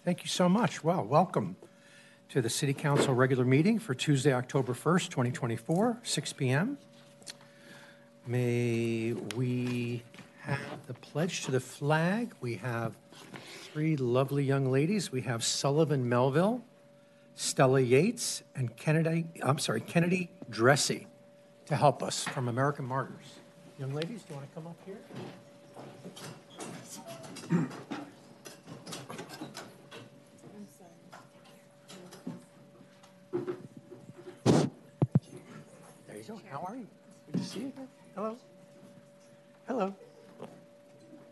Thank you so much. Well, welcome to the City Council regular meeting for Tuesday, October 1st, 2024, 6 p.m. May we have the pledge to the flag. We have three lovely young ladies. We have Sullivan Melville, Stella Yates, and Kennedy Dressy to help us from American Martyrs. Young ladies, do you want to come up here? There you go. How are you? Good to see you again. Hello. Hello.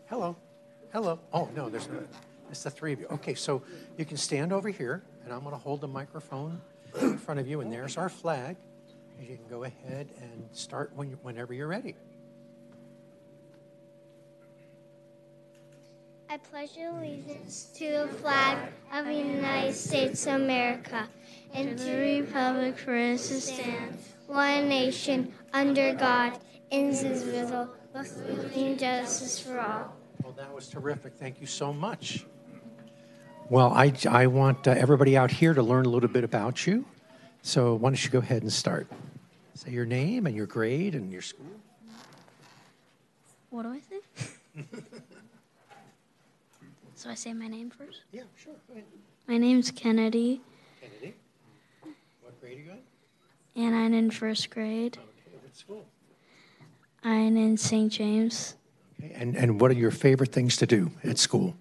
Hello. Hello. Oh, no, it's the three of you. Okay, so you can stand over here, and I'm going to hold the microphone in front of you, and there's our flag. And you can go ahead and start whenever you're ready. I pledge allegiance to the flag of the United States of America and to the republic for which it stands, one nation, under God, indivisible, with liberty and justice for all. Well, that was terrific. Thank you so much. Well, I want everybody out here to learn a little bit about you. So why don't you go ahead and start? Say your name and your grade and your school. What do I say? So I say my name first? Yeah, sure. Go ahead. My name's Kennedy. Kennedy. What grade are you in? And I'm in first grade. Okay, what school? I'm in St. James. Okay, and what are your favorite things to do at school?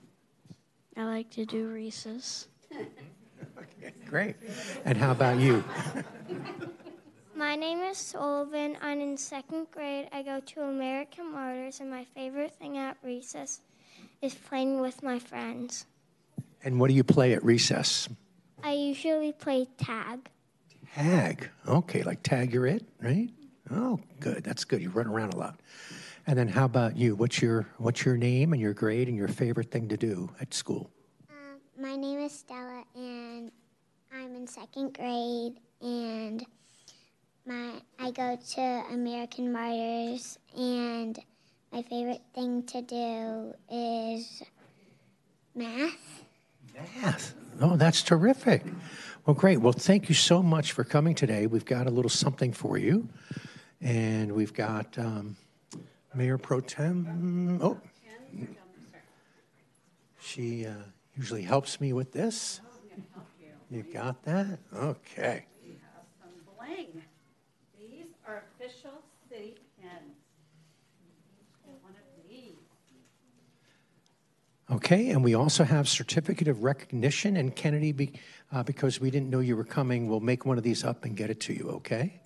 I like to do recess. Okay, great. And how about you? My name is Sullivan. I'm in second grade. I go to American Martyrs, and my favorite thing at recess is playing with my friends. And what do you play at recess? I usually play tag. Tag. Okay, like tag you're it, right? Oh, good. That's good. You run around a lot. And then how about you? What's your name and your grade and your favorite thing to do at school? My name is Stella, and I'm in second grade, and I go to American Martyrs, and my favorite thing to do is math. Math. Oh, that's terrific. Well, great. Well, thank you so much for coming today. We've got a little something for you. And we've got Mayor Pro Tem. Oh, she usually helps me with this. You got that? Okay. We have some bling. These are official city pins. One of these. Okay, and we also have certificate of recognition. And Kennedy, because we didn't know you were coming, we'll make one of these up and get it to you, okay?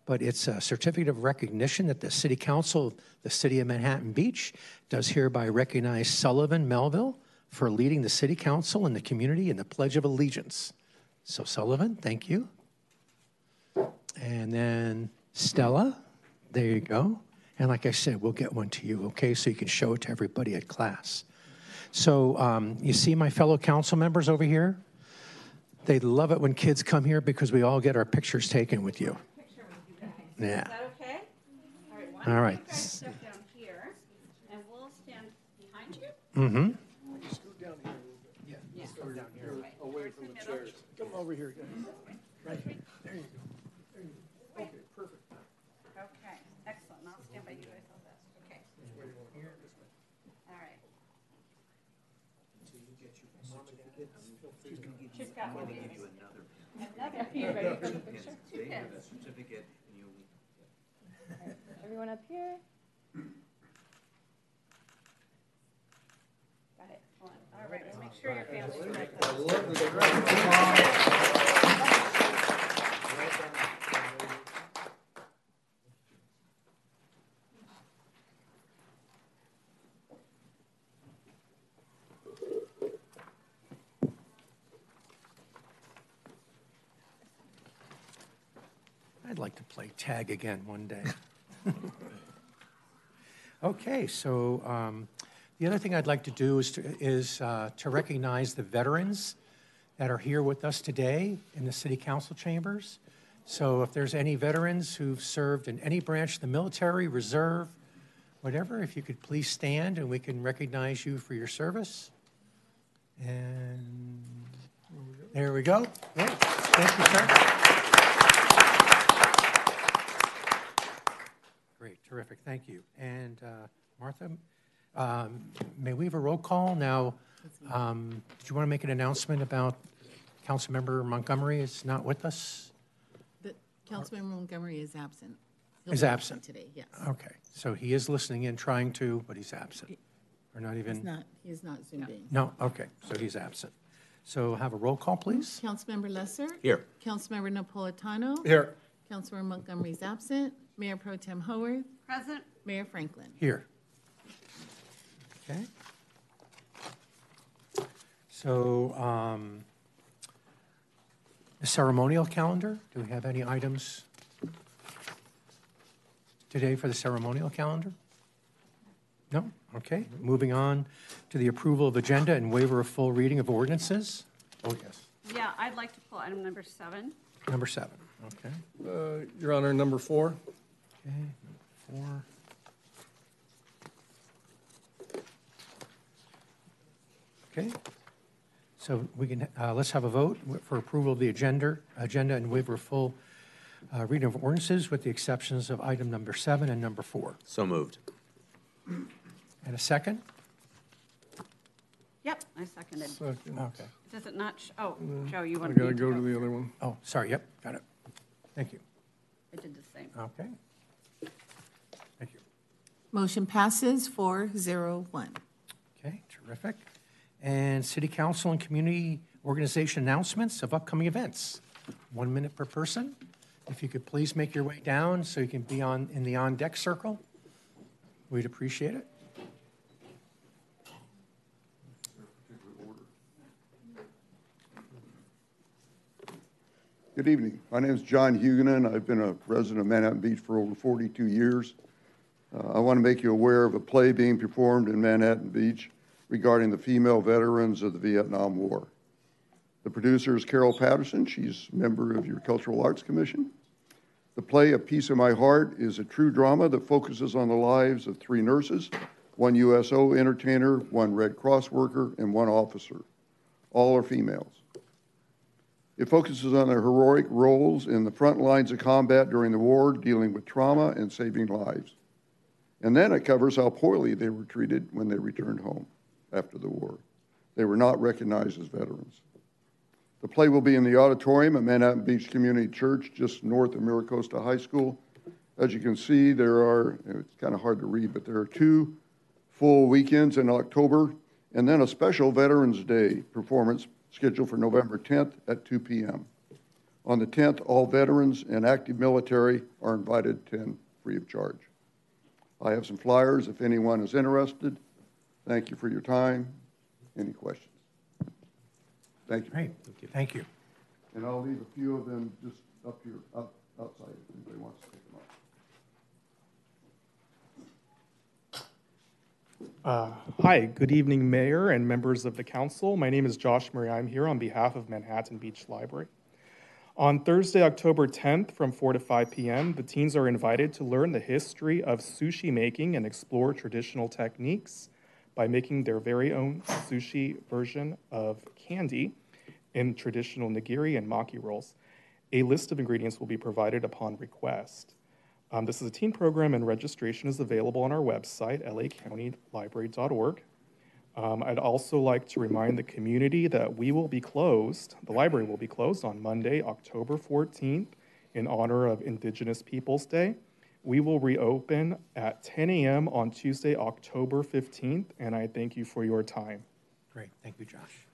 But it's a certificate of recognition that the City Council of the City of Manhattan Beach does hereby recognize Sullivan Melville for leading the City Council and the community in the Pledge of Allegiance. So Sullivan, thank you. And then Stella, there you go. And like I said, we'll get one to you, okay, so you can show it to everybody at class. So you see my fellow council members over here? They love it when kids come here because we all get our pictures taken with you. Yeah. Is that okay? All right. You guys step down here, and we'll stand behind you. Mm-hmm. Scoot down here a little bit. Yeah, scoot down here. Away from the chairs. Come over here, guys. Right here. There you go. There you go. Okay, perfect. Okay, excellent. I'll stand by you guys on this. Okay. All right. She's got one. Another. Are you ready for the picture? Two pins. Certificate. Everyone up here. Got it. Hold on. All right. We'll make sure your family's right. I'd like to play tag again one day. Okay, so the other thing I'd like to do is to recognize the veterans that are here with us today in the City Council chambers. So if there's any veterans who've served in any branch of the military, reserve, whatever, if you could please stand and we can recognize you for your service. And There we go. Great. Thank you, sir. Great, terrific, thank you. And Martha, may we have a roll call? Now, did you want to make an announcement about Councilmember Montgomery is not with us? Councilmember Montgomery is absent. Is absent today, yes. Okay, so he is listening in, trying to, but he's absent. Or not even? He is not Zoom being. No, okay, so he's absent. So have a roll call, please. Councilmember Lesser? Here. Councilmember Napolitano? Here. Councilmember Montgomery is absent. Mayor Pro Tem Howorth? Present. Mayor Franklin? Here. Okay. So, the ceremonial calendar, do we have any items today for the ceremonial calendar? No? Okay. Moving on to the approval of agenda and waiver of full reading of ordinances. Oh, yes. Yeah, I'd like to pull item number 7. Number 7, okay. Your Honor, number 4. Okay, number 4. Okay. So we can, let's have a vote for approval of the agenda and waiver of full reading of ordinances with the exceptions of item number 7 and number 4. So moved. And a second? Yep, I seconded. Second. Okay. Does it not, oh, Joe, you I want gotta me go to the other one. Oh, sorry, yep, got it. Thank you. I did the same. Okay. Thank you. Motion passes 4-0-1. Okay, terrific. And City Council and Community Organization announcements of upcoming events. 1 minute per person. If you could please make your way down so you can be in the on-deck circle, we'd appreciate it. Good evening. My name is John Huguenin. I've been a resident of Manhattan Beach for over 42 years. I want to make you aware of a play being performed in Manhattan Beach regarding the female veterans of the Vietnam War. The producer is Carol Patterson. She's a member of your Cultural Arts Commission. The play, A Piece of My Heart, is a true drama that focuses on the lives of 3 nurses, 1 USO entertainer, 1 Red Cross worker, and 1 officer. All are females. It focuses on their heroic roles in the front lines of combat during the war, dealing with trauma and saving lives. And then it covers how poorly they were treated when they returned home after the war. They were not recognized as veterans. The play will be in the auditorium at Manhattan Beach Community Church, just north of Miracosta High School. As you can see, it's kind of hard to read, but there are 2 full weekends in October, and then a special Veterans Day performance scheduled for November 10th at 2 p.m. On the 10th, all veterans and active military are invited to attend free of charge. I have some flyers if anyone is interested. Thank you for your time. Any questions? Thank you. Great, thank you. And I'll leave a few of them just up here, outside if anybody wants to pick them up. Hi, good evening, Mayor and members of the Council. My name is Josh Murray. I'm here on behalf of Manhattan Beach Library. On Thursday, October 10th from 4 to 5 p.m., the teens are invited to learn the history of sushi making and explore traditional techniques by making their very own sushi version of candy in traditional nigiri and maki rolls. A list of ingredients will be provided upon request. This is a teen program and registration is available on our website, lacountylibrary.org. I'd also like to remind the community that we will be closed, the library will be closed on Monday, October 14th in honor of Indigenous Peoples Day. We will reopen at 10 a.m. on Tuesday, October 15th, and I thank you for your time. Great, thank you, Josh.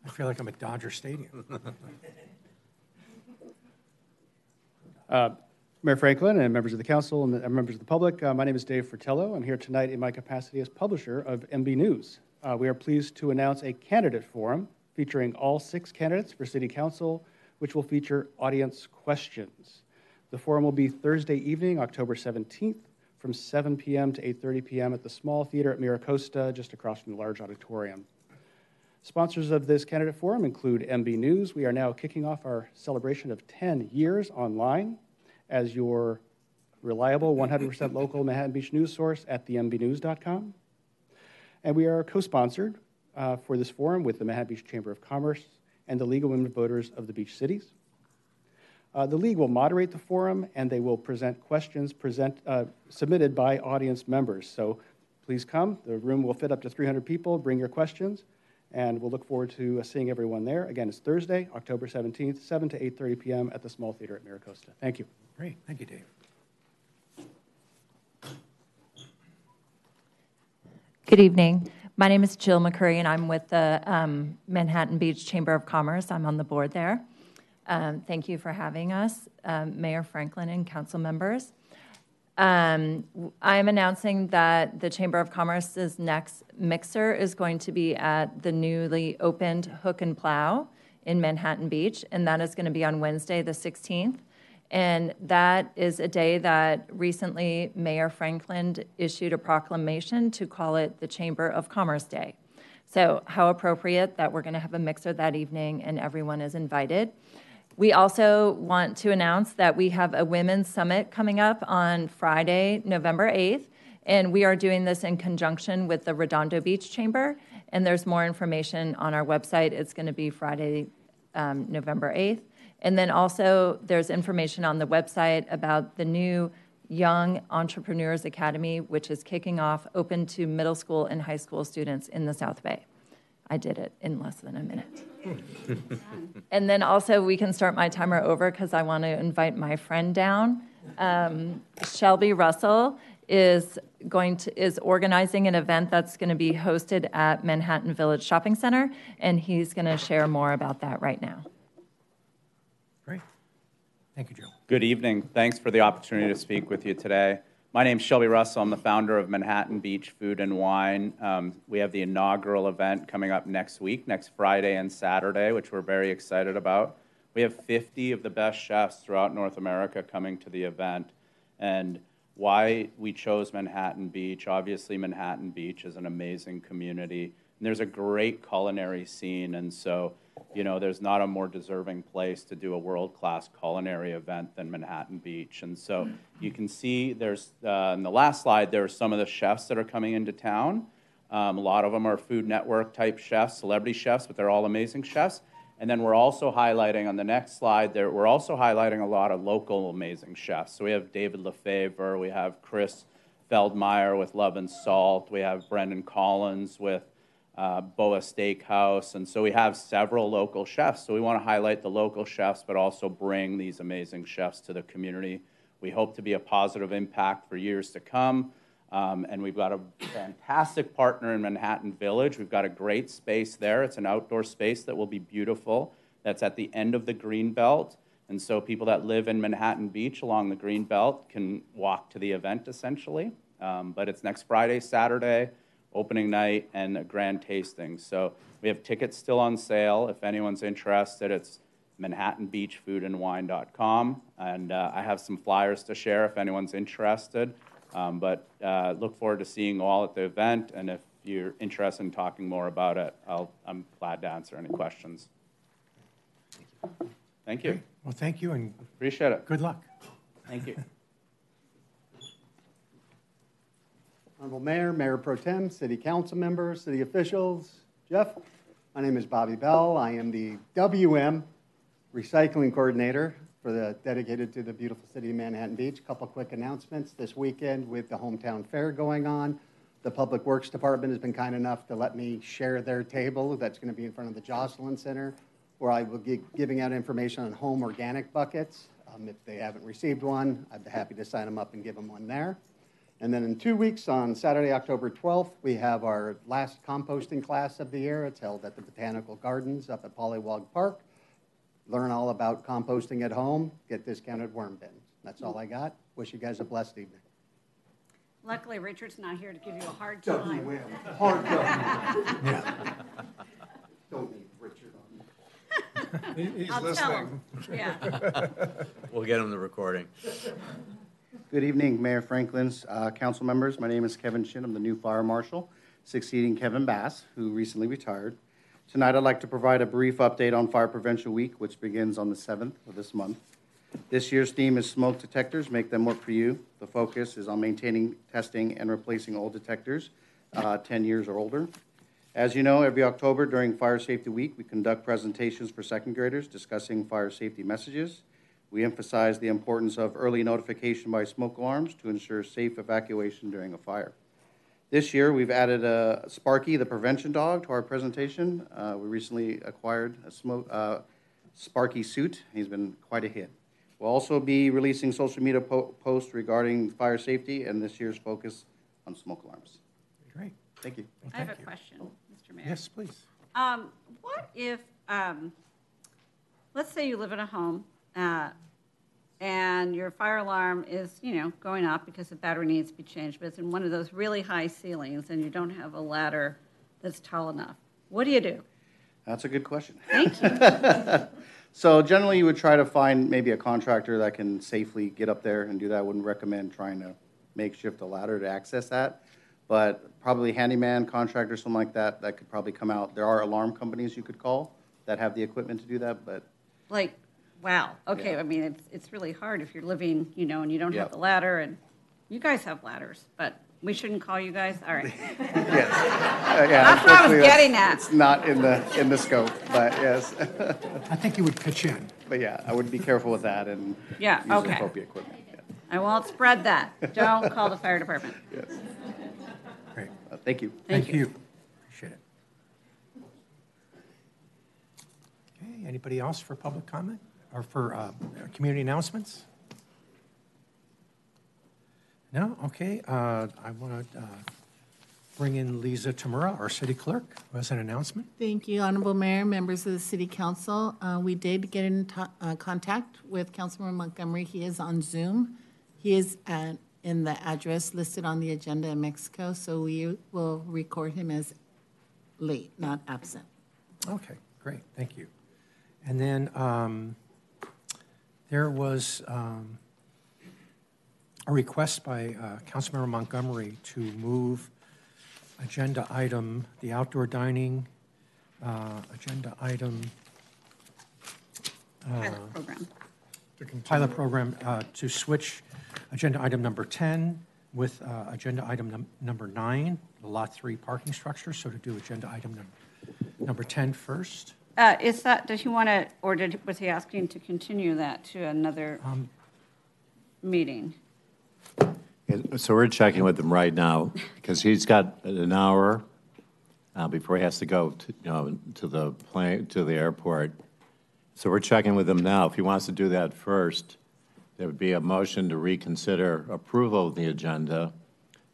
I feel like I'm at Dodger Stadium. Mayor Franklin and members of the council and members of the public, my name is Dave Fratello. I'm here tonight in my capacity as publisher of MB News. We are pleased to announce a candidate forum featuring all 6 candidates for City Council, which will feature audience questions. The forum will be Thursday evening, October 17th, from 7 p.m. to 8:30 p.m. at the small theater at Miracosta, just across from the large auditorium. Sponsors of this candidate forum include MB News. We are now kicking off our celebration of 10 years online. As your reliable, 100% local Manhattan Beach news source at thembnews.com. And we are co-sponsored for this forum with the Manhattan Beach Chamber of Commerce and the League of Women Voters of the Beach Cities. The League will moderate the forum, and they will present questions submitted by audience members. So please come. The room will fit up to 300 people. Bring your questions, and we'll look forward to seeing everyone there. Again, it's Thursday, October 17th, 7 to 8:30 p.m. at the Small Theater at Miracosta. Thank you. Great. Thank you, Dave. Good evening. My name is Jill McCurry, and I'm with the Manhattan Beach Chamber of Commerce. I'm on the board there. Thank you for having us, Mayor Franklin and council members. I'm announcing that the Chamber of Commerce's next mixer is going to be at the newly opened Hook and Plow in Manhattan Beach, and that is going to be on Wednesday, the 16th. And that is a day that recently Mayor Franklin issued a proclamation to call it the Chamber of Commerce Day. So how appropriate that we're going to have a mixer that evening and everyone is invited. We also want to announce that we have a women's summit coming up on Friday, November 8th, and we are doing this in conjunction with the Redondo Beach Chamber, and there's more information on our website. It's going to be Friday, November 8th. And then also there's information on the website about the new Young Entrepreneurs Academy, which is kicking off, open to middle school and high school students in the South Bay. I did it in less than a minute. And then also we can start my timer over because I want to invite my friend down. Shelby Russell is organizing an event that's going to be hosted at Manhattan Village Shopping Center, and he's going to share more about that right now. Great. Thank you, Joe. Good evening. Thanks for the opportunity to speak with you today. My name's Shelby Russell. I'm the founder of Manhattan Beach Food and Wine. We have the inaugural event coming up next week, next Friday and Saturday, which we're very excited about. We have 50 of the best chefs throughout North America coming to the event. And why we chose Manhattan Beach, obviously Manhattan Beach is an amazing community. And there's a great culinary scene, and so there's not a more deserving place to do a world-class culinary event than Manhattan Beach. And so you can see there's, in the last slide, there are some of the chefs that are coming into town. A lot of them are Food Network type chefs, celebrity chefs, but they're all amazing chefs. And then we're also highlighting, on the next slide, we're also highlighting a lot of local amazing chefs. So we have David Lefevre, we have Chris Feldmeyer with Love and Salt, we have Brendan Collins with Boa Steakhouse, and so we have several local chefs. So we want to highlight the local chefs, but also bring these amazing chefs to the community. We hope to be a positive impact for years to come, and we've got a fantastic partner in Manhattan Village. We've got a great space there. It's an outdoor space that will be beautiful. That's at the end of the Greenbelt, and so people that live in Manhattan Beach along the Greenbelt can walk to the event, essentially. But it's next Friday, Saturday, opening night, and a grand tasting. So we have tickets still on sale. If anyone's interested, it's manhattanbeachfoodandwine.com. And I have some flyers to share if anyone's interested. But look forward to seeing you all at the event. And if you're interested in talking more about it, I'm glad to answer any questions. Thank you. Great. Well, thank you, and appreciate it. Good luck. Thank you. Honorable Mayor, Mayor Pro Tem, City Council members, city officials, Jeff, my name is Bobby Bell. I am the WM Recycling Coordinator dedicated to the beautiful city of Manhattan Beach. A couple quick announcements. This weekend with the Hometown Fair going on, the Public Works Department has been kind enough to let me share their table. That's going to be in front of the Jocelyn Center, where I will be giving out information on home organic buckets. If they haven't received one, I'd be happy to sign them up and give them one there. And then in 2 weeks, on Saturday, October 12th, we have our last composting class of the year. It's held at the Botanical Gardens up at Pollywog Park. Learn all about composting at home, get discounted worm bins. That's all I got. Wish you guys a blessed evening. Luckily, Richard's not here to give you a hard time. Hard time. Don't need Richard on. He's I'll listening. tell him. Yeah. We'll get him the recording. Good evening, Mayor Franklin's council members. My name is Kevin Shin. I'm the new fire marshal, succeeding Kevin Bass, who recently retired. Tonight, I'd like to provide a brief update on Fire Prevention Week, which begins on the 7th of this month. This year's theme is smoke detectors, make them work for you. The focus is on maintaining, testing, and replacing old detectors 10 years or older. As you know, every October during Fire Safety Week, we conduct presentations for second graders discussing fire safety messages. We emphasize the importance of early notification by smoke alarms to ensure safe evacuation during a fire. This year, we've added Sparky, the prevention dog, to our presentation. We recently acquired a Sparky suit. He's been quite a hit. We'll also be releasing social media posts regarding fire safety and this year's focus on smoke alarms. Great. Thank you. I have a question, Mr. Mayor. Yes, please. What if, let's say you live in a home and your fire alarm is, going off because the battery needs to be changed, but it's in one of those really high ceilings and you don't have a ladder that's tall enough. What do you do? That's a good question. Thank you. So generally, you would try to find maybe a contractor that can safely get up there and do that. I wouldn't recommend trying to makeshift a ladder to access that. But probably handyman, contractor, something like that, that could probably come out. There are alarm companies you could call that have the equipment to do that, but... Like, wow. Okay, Yeah. I mean, it's really hard if you're living, and you don't Yep. have the ladder, and you guys have ladders, but we shouldn't call you guys? All right. Yes. Yeah, That's what I was getting at. It's not in the scope, but yes. I think you would pitch in. But yeah, I would be careful with that and Yeah, use okay. appropriate equipment. Yeah. I won't spread that. Don't call the fire department. Yes. Great. Thank you. Thank you. Appreciate it. Okay, anybody else for public comment or for community announcements? No? Okay. I want to bring in Lisa Tamura, our city clerk, who has an announcement. Thank you, Honorable Mayor, members of the City Council. We did get in contact with Councilman Montgomery. He is on Zoom. He is in the address listed on the agenda in Mexico, so we will record him as late, not absent. Okay, great. Thank you. And then there was a request by Councilmember Montgomery to move agenda item, the outdoor dining agenda item. Pilot program. Pilot program to switch agenda item number 10 with agenda item number 9, the Lot 3 parking structure. So to do agenda item number 10 first. Does he want to, or was he asking to continue that to another meeting? So we're checking with him right now because he's got an hour before he has to go to the plane, to the airport. So we're checking with him now. If he wants to do that first, there would be a motion to reconsider approval of the agenda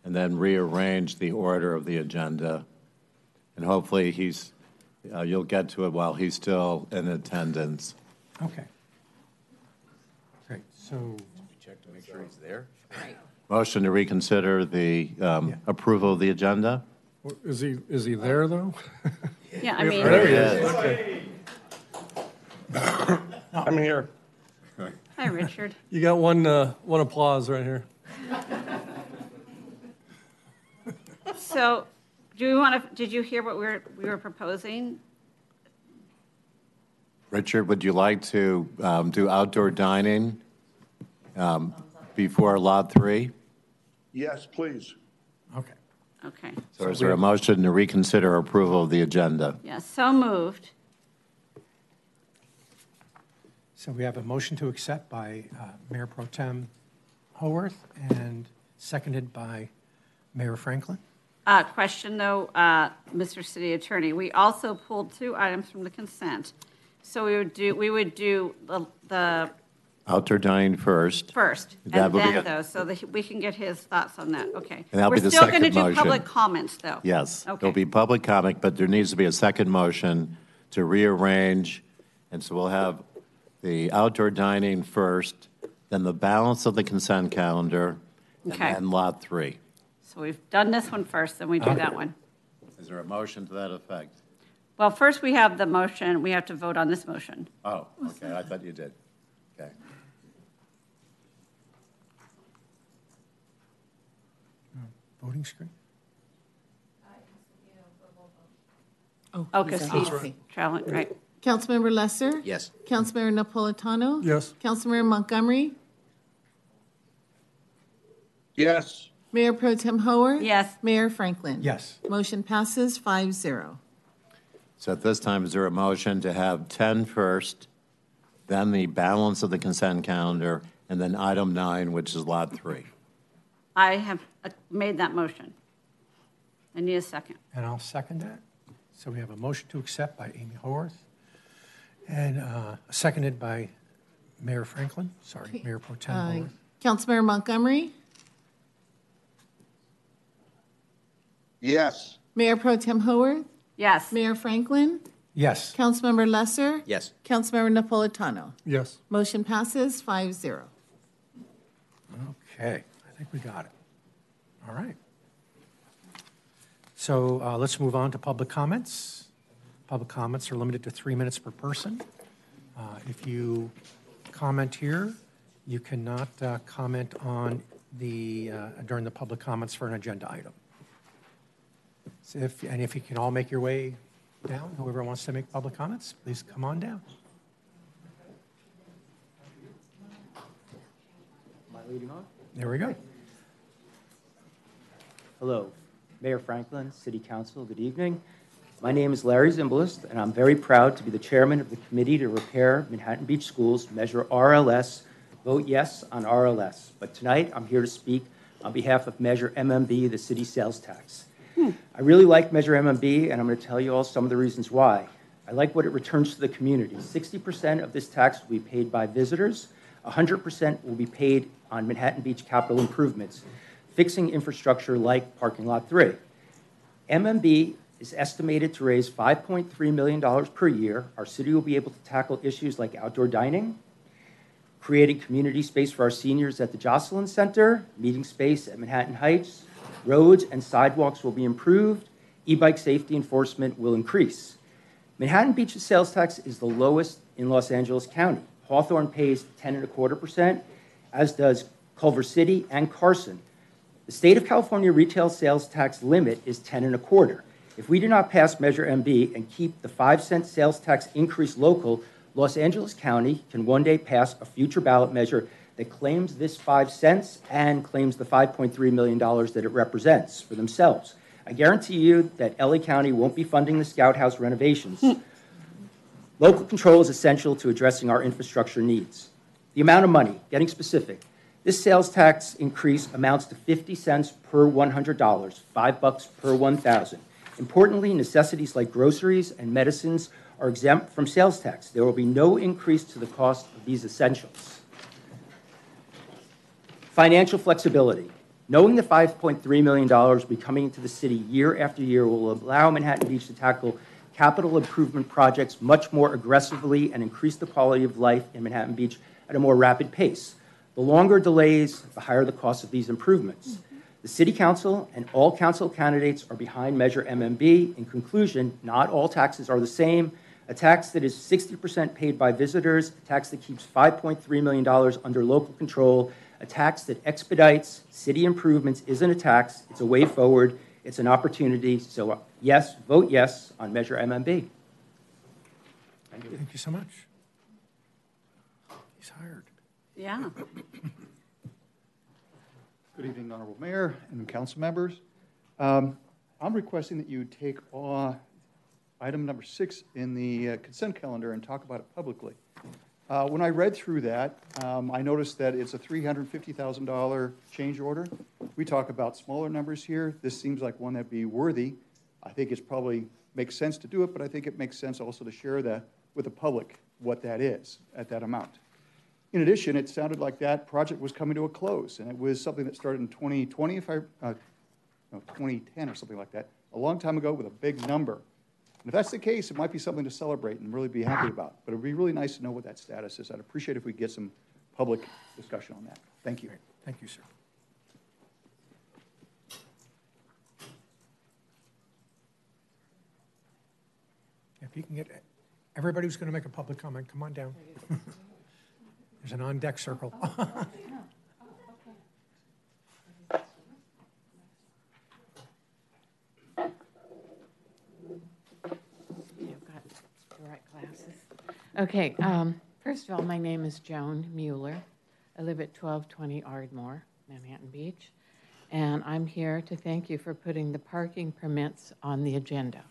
and then rearrange the order of the agenda. And hopefully you'll get to it while he's still in attendance. Okay. Great. So Check to make sure he's there. Right. Motion to reconsider the approval of the agenda. Is he there, though? Yeah, I mean. There he is. Okay. I'm here. Hi, Richard. You got one applause right here. So, did you hear what we were proposing? Richard, would you like to do outdoor dining before Lot 3? Yes, please. okay. Okay. So is there a motion to reconsider approval of the agenda? Yeah, so moved. So we have a motion to accept by Mayor Pro Tem Howorth and seconded by Mayor Franklin. Question, though, Mr. City Attorney. We also pulled 2 items from the consent. So we would do the Outdoor dining first. first, That and would be then a- those, so that we can get his thoughts on that. Okay. And that'll be the We're still going to second do motion. public comments, though. Yes. Okay. There'll be public comment, but there needs to be a second motion to rearrange. And so we'll have the outdoor dining first, then the balance of the consent calendar, Okay. and then Lot 3. So we've done this one first, then we do that one. Is there a motion to that effect? Well, first we have the motion. We have to vote on this motion. Oh, okay, I thought you did. Okay. Voting screen? Oh, because he's traveling, right. Councilmember Lesser? Yes. Councilmember Napolitano? Yes. Councilmember Montgomery? Yes. Mayor Pro Tem Howorth? Yes. Mayor Franklin? Yes. Motion passes 5-0. So at this time, is there a motion to have 10 first, then the balance of the consent calendar, and then item 9, which is Lot 3? I have made that motion. I need a second. And I'll second that. So we have a motion to accept by Amy Howorth and seconded by Mayor Franklin. Sorry, Mayor Pro Tem Howorth. Councilmember Montgomery? Yes. Mayor Pro Tem Howorth? Yes. Mayor Franklin? Yes. Councilmember Lesser? Yes. Councilmember Napolitano? Yes. Motion passes 5-0. Okay, I think we got it. All right. So let's move on to public comments. Public comments are limited to 3 minutes per person. If you comment here, you cannot comment on during the public comments for an agenda item. So if you can all make your way down, whoever wants to make public comments, please come on down. Am I leading off? There we go. Hello, Mayor Franklin, City Council, good evening. My name is Larry Zimbalist, and I'm very proud to be the chairman of the Committee to Repair Manhattan Beach Schools, Measure RLS. Vote yes on RLS. But tonight, I'm here to speak on behalf of Measure MMB, the city sales tax. I really like Measure MMB, and I'm going to tell you all some of the reasons why. I like what it returns to the community. 60% of this tax will be paid by visitors. 100% will be paid on Manhattan Beach capital improvements, fixing infrastructure like Parking Lot 3. MMB is estimated to raise $5.3 million per year. Our city will be able to tackle issues like outdoor dining, creating community space for our seniors at the Jocelyn Center, meeting space at Manhattan Heights. Roads and sidewalks will be improved. E-bike safety enforcement will increase. Manhattan Beach's sales tax is the lowest in Los Angeles County. Hawthorne pays 10.25%, as does Culver City and Carson. The state of California retail sales tax limit is 10.25%. If we do not pass Measure MB and keep the 5-cent sales tax increase local, Los Angeles County can one day pass a future ballot measure that claims this 5 cents and claims the $5.3 million that it represents for themselves. I guarantee you that LA County won't be funding the Scout House renovations. Local control is essential to addressing our infrastructure needs. The amount of money, getting specific, this sales tax increase amounts to 50 cents per $100, $5 per 1,000. Importantly, necessities like groceries and medicines are exempt from sales tax. There will be no increase to the cost of these essentials. Financial flexibility. Knowing the $5.3 million will be coming into the city year after year will allow Manhattan Beach to tackle capital improvement projects much more aggressively and increase the quality of life in Manhattan Beach at a more rapid pace. The longer delays, the higher the cost of these improvements. The City Council and all council candidates are behind Measure MMB. In conclusion, not all taxes are the same. A tax that is 60% paid by visitors, a tax that keeps $5.3 million under local control, a tax that expedites city improvements isn't a tax, it's a way forward, it's an opportunity. So yes, vote yes on Measure MMB. Thank you so much. He's hired. Yeah. Good evening, Honorable Mayor and council members. I'm requesting that you take item number 6 in the consent calendar and talk about it publicly. When I read through that, I noticed that it's a $350,000 change order. We talk about smaller numbers here. This seems like one that'd be worthy. I think it's probably makes sense to do it, but I think it makes sense also to share that with the public, what that is at that amount. In addition, it sounded like that project was coming to a close, and it was something that started in 2020, 2010 or something like that, a long time ago with a big number. And if that's the case, it might be something to celebrate and really be happy about. But it would be really nice to know what that status is. I'd appreciate if we get some public discussion on that. Thank you. Great. Thank you, sir. If you can get everybody who's going to make a public comment, come on down. There's an on-deck circle. You've got the right glasses. Okay, first of all, my name is Joan Mueller. I live at 1220 Ardmore, Manhattan Beach, and I'm here to thank you for putting the parking permits on the agenda.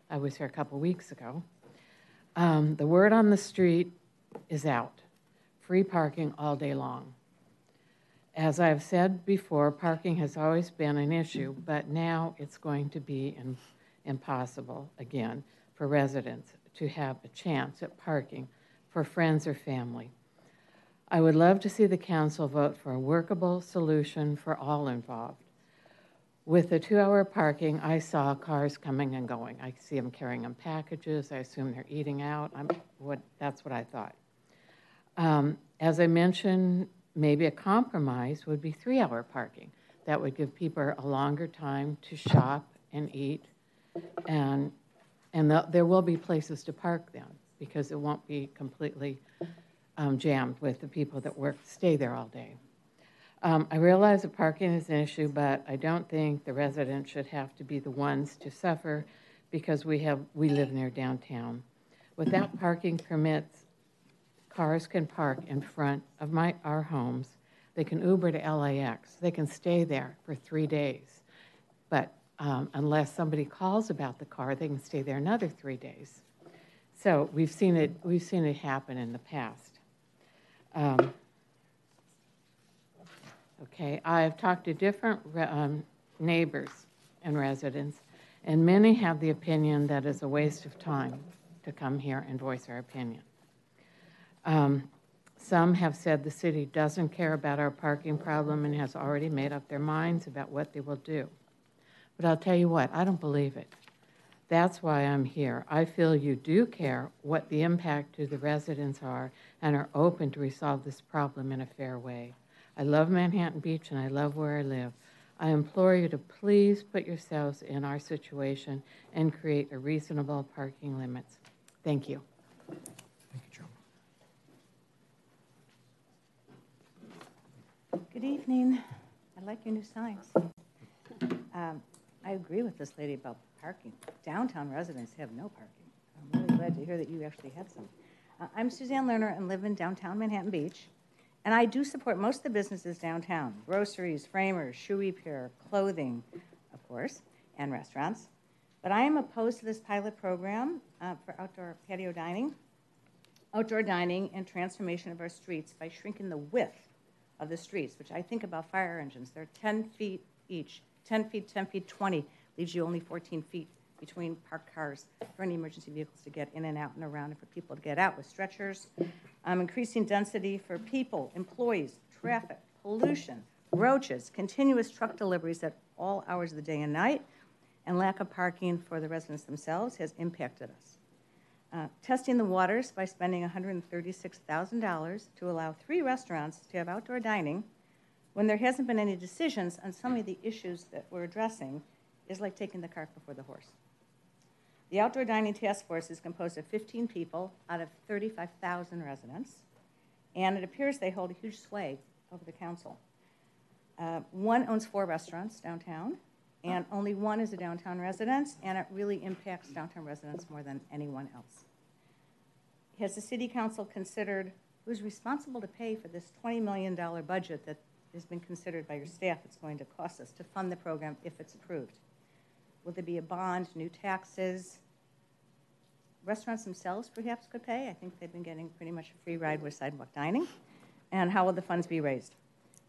I was here a couple weeks ago. The word on the street is out. Free parking all day long. As I've said before, parking has always been an issue, but now it's going to be impossible again for residents to have a chance at parking for friends or family. I would love to see the council vote for a workable solution for all involved. With the 2-hour parking, I saw cars coming and going. I see them carrying on packages. I assume they're eating out. That's what I thought. As I mentioned, maybe a compromise would be 3-hour parking. That would give people a longer time to shop and eat, and there will be places to park then, because it won't be completely jammed with the people that stay there all day. I realize that parking is an issue, but I don't think the residents should have to be the ones to suffer because we live near downtown. Without parking permits, cars can park in front of our homes. They can Uber to LAX. They can stay there for 3 days. But unless somebody calls about the car, they can stay there another 3 days. So we've seen it happen in the past. Okay, I've talked to different neighbors and residents, and many have the opinion that it's a waste of time to come here and voice our opinion. Some have said the city doesn't care about our parking problem and has already made up their minds about what they will do. But I'll tell you what, I don't believe it. That's why I'm here. I feel you do care what the impact to the residents are and are open to resolve this problem in a fair way. I love Manhattan Beach and I love where I live. I implore you to please put yourselves in our situation and create a reasonable parking limits. Thank you. Thank you, Joe. Good evening. I like your new signs. I agree with this lady about parking. Downtown residents have no parking. I'm really glad to hear that you actually have some. I'm Suzanne Lerner and live in downtown Manhattan Beach. And I do support most of the businesses downtown: groceries, framers, shoe repair, clothing, of course, and restaurants. But I am opposed to this pilot program for outdoor patio dining, and transformation of our streets by shrinking the width of the streets, which I think about fire engines. They're 10 feet each, 10 feet, 10 feet, 20, leaves you only 14 feet between parked cars for any emergency vehicles to get in and out and around, and for people to get out with stretchers. Increasing density for people, employees, traffic, pollution, roaches, continuous truck deliveries at all hours of the day and night, and lack of parking for the residents themselves has impacted us. Testing the waters by spending $136,000 to allow 3 restaurants to have outdoor dining when there hasn't been any decisions on some of the issues that we're addressing is like taking the cart before the horse. The Outdoor Dining Task Force is composed of 15 people out of 35,000 residents, and it appears they hold a huge sway over the council. One owns 4 restaurants downtown, and only one is a downtown resident, and it really impacts downtown residents more than anyone else. Has the City Council considered who's responsible to pay for this $20 million budget that has been considered by your staff it's going to cost us to fund the program if it's approved? Will there be a bond, new taxes? Restaurants themselves perhaps could pay. I think they've been getting pretty much a free ride with sidewalk dining. And how will the funds be raised?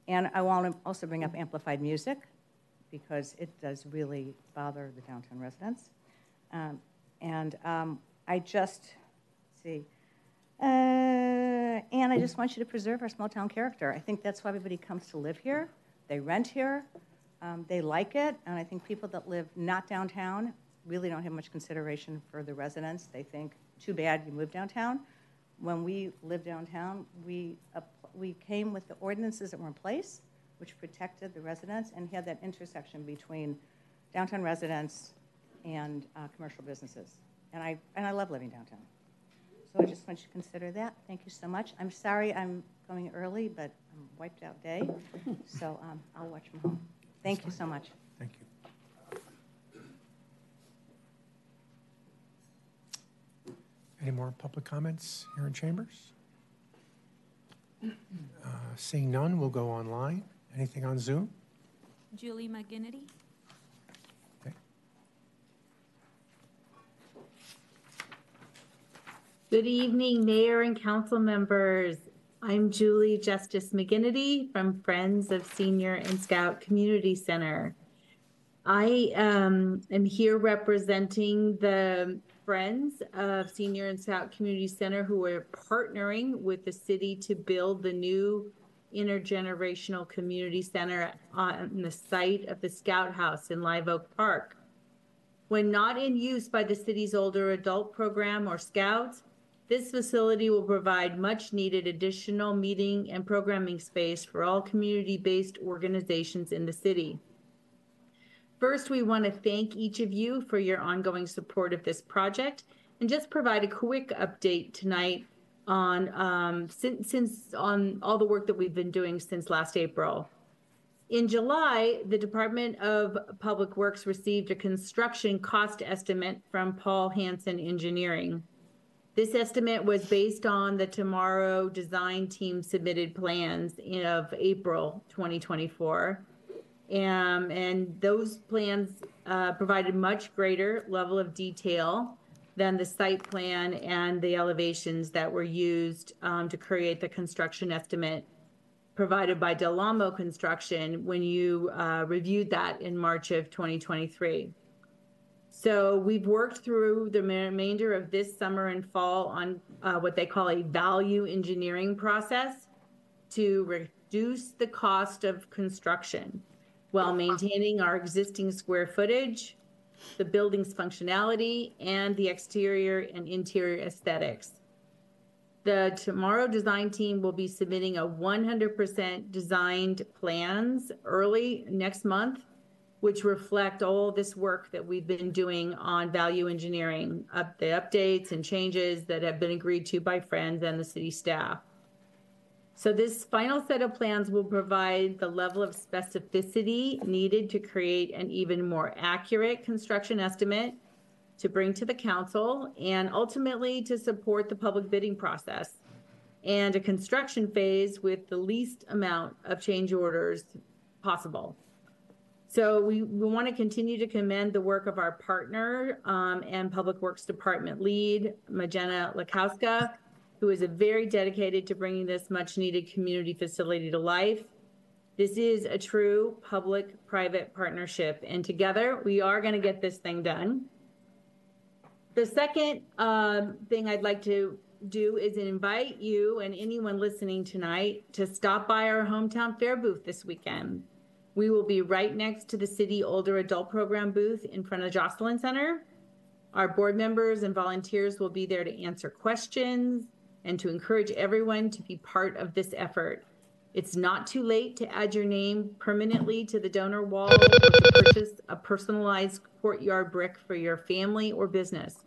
And I want to also bring up amplified music because it does really bother the downtown residents. I just, see, and I just want you to preserve our small town character. I think that's why everybody comes to live here. They rent here. They like it, and I think people that live not downtown really don't have much consideration for the residents. They think, too bad you moved downtown. When we lived downtown, we came with the ordinances that were in place, which protected the residents and had that intersection between downtown residents and commercial businesses. And I love living downtown. So I just want you to consider that. Thank you so much. I'm sorry I'm coming early, but I'm a wiped out day, so I'll watch from home. Thank you so much. Thank you. Any more public comments here in chambers? Seeing none, we'll go online. Anything on Zoom? Julie McGinnity. Okay. Good evening, Mayor and Council members. I'm Julie Justice McGinnity from Friends of Senior and Scout Community Center. I am here representing the Friends of Senior and Scout Community Center who are partnering with the city to build the new intergenerational community center on the site of the Scout House in Live Oak Park. When not in use by the city's older adult program or Scouts, this facility will provide much needed additional meeting and programming space for all community-based organizations in the city. First, we want to thank each of you for your ongoing support of this project and just provide a quick update tonight on on all the work that we've been doing since last April. In July, the Department of Public Works received a construction cost estimate from Paul Hansen Engineering. This estimate was based on the Tomorrow design team submitted plans of April 2024. And those plans provided much greater level of detail than the site plan and the elevations that were used to create the construction estimate provided by Del Amo Construction when you reviewed that in March of 2023. So we've worked through the remainder of this summer and fall on what they call a value engineering process to reduce the cost of construction while maintaining our existing square footage, the building's functionality, and the exterior and interior aesthetics. The Tomorrow design team will be submitting a 100% designed plans early next month, which reflect all this work that we've been doing on value engineering, the updates and changes that have been agreed to by Friends and the city staff. So this final set of plans will provide the level of specificity needed to create an even more accurate construction estimate to bring to the council and ultimately to support the public bidding process and a construction phase with the least amount of change orders possible. So we want to continue to commend the work of our partner and Public Works Department lead, Magena Lakowska, who is very dedicated to bringing this much needed community facility to life. This is a true public-private partnership, and together we are going to get this thing done. The second thing I'd like to do is invite you and anyone listening tonight to stop by our hometown fair booth this weekend. We will be right next to the city older adult program booth in front of the Jocelyn Center. Our board members and volunteers will be there to answer questions and to encourage everyone to be part of this effort. It's not too late to add your name permanently to the donor wall or to purchase a personalized courtyard brick for your family or business.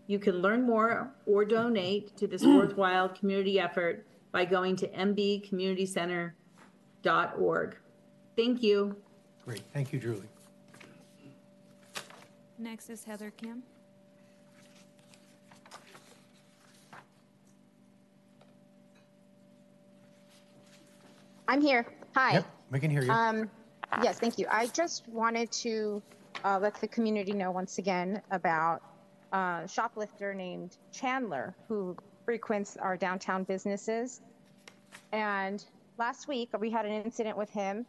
You can learn more or donate to this worthwhile community effort by going to mbcommunitycenter.org. Thank you. Great. Thank you, Julie. Next is Heather Kim. I'm here. Hi. Yep, we can hear you. Yes, thank you. I just wanted to let the community know once again about a shoplifter named Chandler who frequents our downtown businesses. And last week we had an incident with him.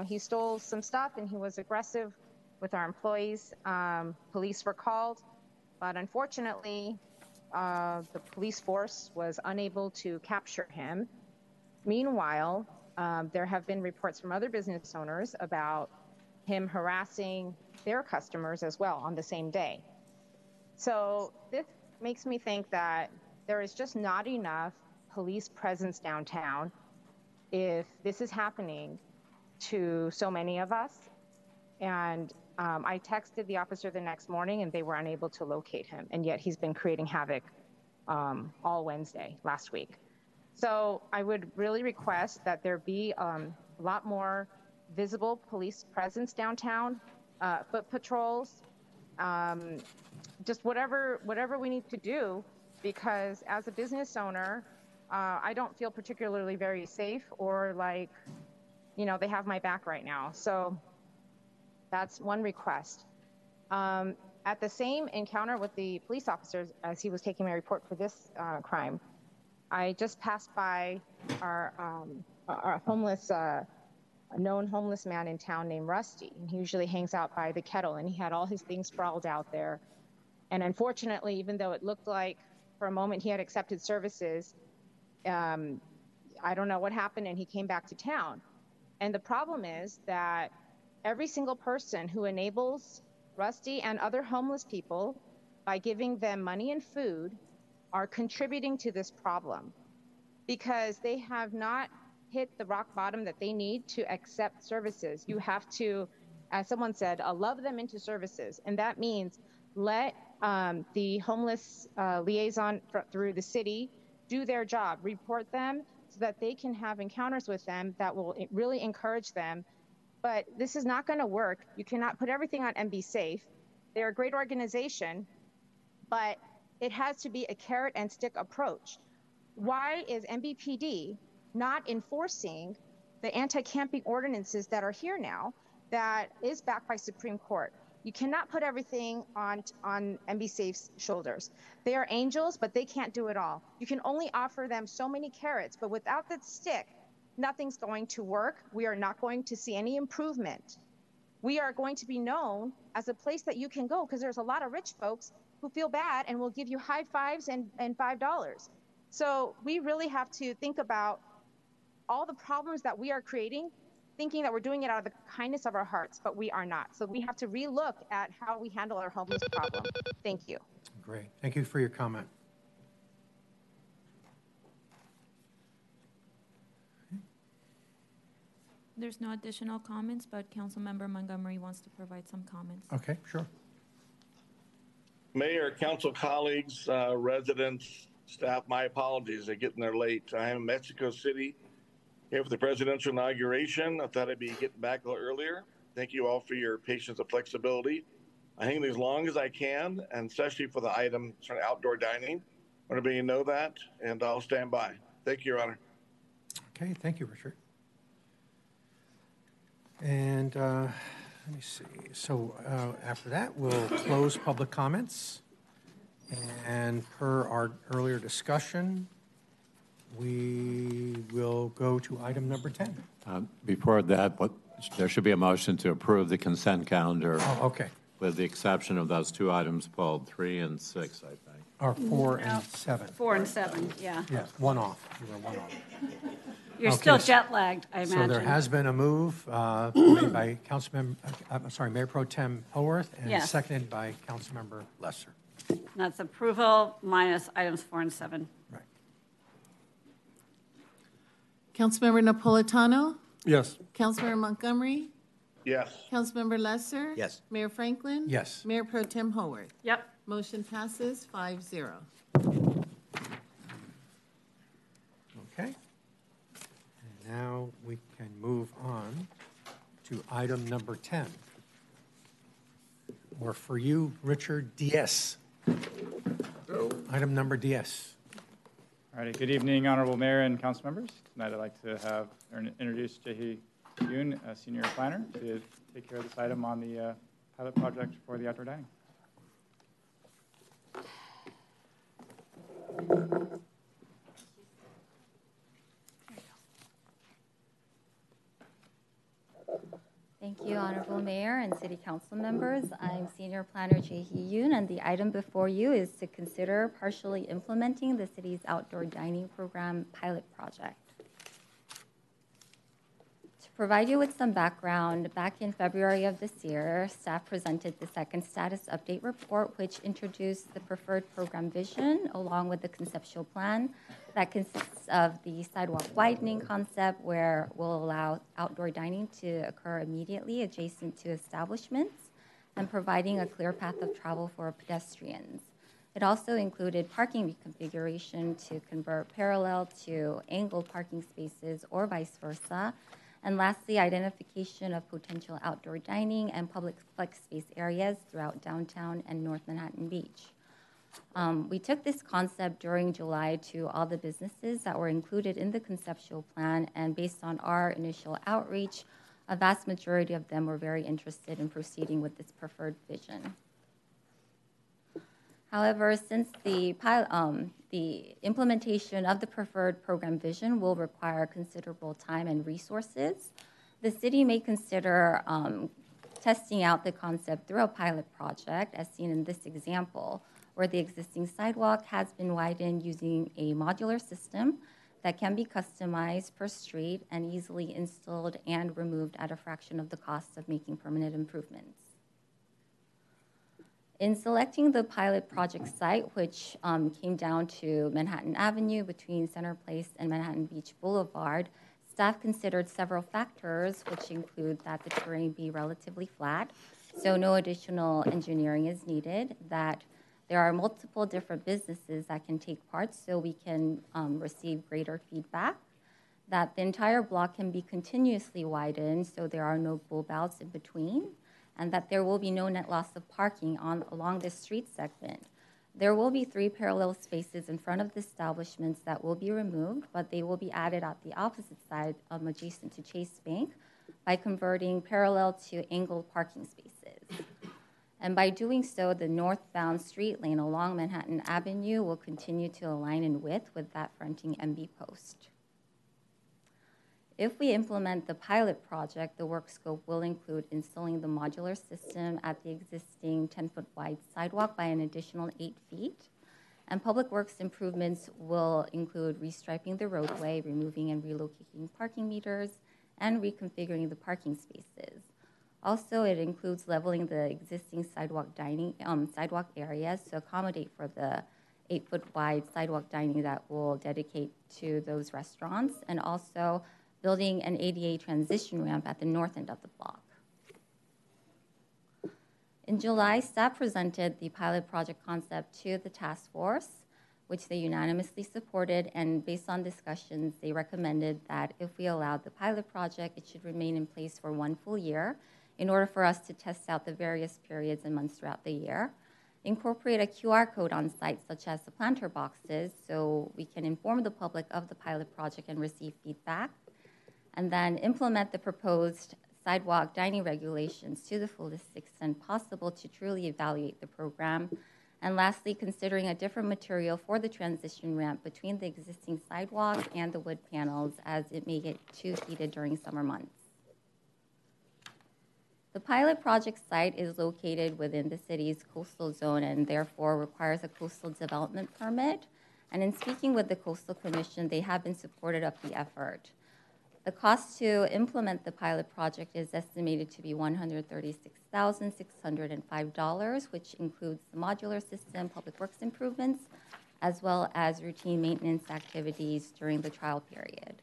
He stole some stuff and he was aggressive with our employees. Police were called, but unfortunately, the police force was unable to capture him. Meanwhile, there have been reports from other business owners about him harassing their customers as well on the same day. So this makes me think that there is just not enough police presence downtown if this is happening to so many of us. And I texted the officer the next morning and they were unable to locate him. And yet he's been creating havoc all Wednesday last week. So I would really request that there be a lot more visible police presence downtown, foot patrols, just whatever we need to do, because as a business owner, I don't feel particularly very safe or like, they have my back right now. So that's one request. At the same encounter with the police officers, as he was taking my report for this crime, I just passed by our homeless, a known homeless man in town named Rusty, and he usually hangs out by the kettle, and he had all his things sprawled out there. And unfortunately, even though it looked like for a moment he had accepted services, I don't know what happened, and he came back to town. And the problem is that every single person who enables Rusty and other homeless people by giving them money and food are contributing to this problem, because they have not hit the rock bottom that they need to accept services. You have to, as someone said, love them into services. And that means let the homeless liaison through the city do their job, report them so that they can have encounters with them that will really encourage them. But this is not going to work. You cannot put everything on MB Safe. They're a great organization, but it has to be a carrot and stick approach. Why is MBPD not enforcing the anti-camping ordinances that are here now that is backed by Supreme Court? You cannot put everything on MB Safe's shoulders. They are angels, but they can't do it all. You can only offer them so many carrots, but without that stick, nothing's going to work. We are not going to see any improvement. We are going to be known as a place that you can go, because there's a lot of rich folks who feel bad and will give you high fives and $5. So we really have to think about all the problems that we are creating, thinking that we're doing it out of the kindness of our hearts, but we are not. So we have to relook at how we handle our homeless problem. Thank you. Great. Thank you for your comment. There's no additional comments, but Councilmember Montgomery wants to provide some comments. Okay, sure. Mayor, council colleagues, residents, staff, my apologies. They're getting there late. I am in Mexico City here for the presidential inauguration. I thought I'd be getting back a little earlier. Thank you all for your patience and flexibility. I hang as long as I can, and especially for the item sort of outdoor dining. I want everybody to know that, and I'll stand by. Thank you, Your Honor. Okay, thank you, Richard. And let me see. So after that, we'll close public comments. And per our earlier discussion, we will go to item number 10. Before that, there should be a motion to approve the consent calendar. Oh, okay. With the exception of those two items pulled, 3 and 6, I think. Or 4 and 7. 4 and 7, yeah. Yes, one off. You were one off. You're still jet lagged, I imagine. So there has been a move made by Mayor Pro Tem Howorth, and Yes. seconded by Councilmember Lesser. That's approval minus items 4 and 7. Right. Councilmember Napolitano? Yes. Councilmember Montgomery? Yes. Councilmember Lesser? Yes. Mayor Franklin? Yes. Mayor Pro Tem Howorth? Yep. Motion passes 5-0. Okay. And now we can move on to item number 10. Or for you, Richard, DS. Item number DS. All righty. Good evening, Honorable Mayor and council members. Tonight I'd like to have introduce Jae-hee Yoon, a senior planner, to take care of this item on the pilot project for the outdoor dining. Thank you, Honorable Mayor and City Council members. I'm Senior Planner Jae-hee Yoon, and the item before you is to consider partially implementing the city's outdoor dining program pilot project. To provide you with some background, back in February of this year, staff presented the second status update report, which introduced the preferred program vision along with the conceptual plan that consists of the sidewalk widening concept, where we'll allow outdoor dining to occur immediately adjacent to establishments and providing a clear path of travel for pedestrians. It also included parking reconfiguration to convert parallel to angled parking spaces or vice versa, And lastly, identification of potential outdoor dining and public flex space areas throughout downtown and North Manhattan Beach. We took this concept during July to all the businesses that were included in the conceptual plan, and based on our initial outreach, a vast majority of them were very interested in proceeding with this preferred vision. However, since the implementation of the preferred program vision will require considerable time and resources, the city may consider testing out the concept through a pilot project, as seen in this example, where the existing sidewalk has been widened using a modular system that can be customized per street and easily installed and removed at a fraction of the cost of making permanent improvements. In selecting the pilot project site, which came down to Manhattan Avenue between Center Place and Manhattan Beach Boulevard, staff considered several factors, which include that the terrain be relatively flat, so no additional engineering is needed, that there are multiple different businesses that can take part, so we can receive greater feedback, that the entire block can be continuously widened, so there are no bulb outs in between, and that there will be no net loss of parking along this street segment. There will be 3 parallel spaces in front of the establishments that will be removed, but they will be added at the opposite side adjacent to Chase Bank by converting parallel to angled parking spaces. And by doing so, the northbound street lane along Manhattan Avenue will continue to align in width with that fronting MB Post. If we implement the pilot project, the work scope will include installing the modular system at the existing 10-foot wide sidewalk by an additional 8 feet. And public works improvements will include restriping the roadway, removing and relocating parking meters, and reconfiguring the parking spaces. Also, it includes leveling the existing sidewalk areas to accommodate for the 8-foot wide sidewalk dining that will dedicate to those restaurants, and also building an ADA transition ramp at the north end of the block. In July, staff presented the pilot project concept to the task force, which they unanimously supported, and based on discussions, they recommended that if we allowed the pilot project, it should remain in place for 1 full year in order for us to test out the various periods and months throughout the year. Incorporate a QR code on site, such as the planter boxes, so we can inform the public of the pilot project and receive feedback, and then implement the proposed sidewalk dining regulations to the fullest extent possible to truly evaluate the program. And lastly, considering a different material for the transition ramp between the existing sidewalk and the wood panels, as it may get too heated during summer months. The pilot project site is located within the city's coastal zone and therefore requires a coastal development permit. And in speaking with the Coastal Commission, they have been supportive of the effort. The cost to implement the pilot project is estimated to be $136,605, which includes the modular system, public works improvements, as well as routine maintenance activities during the trial period.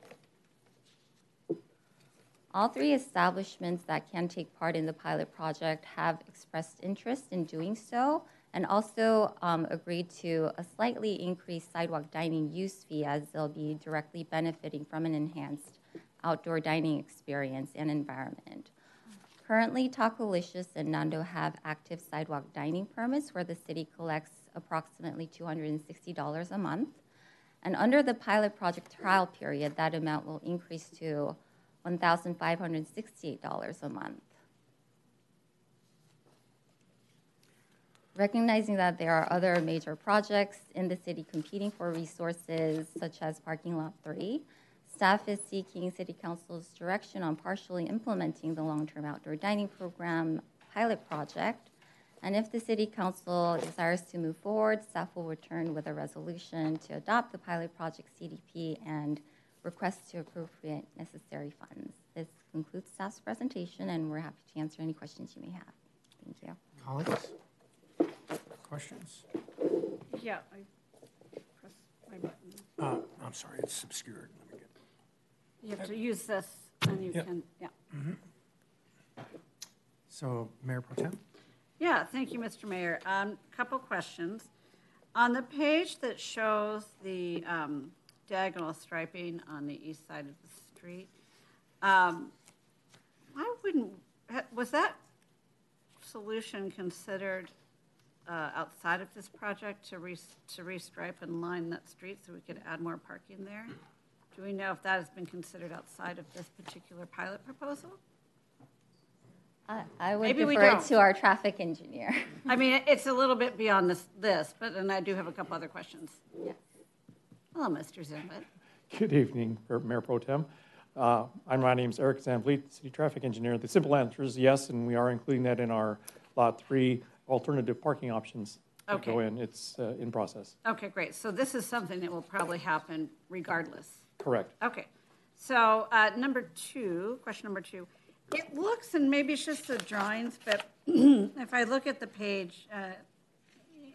All 3 establishments that can take part in the pilot project have expressed interest in doing so, and also agreed to a slightly increased sidewalk dining use fee, as they'll be directly benefiting from an enhanced outdoor dining experience and environment. Currently, Tacolicious and Nando have active sidewalk dining permits where the city collects approximately $260 a month. And under the pilot project trial period, that amount will increase to $1,568 a month. Recognizing that there are other major projects in the city competing for resources, such as Parking Lot 3, staff is seeking City Council's direction on partially implementing the long-term outdoor dining program pilot project. And if the City Council desires to move forward, staff will return with a resolution to adopt the pilot project CDP and request to appropriate necessary funds. This concludes staff's presentation, and we're happy to answer any questions you may have. Thank you. Colleagues? Questions? Yeah, I pressed my button. I'm sorry, it's obscured. Let me get. You have to use this, and you can, yeah. Mm-hmm. So, Mayor Pro Tem? Yeah, thank you, Mr. Mayor. Couple questions. On the page that shows the diagonal striping on the east side of the street, Why wouldn't, was that solution considered outside of this project to restripe and line that street so we could add more parking there? Do we know if that has been considered outside of this particular pilot proposal? I would Maybe we defer it don't. to our traffic engineer. I mean, it's a little bit beyond this, but then I do have a couple other questions. Yes. Hello, Mr. Zimbit. Good evening, Mayor Pro Tem. My name is Eric Zambleet, City Traffic Engineer. The simple answer is yes, and we are including that in our Lot 3 alternative parking options that go in. It's in process. Okay, great. So this is something that will probably happen regardless. Correct. Okay. So question number two. It looks, and maybe it's just the drawings, but if I look at the page,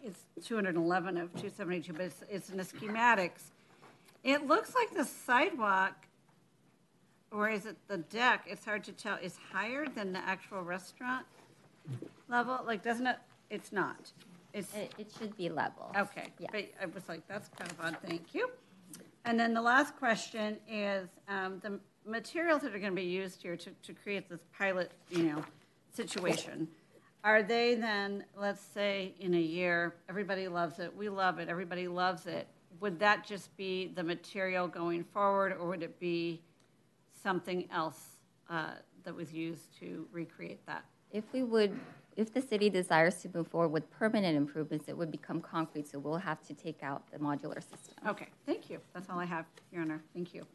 it's 211 of 272, but it's in the schematics. It looks like the sidewalk, or is it the deck, it's hard to tell, is higher than the actual restaurant level? Like, doesn't it? It's not. It should be level. Okay. Yeah. But I was like, that's kind of odd. Thank you. And then the last question is the materials that are going to be used here to create this pilot, situation. Are they then, let's say in a year, everybody loves it, we love it, everybody loves it. Would that just be the material going forward, or would it be something else that was used to recreate that? If the city desires to move forward with permanent improvements, it would become concrete, so we'll have to take out the modular system. Okay, thank you. That's all I have, Your Honor. Thank you.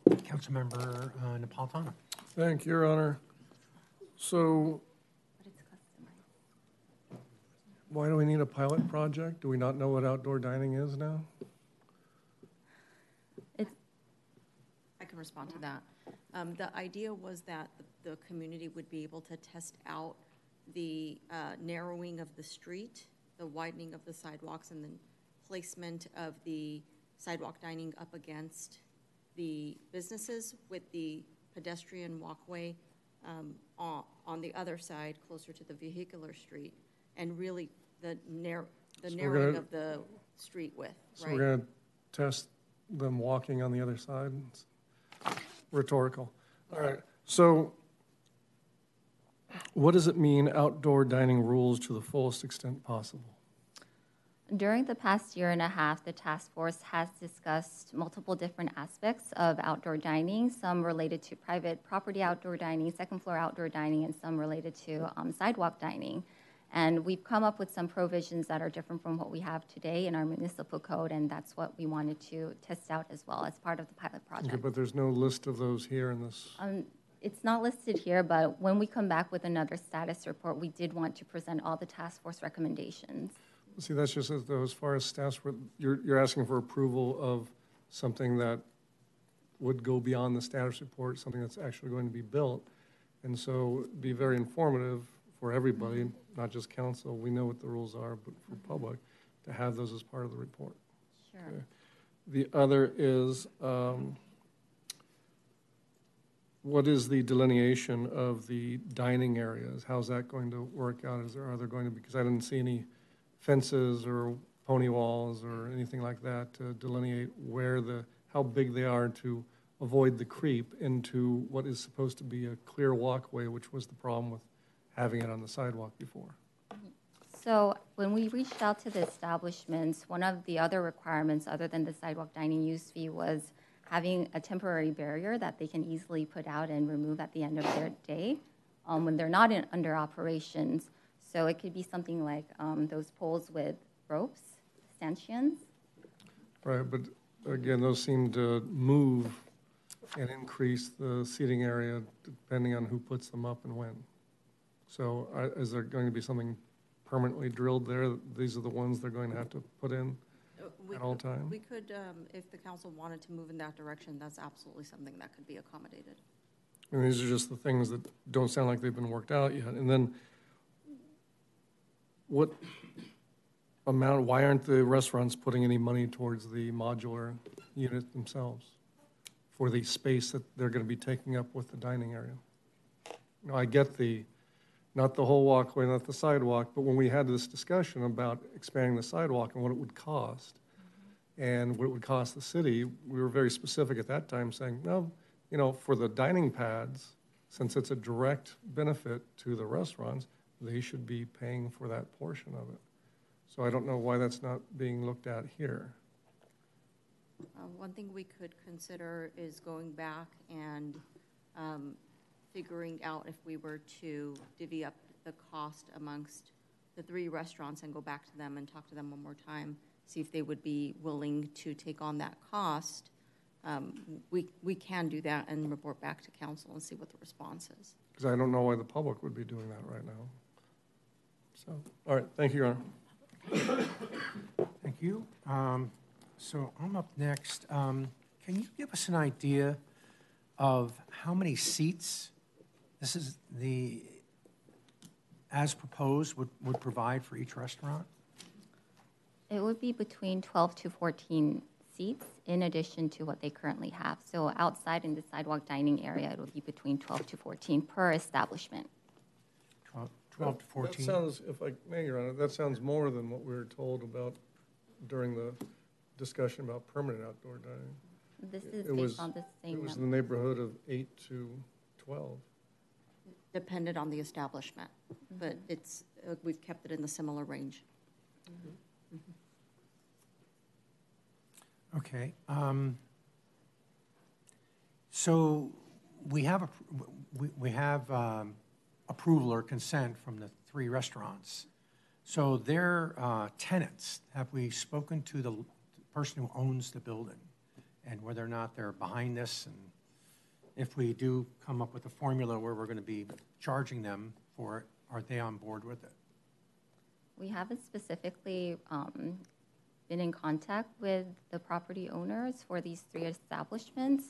Councilmember Napolitano. Thank you, Your Honor. So why do we need a pilot project? Do we not know what outdoor dining is now? I can respond to that. The idea was that the community would be able to test out the narrowing of the street, the widening of the sidewalks, and then placement of the sidewalk dining up against the businesses with the pedestrian walkway on the other side, closer to the vehicular street, and really the narrowing of the street width. So we're going to test them walking on the other side? It's rhetorical. All right. So what does it mean, outdoor dining rules to the fullest extent possible? During the past year and a half, the task force has discussed multiple different aspects of outdoor dining, some related to private property outdoor dining, second floor outdoor dining, and some related to sidewalk dining. And we've come up with some provisions that are different from what we have today in our municipal code, and that's what we wanted to test out as well as part of the pilot project. Okay, but there's no list of those here in this. It's not listed here, but when we come back with another status report, we did want to present all the task force recommendations. See, that's just as far as staffs, you're asking for approval of something that would go beyond the status report, something that's actually going to be built. And so it'd be very informative for everybody, not just council. We know what the rules are, but for public, to have those as part of the report. Sure. Okay. The other is, what is the delineation of the dining areas? How's that going to work out? Are there going to be, because I didn't see any fences or pony walls or anything like that to delineate how big they are to avoid the creep into what is supposed to be a clear walkway, which was the problem with having it on the sidewalk before. So when we reached out to the establishments, one of the other requirements other than the sidewalk dining use fee was having a temporary barrier that they can easily put out and remove at the end of their day when they're not under operations. So it could be something like those poles with ropes, stanchions. Right, but again, those seem to move and increase the seating area depending on who puts them up and when. So is there going to be something permanently drilled there? These are the ones they're going to have to put in at all times? We could, if the council wanted to move in that direction, that's absolutely something that could be accommodated. And these are just the things that don't sound like they've been worked out yet. And then what amount, why aren't the restaurants putting any money towards the modular unit themselves for the space that they're going to be taking up with the dining area? You know, I get not the whole walkway, not the sidewalk, but when we had this discussion about expanding the sidewalk and what it would cost and what it would cost the city, we were very specific at that time saying, no, you know, for the dining pads, since it's a direct benefit to the restaurants, they should be paying for that portion of it. So I don't know why that's not being looked at here. One thing we could consider is going back and figuring out if we were to divvy up the cost amongst the 3 restaurants and go back to them and talk to them one more time, see if they would be willing to take on that cost. We can do that and report back to council and see what the response is. Because I don't know why the public would be doing that right now. So, all right, thank you, Your Honor. Thank you. So I'm up next. Can you give us an idea of how many seats this is the, as proposed, would provide for each restaurant? It would be between 12 to 14 seats in addition to what they currently have. So outside in the sidewalk dining area, it would be between 12 to 14 per establishment. 12 to 14? That sounds, if I may, Your Honor, that sounds more than what we were told about during the discussion about permanent outdoor dining. This is based on the same It was in number. the neighborhood of 8 to 12. Depended on the establishment, but it's we've kept it in the similar range. Okay. So we have approval or consent from the 3 restaurants. So their tenants, have we spoken to the person who owns the building and whether or not they're behind this? And if we do come up with a formula where we're going to be charging them for it, are they on board with it? We haven't specifically been in contact with the property owners for these 3 establishments,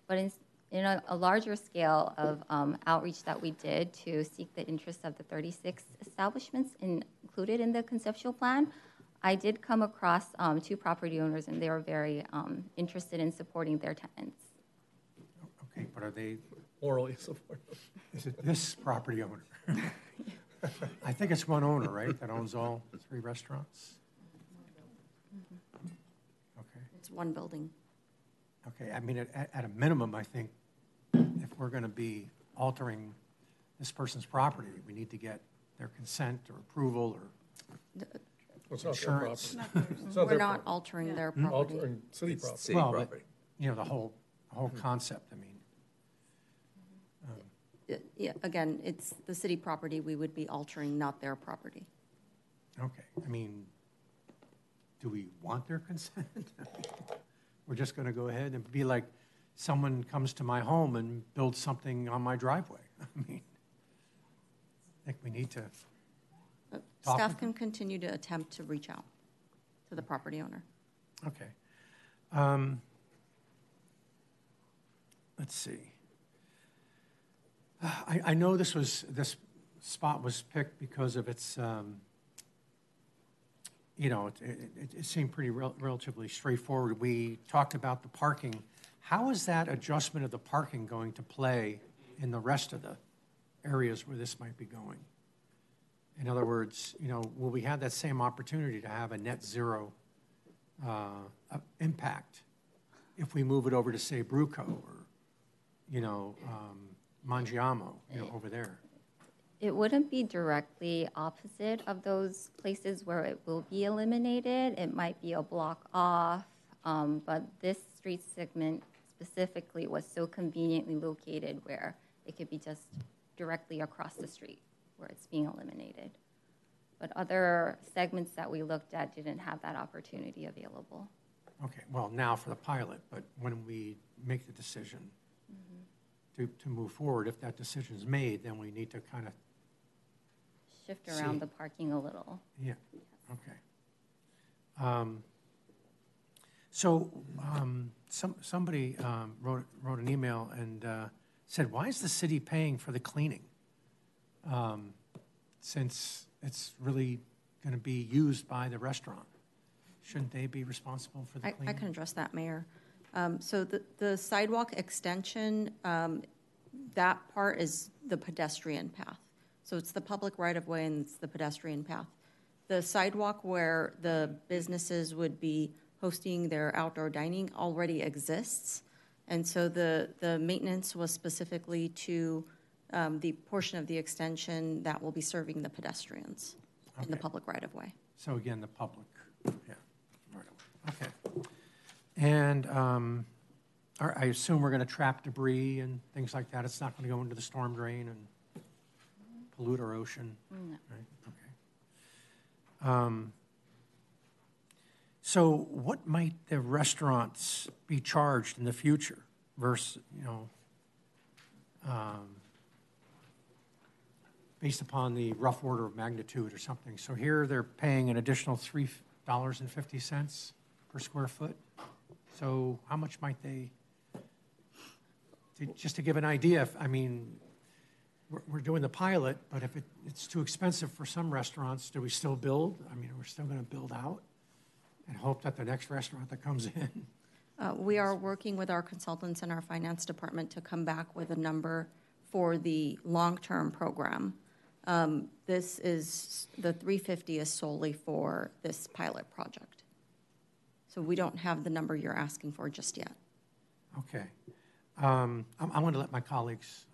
but in a larger scale of outreach that we did to seek the interest of the 36 establishments included in the conceptual plan, I did come across 2 property owners, and they were very interested in supporting their tenants. Okay, but are they orally supportive? Is it this property owner? I think it's one owner, right, that owns all 3 restaurants? Okay. It's one building. Okay, I mean, at a minimum, I think if we're going to be altering this person's property, we need to get their consent or approval or insurance. We're not altering their property. Altering city property. City property. But, you know, the whole concept, I mean. Yeah, again, it's the city property we would be altering, not their property. Okay, I mean, do we want their consent? We're just going to go ahead and be like, someone comes to my home and builds something on my driveway. I mean, I think we need to talk. Staff can continue to attempt to reach out to the property owner. Okay. Let's see. I know this spot was picked because of its, you know, it seemed pretty relatively straightforward. We talked about the parking. How is that adjustment of the parking going to play in the rest of the areas where this might be going? In other words, you know, will we have that same opportunity to have a net zero impact if we move it over to, say, Bruco or, you know, Mangiamo, you know, over there? It wouldn't be directly opposite of those places where it will be eliminated. It might be a block off, but this street segment specifically was so conveniently located where it could be just directly across the street where it's being eliminated. But other segments that we looked at didn't have that opportunity available. Okay, well, now for the pilot, but when we make the decision to move forward, if that decision is made, then we need to kind of shift around the parking a little. Yeah, okay. So somebody wrote an email and said, why is the city paying for the cleaning? Since it's really going to be used by the restaurant. Shouldn't they be responsible for the cleaning? I can address that, Mayor. So the sidewalk extension, that part is the pedestrian path. So it's the public right-of-way and it's the pedestrian path. The sidewalk where the businesses would be hosting their outdoor dining already exists. And so the maintenance was specifically to the portion of the extension that will be serving the pedestrians in the public right-of-way. So again, the public, yeah, right away. Okay. And I assume we're going to trap debris and things like that. It's not going to go into the storm drain and pollute our ocean. No. Right? Okay. So what might the restaurants be charged in the future versus, based upon the rough order of magnitude or something? So here they're paying an additional $3.50 per square foot. So how much might they, just to give an idea, we're doing the pilot, but if it's too expensive for some restaurants, do we still build? We're still going to build out and hope that the next restaurant that comes in. We are working with our consultants in our finance department to come back with a number for the long-term program. This is, the $350 is solely for this pilot project. So we don't have the number you're asking for just yet. Okay. I want to let my colleagues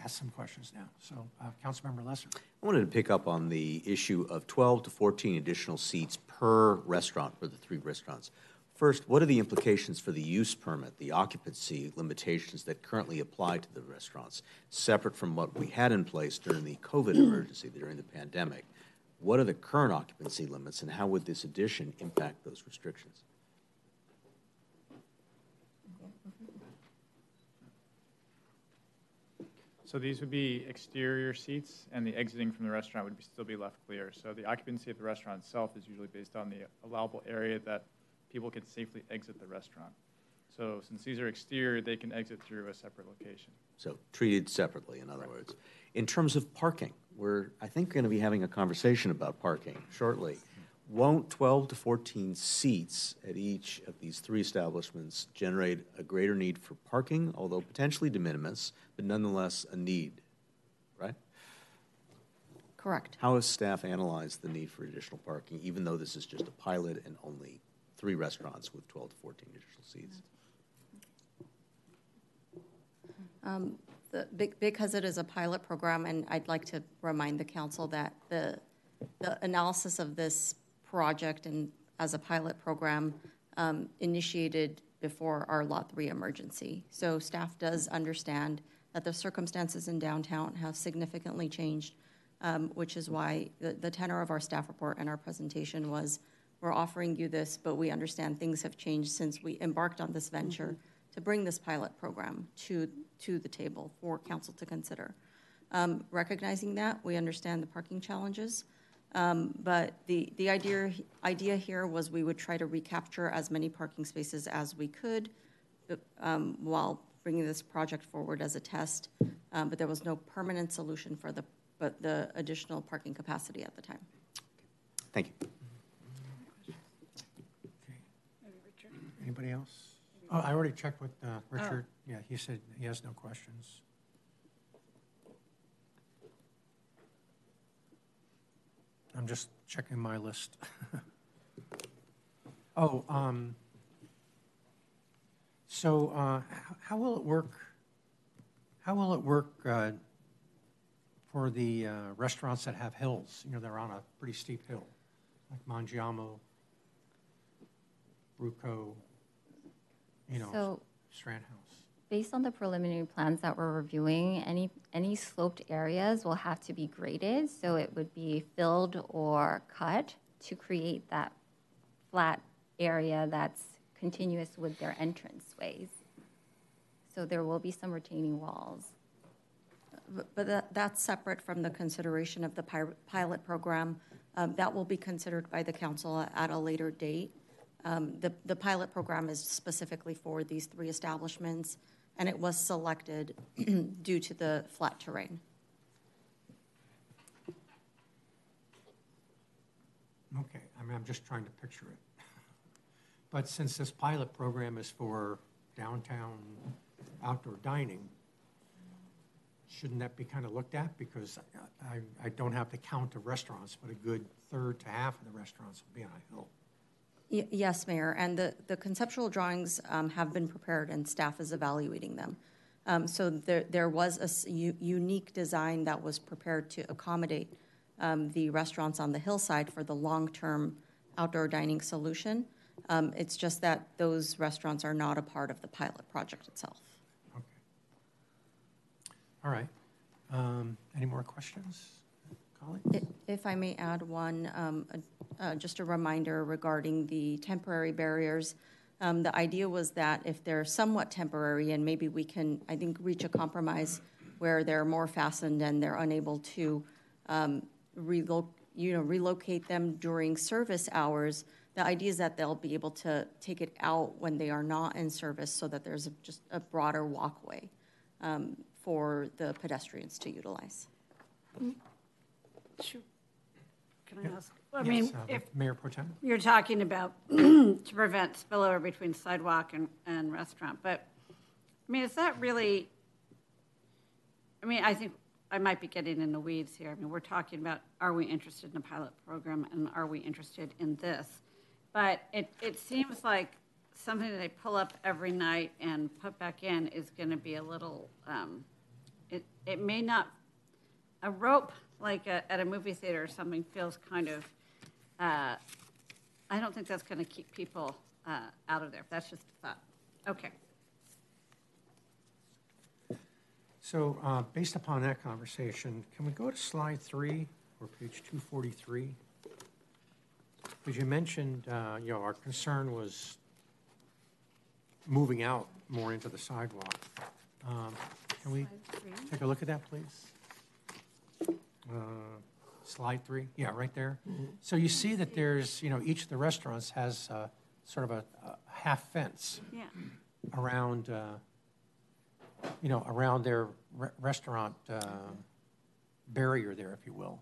ask some questions now. So, Councilmember Lesser. I wanted to pick up on the issue of 12 to 14 additional seats per restaurant for the 3 restaurants. First, what are the implications for the use permit, the occupancy limitations that currently apply to the restaurants, separate from what we had in place during the COVID emergency, during the pandemic? What are the current occupancy limits, and how would this addition impact those restrictions? So these would be exterior seats, and the exiting from the restaurant would still be left clear. So the occupancy of the restaurant itself is usually based on the allowable area that people can safely exit the restaurant. So since these are exterior, they can exit through a separate location. So treated separately, in other words. In terms of parking, we're, I think, going to be having a conversation about parking shortly. Won't 12 to 14 seats at each of these 3 establishments generate a greater need for parking, although potentially de minimis, but nonetheless a need, right? Correct. How has staff analyzed the need for additional parking, even though this is just a pilot and only 3 restaurants with 12 to 14 additional seats? Because it is a pilot program, and I'd like to remind the council that the analysis of this project and as a pilot program initiated before our Lot 3 emergency. So staff does understand that the circumstances in downtown have significantly changed, which is why the tenor of our staff report and our presentation was, we're offering you this, but we understand things have changed since we embarked on this venture to bring this pilot program to the table for council to consider. Recognizing that, we understand the parking challenges, but the idea here was we would try to recapture as many parking spaces as we could while bringing this project forward as a test, but there was no permanent solution for the additional parking capacity at the time. Thank you. Anybody else? Oh, I already checked with Richard. Yeah, he said he has no questions. I'm just checking my list. Oh, so how will it work? How will it work for the restaurants that have hills? They're on a pretty steep hill, like Mangiamo, Bruco, So, Strand House. based on the preliminary plans that we're reviewing, any sloped areas will have to be graded, so it would be filled or cut to create that flat area that's continuous with their entranceways. So there will be some retaining walls. But that's separate from the consideration of the pilot program. That will be considered by the council at a later date. The pilot program is specifically for these 3 establishments, and it was selected due to the flat terrain. Okay, I'm just trying to picture it. But since this pilot program is for downtown outdoor dining, shouldn't that be kind of looked at? Because I don't have the count of restaurants, but a good third to half of the restaurants will be on a hill. Yes, Mayor, and the conceptual drawings have been prepared and staff is evaluating them. So there was a unique design that was prepared to accommodate the restaurants on the hillside for the long-term outdoor dining solution. It's just that those restaurants are not a part of the pilot project itself. Okay. All right. Any more questions, colleagues? If I may add one, just a reminder regarding the temporary barriers. The idea was that if they're somewhat temporary and maybe we can, I think, reach a compromise where they're more fastened and they're unable to relocate them during service hours, the idea is that they'll be able to take it out when they are not in service so that there's just a broader walkway for the pedestrians to utilize. Sure. Can I ask? I mean, if Mayor Pro Tem? you're talking about to prevent spillover between sidewalk and restaurant, but I mean, is that really, I mean, I think I might be getting in the weeds here. I mean, we're talking about, are we interested in a pilot program and are we interested in this? But it seems like something that they pull up every night and put back in is going to be a little, it may not, a rope like at a movie theater or something feels kind of, I don't think that's going to keep people out of there. That's just a thought. Okay. So based upon that conversation, can we go to slide 3 or page 243? Because you mentioned, our concern was moving out more into the sidewalk. Can we take a look at that, please? Slide 3, yeah, right there. So you see that there's, each of the restaurants has sort of a half fence around, around their restaurant barrier there, if you will.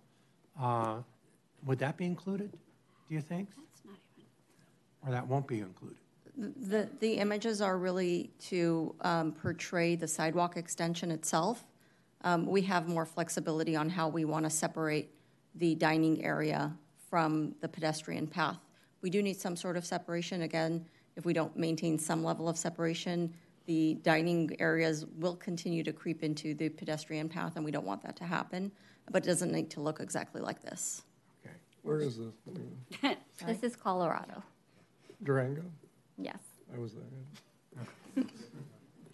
Would that be included, do you think? That's not even. Or that won't be included? The images are really to portray the sidewalk extension itself. We have more flexibility on how we want to separate the dining area from the pedestrian path. We do need some sort of separation. Again, if we don't maintain some level of separation, the dining areas will continue to creep into the pedestrian path, and we don't want that to happen. But it doesn't need to look exactly like this. Okay. Where is this? This is Colorado. Durango? Yes. I was there.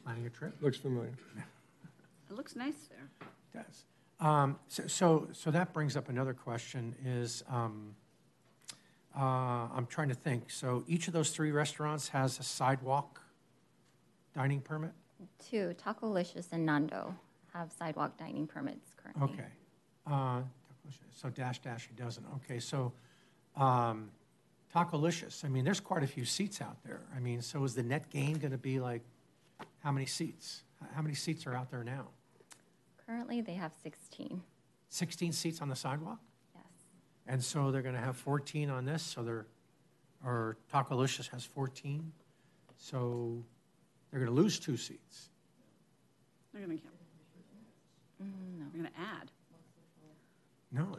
Planning a trip? Looks familiar. It looks nice there. It does. So that brings up another question is, I'm trying to think. So each of those 3 restaurants has a sidewalk dining permit? 2, Tacolicious and Nando have sidewalk dining permits currently. Okay. So Dash he doesn't. Okay, so Tacolicious, I mean, there's quite a few seats out there. I mean, so is the net gain going to be like, how many seats? How many seats are out there now? Currently, they have 16. 16 seats on the sidewalk? Yes. And so they're going to have 14 on this, or Tacolicious has 14, so they're going to lose 2 seats. They're going to No. They're going to add. No,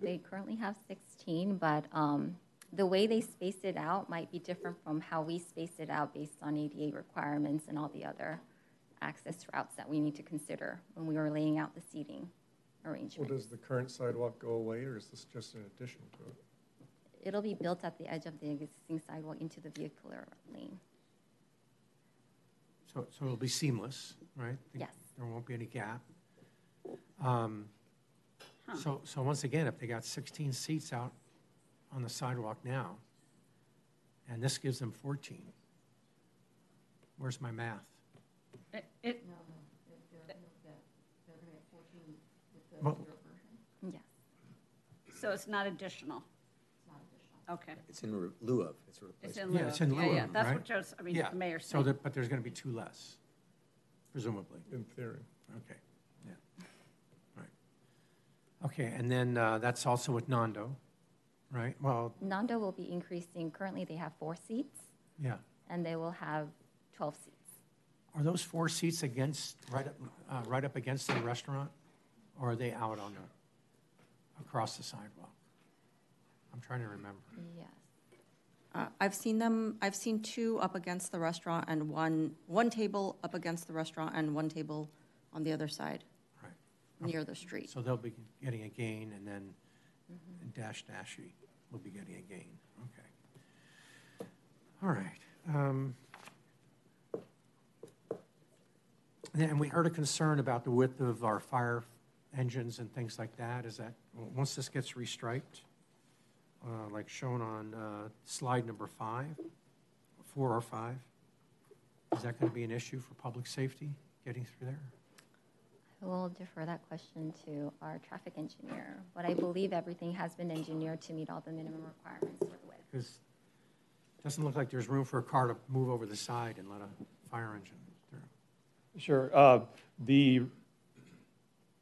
They currently have 16, but the way they space it out might be different from how we space it out based on ADA requirements and all the other access routes that we need to consider when we are laying out the seating arrangement. Well, does the current sidewalk go away, or is this just an addition to it? It'll be built at the edge of the existing sidewalk into the vehicular lane. So it'll be seamless, right? Yes. There won't be any gap. So once again, if they got 16 seats out on the sidewalk now, and this gives them 14, where's my math? Well, Yes. So it's not additional? Okay. It's in lieu of. It's a It's replacement. in lieu Yeah, of. it's in lieu of, Yeah, that's right? what Joe's, the mayor's So saying. but there's going to be 2 less, presumably. In theory. Okay, yeah, right. Okay, and then that's also with Nando, right? Well, Nando will be increasing. Currently, they have 4 seats, yeah. and they will have 12 seats. Are those 4 seats right up against the restaurant, or are they out on across the sidewalk? I'm trying to remember. Yes. I've seen them, I've seen two up against the restaurant and one table up against the restaurant and one table on the other side, near the street. So they'll be getting a gain, and then Dashy will be getting a gain. Okay. All right. And we heard a concern about the width of our fire engines and things like that. Is that, once this gets restriped, like shown on slide number 4 or 5, is that going to be an issue for public safety getting through there? I will defer that question to our traffic engineer, but I believe everything has been engineered to meet all the minimum requirements for the width. Because it doesn't look like there's room for a car to move over the side and let a fire engine through. Sure. The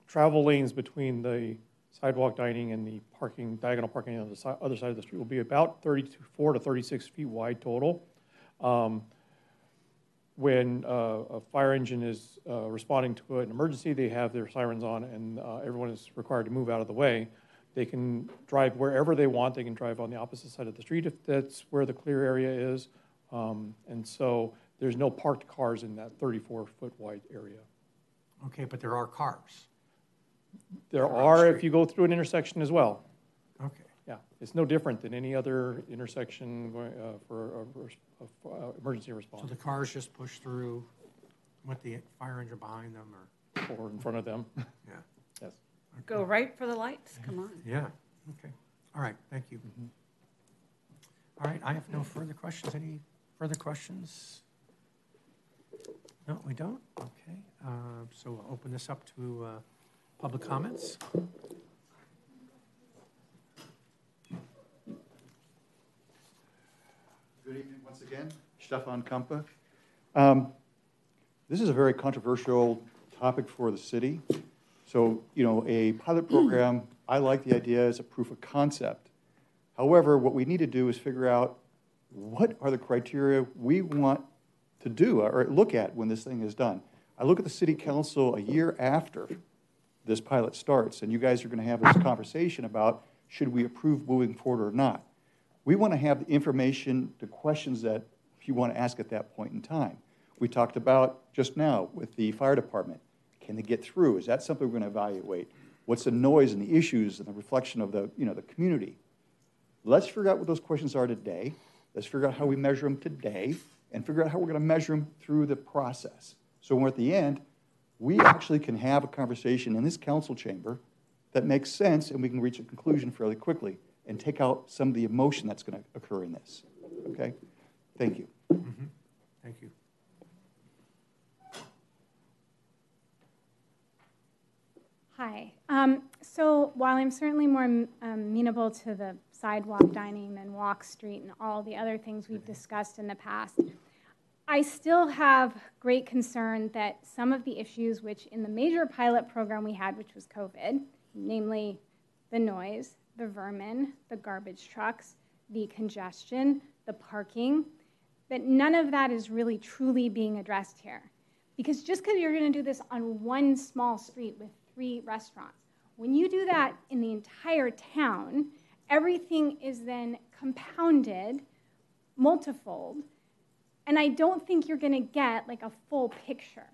travel lanes between the sidewalk dining and the parking, diagonal parking on the other side of the street will be about 34 to 36 feet wide total. When a fire engine is responding to an emergency, they have their sirens on, and everyone is required to move out of the way. They can drive wherever they want. They can drive on the opposite side of the street if that's where the clear area is. And so there's no parked cars in that 34-foot wide area. Okay, but there are cars. There are if you go through an intersection as well. Okay. Yeah, it's no different than any other intersection for emergency response. So the cars just push through with the fire engine behind them, or in front of them. Yeah. Yes. Okay. Go right for the lights, come on. Yeah, okay. All right, thank you. All right, I have no further questions. Any further questions? No, we don't? Okay, so we'll open this up to public comments. Good evening once again. Stefan Kampa. This is a very controversial topic for the city. So, you know, a pilot program, I like the idea as a proof of concept. However, what we need to do is figure out what are the criteria we want to do or look at when this thing is done. I look at the city council a year after this pilot starts, and you guys are going to have this conversation about should we approve moving forward or not. We want to have the information, the questions that you want to ask at that point in time. We talked about just now with the fire department. Can they get through? Is that something we're going to evaluate? What's the noise and the issues and the reflection of the, you know, the community? Let's figure out what those questions are today. Let's figure out how we measure them today and figure out how we're going to measure them through the process. So when we're at the end, we actually can have a conversation in this council chamber that makes sense and we can reach a conclusion fairly quickly and take out some of the emotion that's going to occur in this. Okay? Thank you. Mm-hmm. Thank you. Hi. So while I'm certainly more amenable to the sidewalk dining than Walk Street and all the other things we've discussed in the past, I still have great concern that some of the issues which in the major pilot program we had, which was COVID, namely the noise, the vermin, the garbage trucks, the congestion, the parking, that none of that is really truly being addressed here. Because just because you're going to do this on one small street with 3 restaurants, when you do that in the entire town, everything is then compounded, multifold, and I don't think you're going to get like a full picture.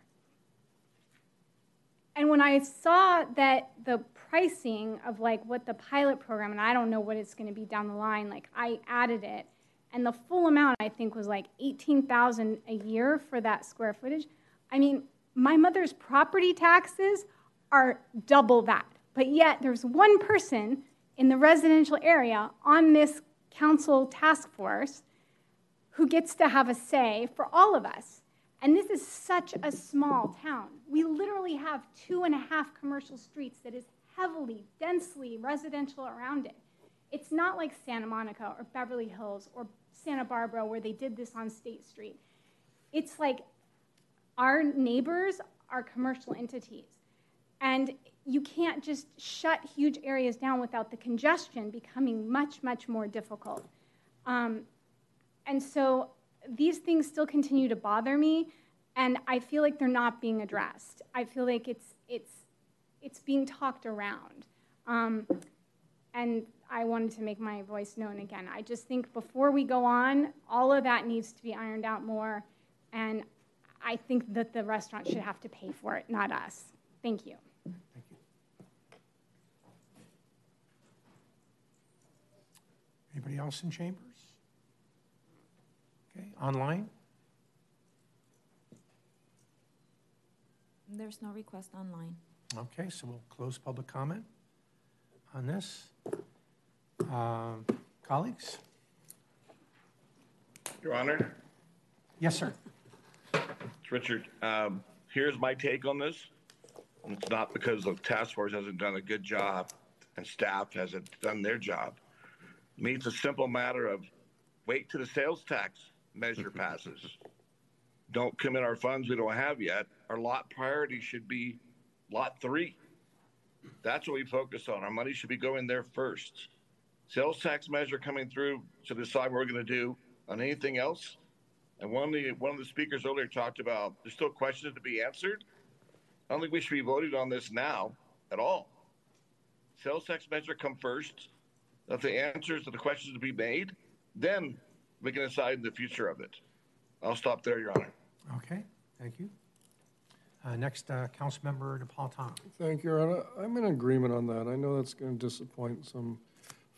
And when I saw that the pricing of like what the pilot program, and I don't know what it's going to be down the line, like I added it, and the full amount I think was like $18,000 a year for that square footage. I mean, my mother's property taxes are double that, but yet there's one person in the residential area on this council task force who gets to have a say for all of us. And this is such a small town. We literally have 2.5 commercial streets that is heavily, densely residential around it. It's not like Santa Monica or Beverly Hills or Santa Barbara where they did this on State Street. It's like our neighbors are commercial entities. And you can't just shut huge areas down without the congestion becoming much, much more difficult. And so these things still continue to bother me, and I feel like they're not being addressed. I feel like it's being talked around. And I wanted to make my voice known again. I just think before we go on, all of that needs to be ironed out more. And I think that the restaurant should have to pay for it, not us. Thank you. Thank you. Anybody else in chambers? Okay, online? There's no request online. Okay, so we'll close public comment on this. Colleagues? Your Honor? Yes, sir. It's Richard. Here's my take on this. It's not because the task force hasn't done a good job and staff hasn't done their job. To me, it's a simple matter of wait till the sales tax measure passes. Don't commit our funds we don't have yet. Our lot priority should be lot 3. That's what we focus on. Our money should be going there first. Sales tax measure coming through to decide what we're going to do on anything else. And one of the speakers earlier talked about there's still questions to be answered. I don't think we should be voting on this now at all. Sales tax measure come first. Let the answers to the questions to be made, then we can decide the future of it. I'll stop there, Your Honor. Okay, thank you. Next, Councilmember Napolitano. Thank you, Your Honor. I'm in agreement on that. I know that's going to disappoint some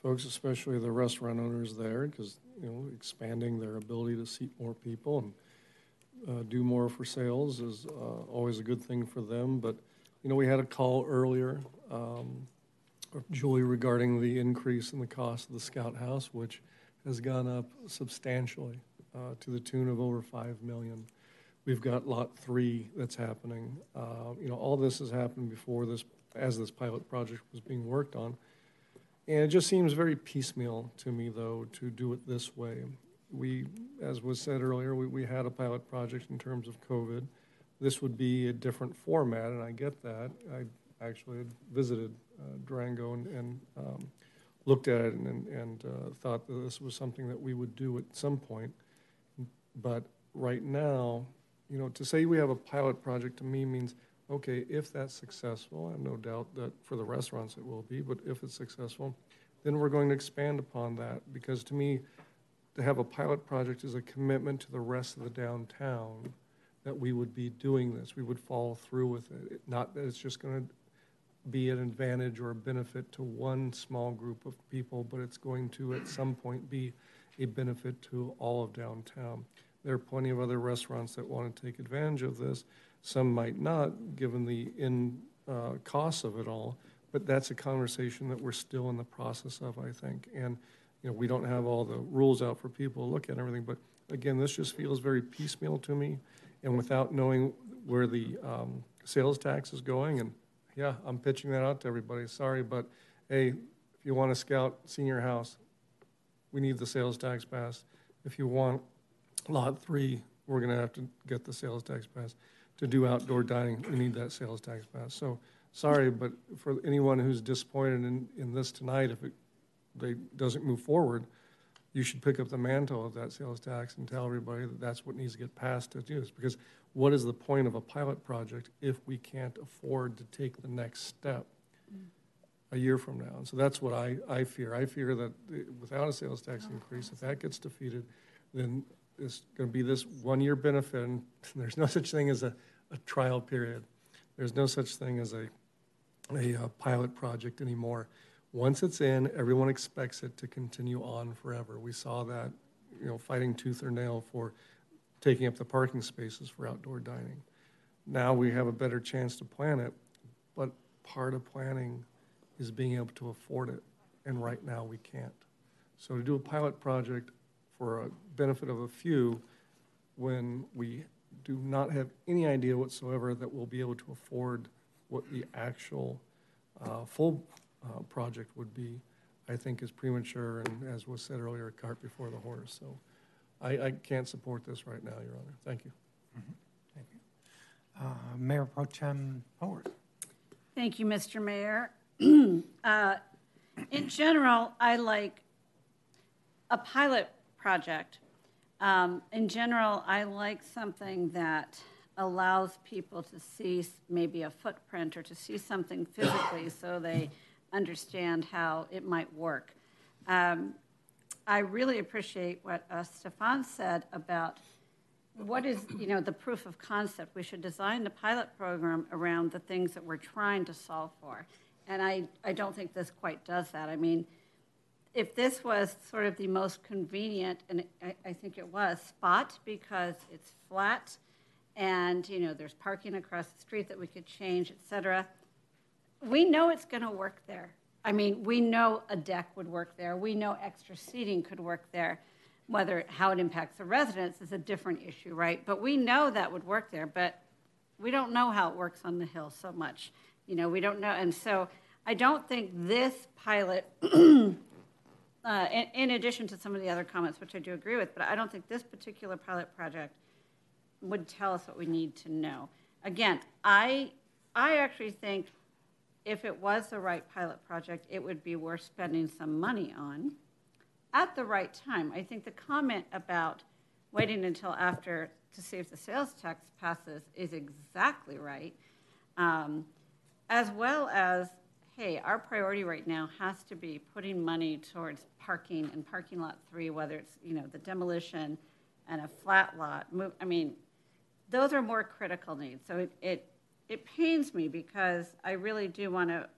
folks, especially the restaurant owners there, because, you know, expanding their ability to seat more people and do more for sales is always a good thing for them. But, you know, we had a call earlier, Julie, regarding the increase in the cost of the Scout House, which has gone up substantially to the tune of over $5 million. We've got lot 3 that's happening. You know, all this has happened before this, as this pilot project was being worked on. And it just seems very piecemeal to me, though, to do it this way. We, as was said earlier, we had a pilot project in terms of COVID. This would be a different format, and I get that. I actually had visited Durango and looked at it and thought that this was something that we would do at some point. But right now, you know, to say we have a pilot project to me means, okay, if that's successful, I have no doubt that for the restaurants it will be, but if it's successful, then we're going to expand upon that. Because to me, to have a pilot project is a commitment to the rest of the downtown that we would be doing this. We would follow through with it. Not that it's just going to be an advantage or a benefit to one small group of people, but it's going to at some point be a benefit to all of downtown. There are plenty of other restaurants that want to take advantage of this. Some might not, given the costs of it all, but that's a conversation that we're still in the process of, I think. And, you know, we don't have all the rules out for people to look at and everything, but again, this just feels very piecemeal to me. And without knowing where the sales tax is going, and yeah, I'm pitching that out to everybody. Sorry, but hey, if you want to Scout senior house, we need the sales tax passed. If you want lot 3, we're going to have to get the sales tax passed. To do outdoor dining, we need that sales tax passed. So sorry, but for anyone who's disappointed in this tonight, if it doesn't move forward, you should pick up the mantle of that sales tax and tell everybody that that's what needs to get passed to do this. Because what is the point of a pilot project if we can't afford to take the next step a year from now? And so that's what I fear. I fear that without a sales tax increase, if that gets defeated, then it's going to be this one-year benefit, and there's no such thing as a trial period. There's no such thing as a pilot project anymore. Once it's in, everyone expects it to continue on forever. We saw that, you know, fighting tooth or nail for taking up the parking spaces for outdoor dining. Now we have a better chance to plan it, but part of planning is being able to afford it, and right now we can't. So to do a pilot project for a benefit of a few, when we do not have any idea whatsoever that we'll be able to afford what the actual full project would be, I think is premature, and as was said earlier, a cart before the horse. So I can't support this right now, Your Honor. Thank you. Mm-hmm. Thank you. Mayor Pro Tem Howorth. Thank you, Mr. Mayor. In general, I like a pilot project. In general, I like something that allows people to see maybe a footprint or to see something physically so they understand how it might work. I really appreciate what Stefan said about what is, the proof of concept. We should design the pilot program around the things that we're trying to solve for. And I don't think this quite does that. I mean, if this was sort of the most convenient, and I think it was, spot because it's flat and, there's parking across the street that we could change, et cetera, we know it's going to work there. I mean, we know a deck would work there. We know extra seating could work there. How it impacts the residents is a different issue, right? But we know that would work there, but we don't know how it works on the Hill so much. We don't know. And so I don't think this pilot, in addition to some of the other comments, which I do agree with, but I don't think this particular pilot project would tell us what we need to know. Again, I actually think if it was the right pilot project, it would be worth spending some money on at the right time. I think the comment about waiting until after to see if the sales tax passes is exactly right, as well as, hey, our priority right now has to be putting money towards parking and parking lot 3, whether it's, the demolition and a flat lot. I mean, those are more critical needs. So it pains me because I really do want to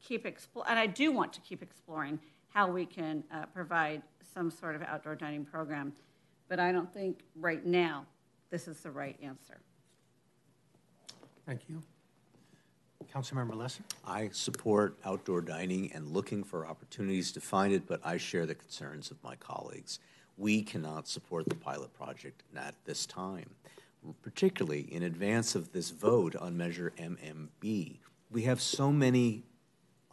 keep exploring how we can provide some sort of outdoor dining program. But I don't think right now this is the right answer. Thank you. Councilmember Lesser? I support outdoor dining and looking for opportunities to find it, but I share the concerns of my colleagues. We cannot support the pilot project at this time, particularly in advance of this vote on Measure MMB. We have so many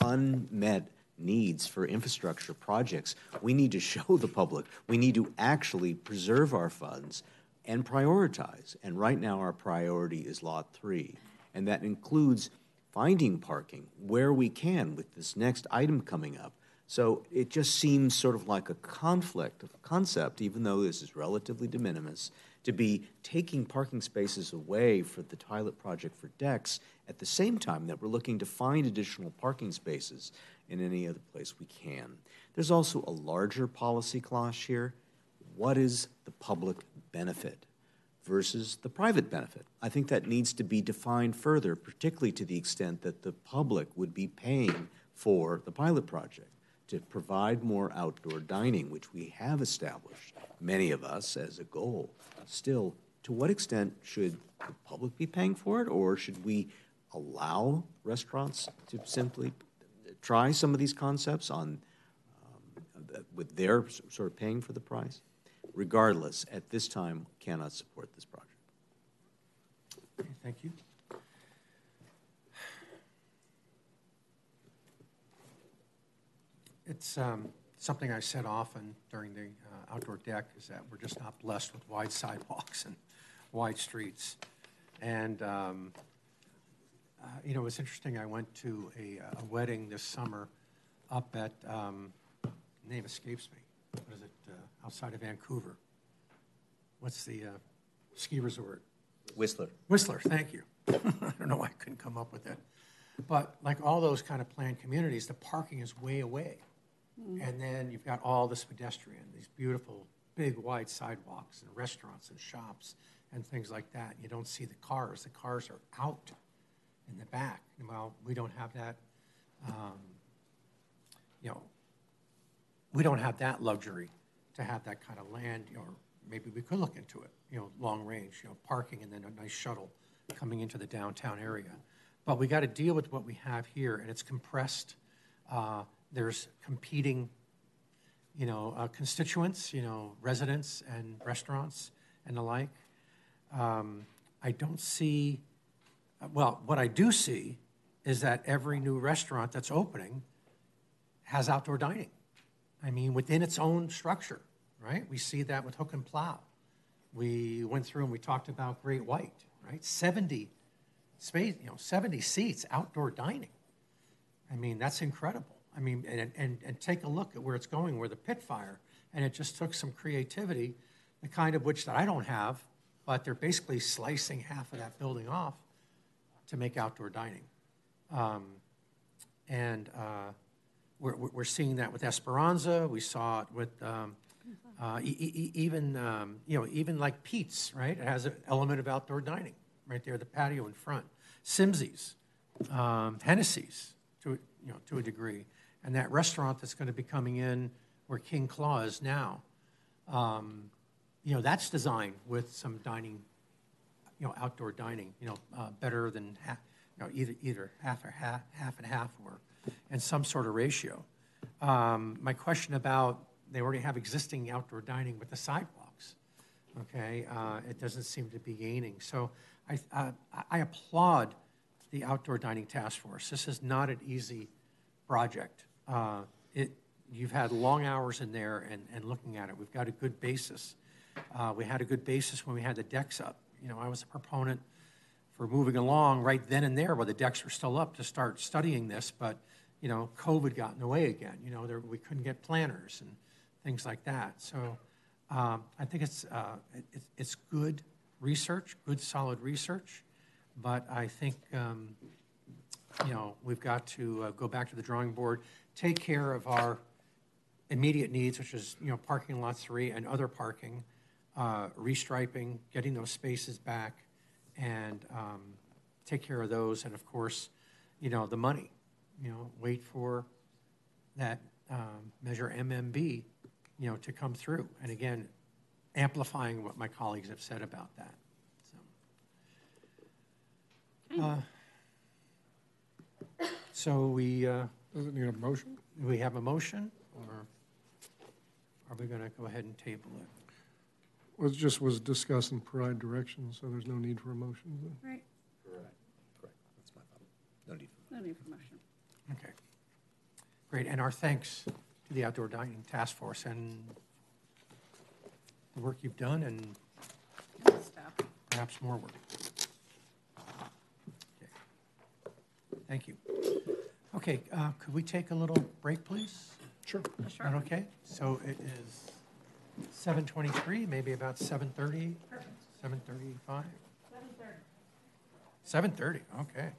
unmet needs for infrastructure projects. We need to show the public. We need to actually preserve our funds and prioritize. And right now our priority is Lot 3. And that includes finding parking where we can with this next item coming up. So it just seems sort of like a conflict of concept, even though this is relatively de minimis, to be taking parking spaces away for the pilot project for decks at the same time that we're looking to find additional parking spaces in any other place we can. There's also a larger policy clash here. What is the public benefit versus the private benefit? I think that needs to be defined further, particularly to the extent that the public would be paying for the pilot project to provide more outdoor dining, which we have established, many of us, as a goal. Still, to what extent should the public be paying for it, or should we allow restaurants to simply try some of these concepts on with their sort of paying for the price? Regardless, at this time, cannot support this project. Okay, thank you. It's something I said often during the outdoor deck is that we're just not blessed with wide sidewalks and wide streets. And, it's interesting. I went to a wedding this summer up at, name escapes me. What is it, outside of Vancouver? What's the ski resort? Whistler. Whistler, thank you. I don't know why I couldn't come up with it. But like all those kind of planned communities, the parking is way away. And then you've got all this pedestrian, these beautiful, big, wide sidewalks and restaurants and shops and things like that. You don't see the cars. The cars are out in the back. Well, we don't have that, we don't have that luxury to have that kind of land, or maybe we could look into it, long range, parking and then a nice shuttle coming into the downtown area. But we got to deal with what we have here, and it's compressed. There's competing, constituents, residents and restaurants and the like. I don't see, what I do see is that every new restaurant that's opening has outdoor dining. I mean, within its own structure, right? We see that with Hook and Plow. We went through and we talked about Great White, right? 70 space, 70 seats, outdoor dining. I mean, that's incredible. I mean, and take a look at where it's going, where the pit fire, and it just took some creativity, the kind of which that I don't have, but they're basically slicing half of that building off to make outdoor dining. we're seeing that with Esperanza. We saw it with even, even like Pete's, right? It has an element of outdoor dining right there, the patio in front. Simsey's, Hennessy's, to a degree. And that restaurant that's going to be coming in where King Claw is now, that's designed with some dining, outdoor dining, better than half, either half and half, or in some sort of ratio. My question about, they already have existing outdoor dining with the sidewalks, okay? It doesn't seem to be gaining. So I applaud the Outdoor Dining Task Force. This is not an easy project. You've had long hours in there and looking at it. We've got a good basis. We had a good basis when we had the decks up. I was a proponent for moving along right then and there while the decks were still up to start studying this, but COVID got in the way again. We couldn't get planners and things like that. So I think it's good research, good solid research, but I think we've got to go back to the drawing board, take care of our immediate needs, which is parking lot 3 and other parking, restriping, getting those spaces back, and take care of those. And of course, the money. Wait for that measure MMB, to come through. And again, amplifying what my colleagues have said about that. So we. Does it need a motion? Do we have a motion, or are we going to go ahead and table it? Well, it just was discussed and provide direction, so there's no need for a motion. Right. Correct. That's my thought. No need. No need for motion. Okay. Great. And our thanks to the Outdoor Dining Task Force and the work you've done, and perhaps more work. Okay. Thank you. Okay. Could we take a little break, please? Sure. Is that okay? So it is 7:23, maybe about 7:30. Perfect. 7:35. 7:30. 7:30. Okay.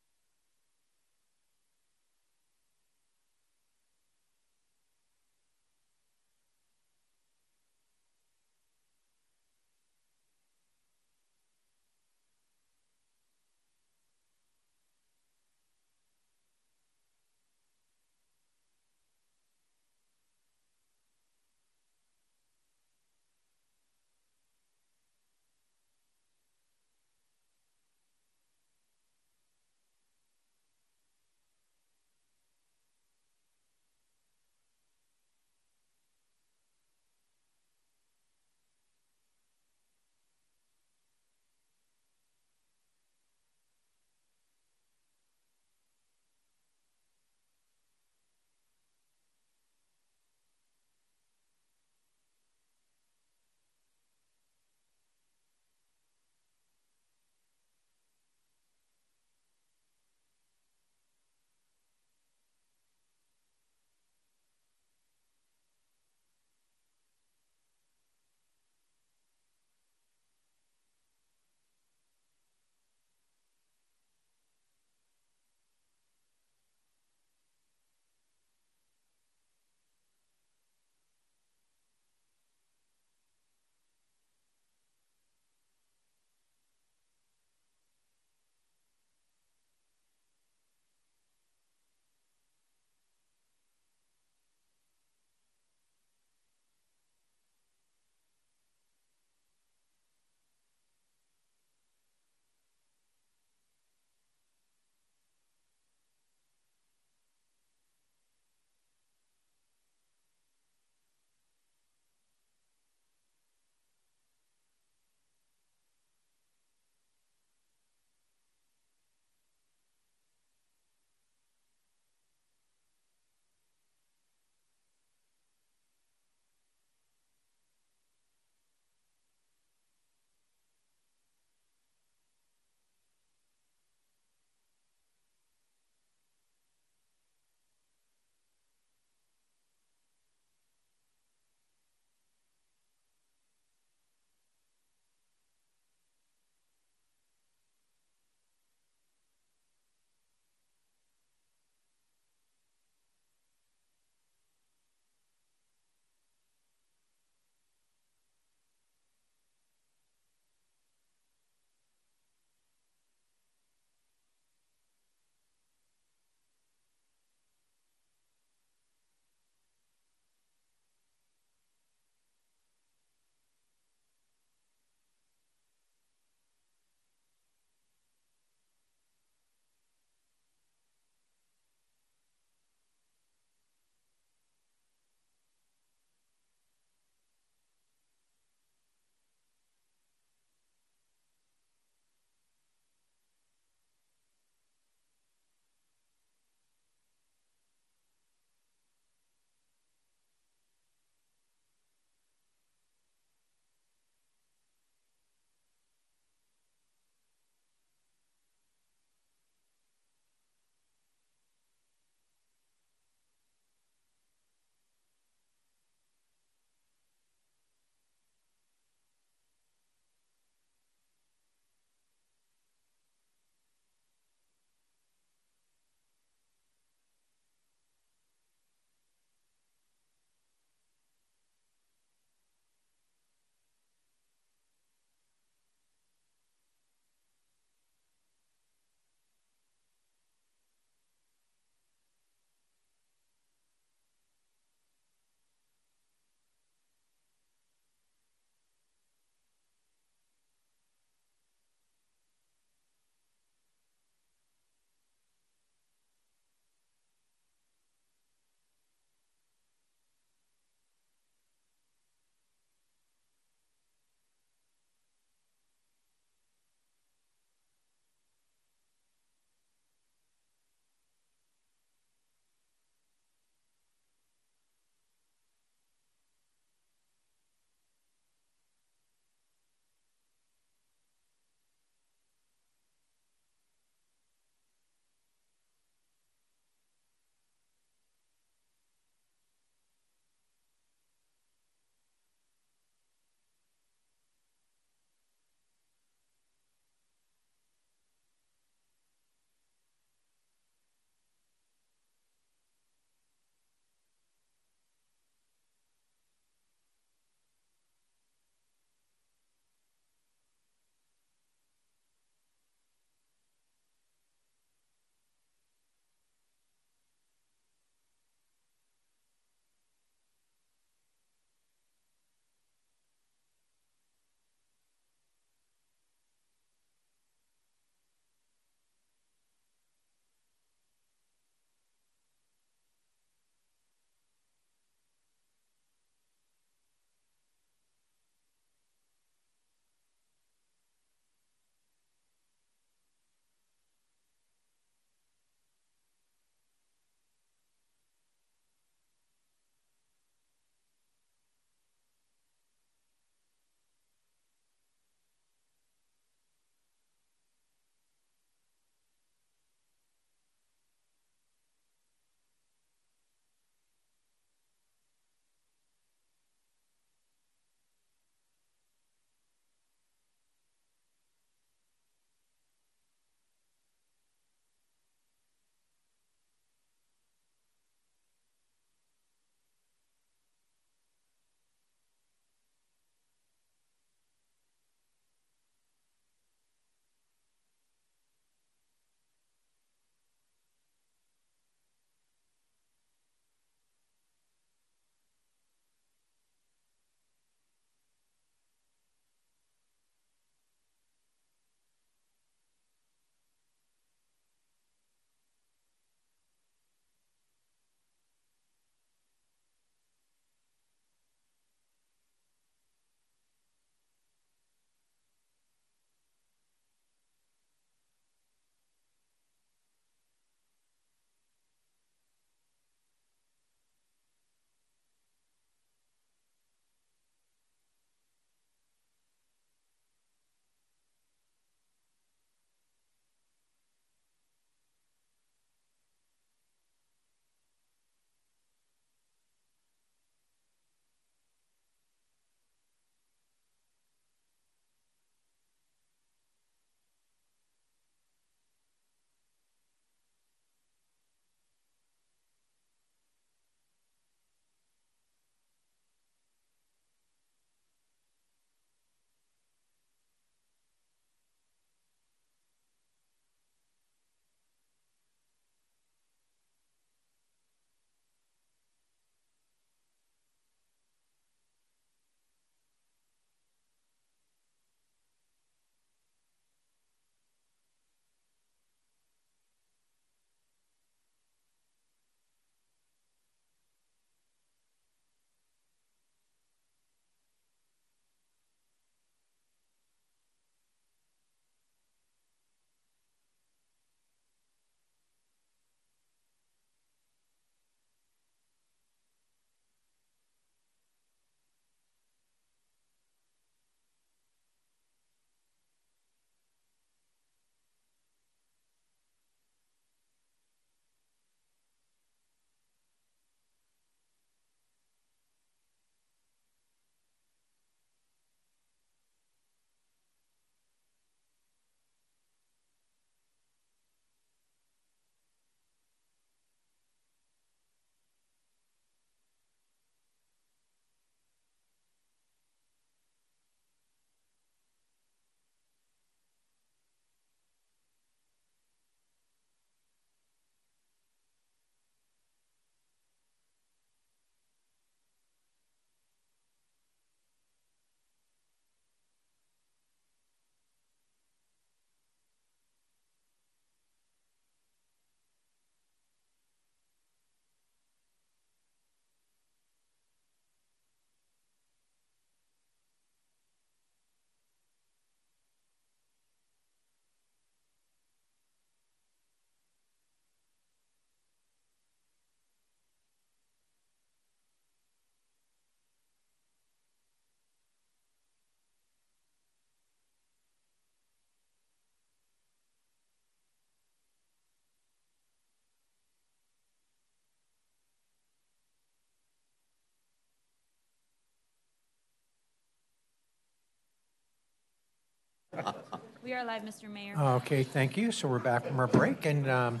We are live, Mr. Mayor. Okay, thank you. So we're back from our break, and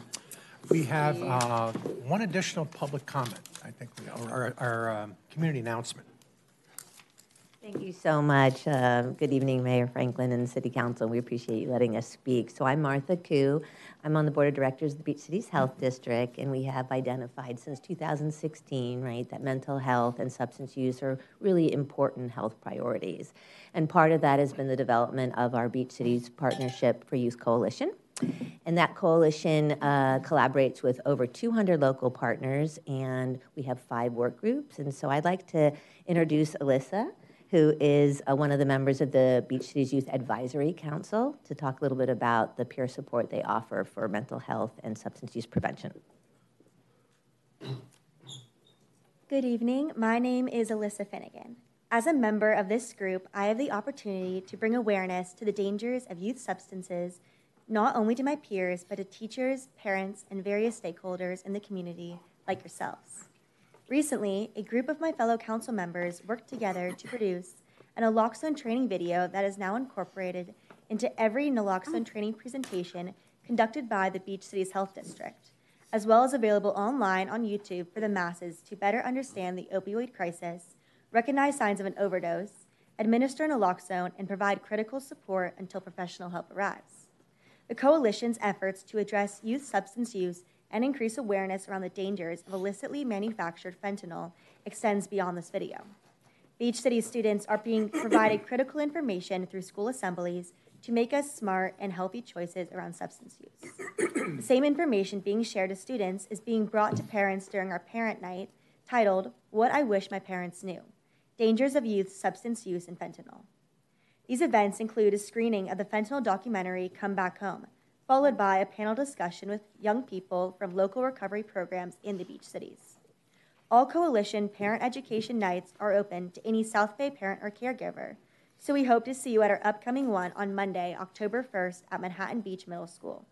we have one additional public comment, I think, our community announcement. Thank you so much. Good evening, Mayor Franklin and City Council. We appreciate you letting us speak. So I'm Martha Koo. I'm on the Board of Directors of the Beach Cities Health District, and we have identified since 2016, right, that mental health and substance use are really important health priorities. And part of that has been the development of our Beach Cities Partnership for Youth Coalition. And that coalition collaborates with over 200 local partners, and we have 5 work groups. And so I'd like to introduce Alyssa, who is one of the members of the Beach Cities Youth Advisory Council, to talk a little bit about the peer support they offer for mental health and substance use prevention. Good evening. My name is Alyssa Finnegan. As a member of this group, I have the opportunity to bring awareness to the dangers of youth substances, not only to my peers, but to teachers, parents, and various stakeholders in the community like yourselves. Recently, a group of my fellow council members worked together to produce an naloxone training video that is now incorporated into every naloxone training presentation conducted by the Beach Cities Health District, as well as available online on YouTube for the masses to better understand the opioid crisis, recognize signs of an overdose, administer naloxone, and provide critical support until professional help arrives. The coalition's efforts to address youth substance use and increase awareness around the dangers of illicitly manufactured fentanyl extends beyond this video. Beach City students are being provided critical information through school assemblies to make us smart and healthy choices around substance use. The same information being shared to students is being brought to parents during our parent night titled, "What I Wish My Parents Knew: Dangers of Youth Substance Use and Fentanyl." These events include a screening of the fentanyl documentary Come Back Home, followed by a panel discussion with young people from local recovery programs in the beach cities. All coalition parent education nights are open to any South Bay parent or caregiver, so we hope to see you at our upcoming one on Monday, October 1st at Manhattan Beach Middle School.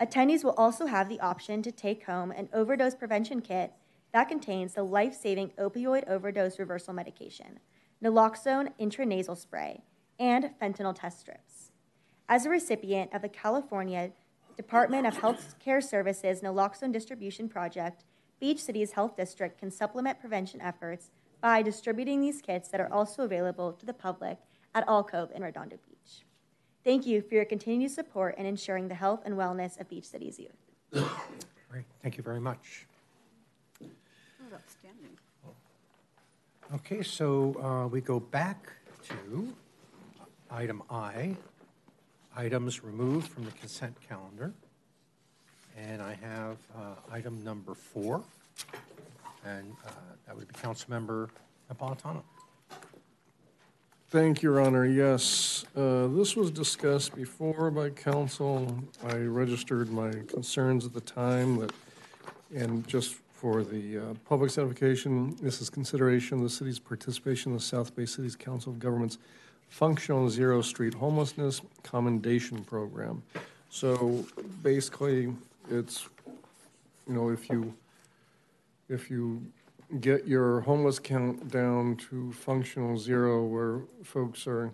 Attendees will also have the option to take home an overdose prevention kit that contains the life-saving opioid overdose reversal medication, naloxone intranasal spray, and fentanyl test strips. As a recipient of the California Department of Health Care Services Naloxone Distribution Project, Beach Cities Health District can supplement prevention efforts by distributing these kits that are also available to the public at Alcove in Redondo Beach. Thank you for your continued support in ensuring the health and wellness of Beach Cities youth. Great, thank you very much. Outstanding. Okay, so we go back to item I, items removed from the consent calendar. And I have item number 4, and that would be Councilmember Napolitano. Thank you, Your Honor. Yes, this was discussed before by council. I registered my concerns at the time that, and just for the public's edification, this is consideration of the city's participation in the South Bay Cities Council of Governments Functional Zero Street Homelessness Commendation Program. So basically, it's, you know, if you get your homeless count down to functional zero, where folks are,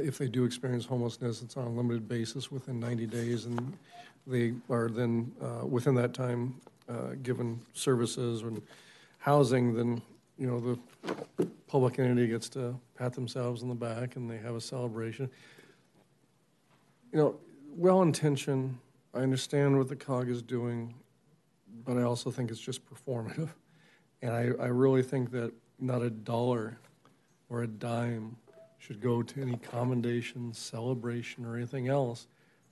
if they do experience homelessness, it's on a limited basis within 90 days, and they are then, within that time, given services and housing, then, you know, the public entity gets to pat themselves on the back and they have a celebration. You know, well-intentioned, I understand what the COG is doing, but I also think it's just performative. And I really think that not a dollar or a dime should go to any commendation, celebration, or anything else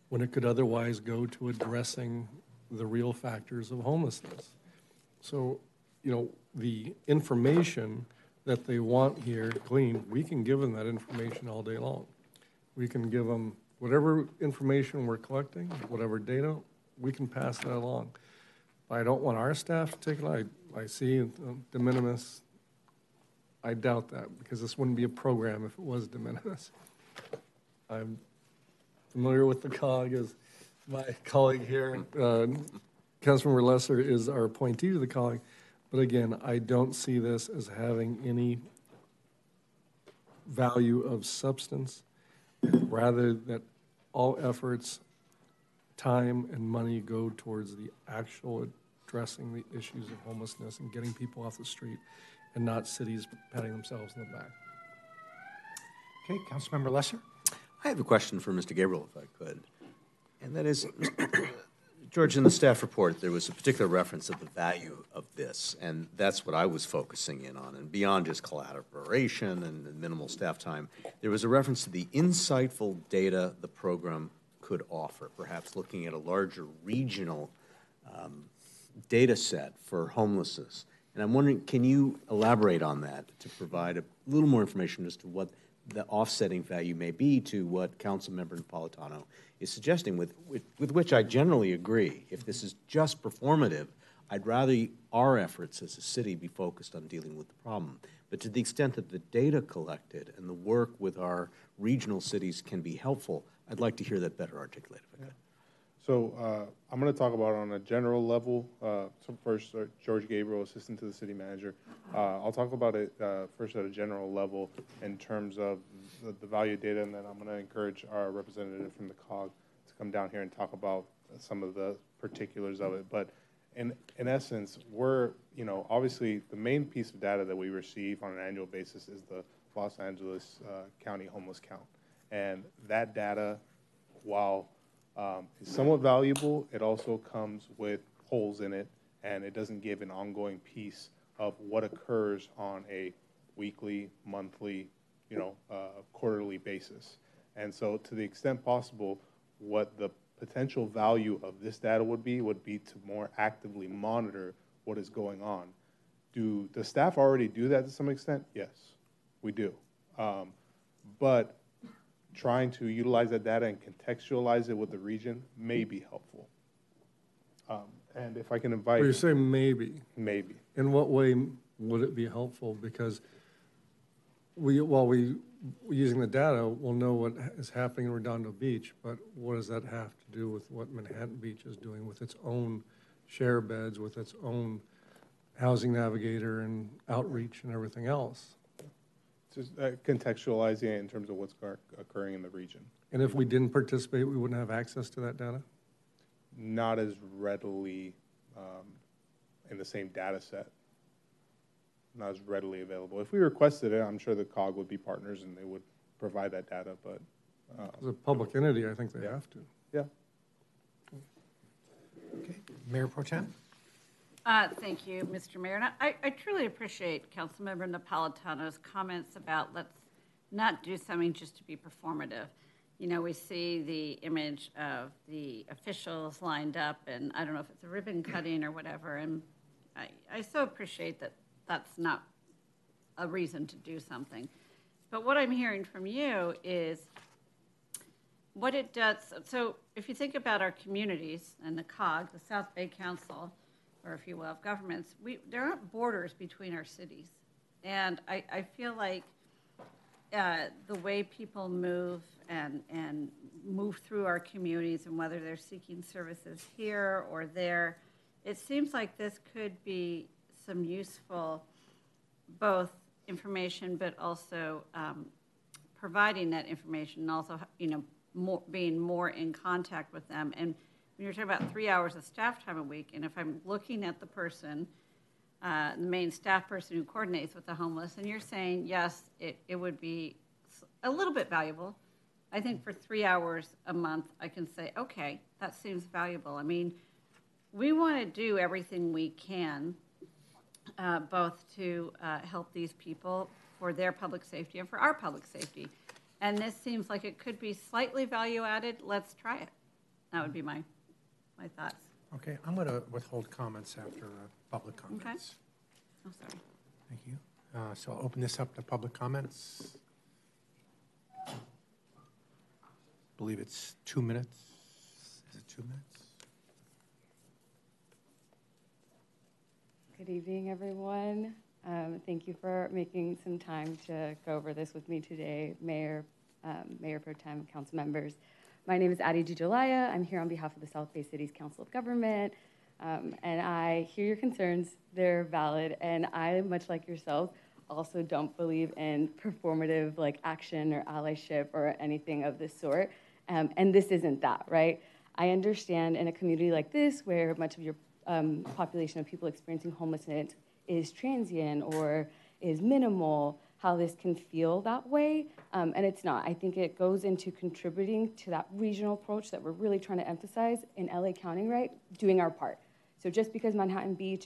when it could otherwise go to addressing the real factors of homelessness. So, you know, the information that they want here gleaned, we can give them that information all day long. We can give them whatever information we're collecting, whatever data, we can pass that along. I don't want our staff to take it. I see de minimis. I doubt that, because this wouldn't be a program if it was de minimis. I'm familiar with the COG, as my colleague here, Councilmember Lesser, is our appointee to the COG. But again, I don't see this as having any value of substance. rather that all efforts, time and money go towards the actual addressing the issues of homelessness and getting people off the street, and not cities patting themselves on the back. Okay, Councilmember Lesser. I have a question for Mr. Gabriel, if I could. And that is, George, in the staff report, there was a particular reference of the value of this, and that's what I was focusing in on. And beyond just collaboration and minimal staff time, there was a reference to the insightful data the program could offer, perhaps looking at a larger regional data set for homelessness. And I'm wondering, can you elaborate on that to provide a little more information as to what the offsetting value may be to what Councilmember Napolitano is suggesting, with which I generally agree. If this is just performative, I'd rather our efforts as a city be focused on dealing with the problem. But to the extent that the data collected and the work with our regional cities can be helpful, I'd like to hear that better articulated. If I could. So I'm going to talk about on a general level. So first, George Gabriel, Assistant to the City Manager. I'll talk about it first at a general level in terms of the value data, and then I'm going to encourage our representative from the COG to come down here and talk about some of the particulars of it. But in essence, we're, obviously the main piece of data that we receive on an annual basis is the Los Angeles County homeless count. And that data, while it's somewhat valuable, it also comes with holes in it, and it doesn't give an ongoing piece of what occurs on a weekly, monthly, quarterly basis. And so to the extent possible, what the potential value of this data would be to more actively monitor what is going on. Do the staff already do that to some extent? Yes, we do. But trying to utilize that data and contextualize it with the region may be helpful. And if I can invite... Well, you say maybe. Maybe. In what way would it be helpful? Because while using the data, we'll know what is happening in Redondo Beach, but what does that have to do with what Manhattan Beach is doing with its own share beds, with its own housing navigator and outreach and everything else? Just contextualizing it in terms of what's occurring in the region. And if we didn't participate, we wouldn't have access to that data? Not as readily in the same data set. Not as readily available. If we requested it, I'm sure the COG would be partners and they would provide that data, but... as a public entity, I think they have to. Yeah. Okay. Mayor Pro Tem? Thank you, Mr. Mayor. And I truly appreciate Councilmember Napolitano's comments about let's not do something just to be performative. We see the image of the officials lined up, and I don't know if it's a ribbon cutting or whatever, and I so appreciate that that's not a reason to do something. But what I'm hearing from you is what it does. So if you think about our communities and the COG, the South Bay Council, or if you will, of governments, there aren't borders between our cities. And I feel like the way people move and move through our communities, and whether they're seeking services here or there, it seems like this could be some useful both information, but also providing that information, and also being more in contact with them. And when you're talking about 3 hours of staff time a week, and if I'm looking at the person, the main staff person who coordinates with the homeless, and you're saying, yes, it would be a little bit valuable. I think for 3 hours a month, I can say, okay, that seems valuable. I mean, we want to do everything we can, both to help these people for their public safety and for our public safety. And this seems like it could be slightly value added. Let's try it. That would be my thoughts. Okay, I'm going to withhold comments after public comments. Okay. Oh, sorry. Thank you. So I'll open this up to public comments. I believe it's 2 minutes. Is it 2 minutes? Good evening, everyone. Thank you for making some time to go over this with me today, Mayor Pro Tem, council members. My name is ADJOURNED. I'm here on behalf of the South Bay City's Council of Government, and I hear your concerns. They're valid, and I, much like yourselves, also don't believe in performative like action or allyship or anything of this sort. And this isn't that, right? I understand in a community like this where much of your population of people experiencing homelessness is transient or is minimal, how this can feel that way, and it's not. I think it goes into contributing to that regional approach that we're really trying to emphasize in LA County, right? Doing our part. So just because Manhattan Beach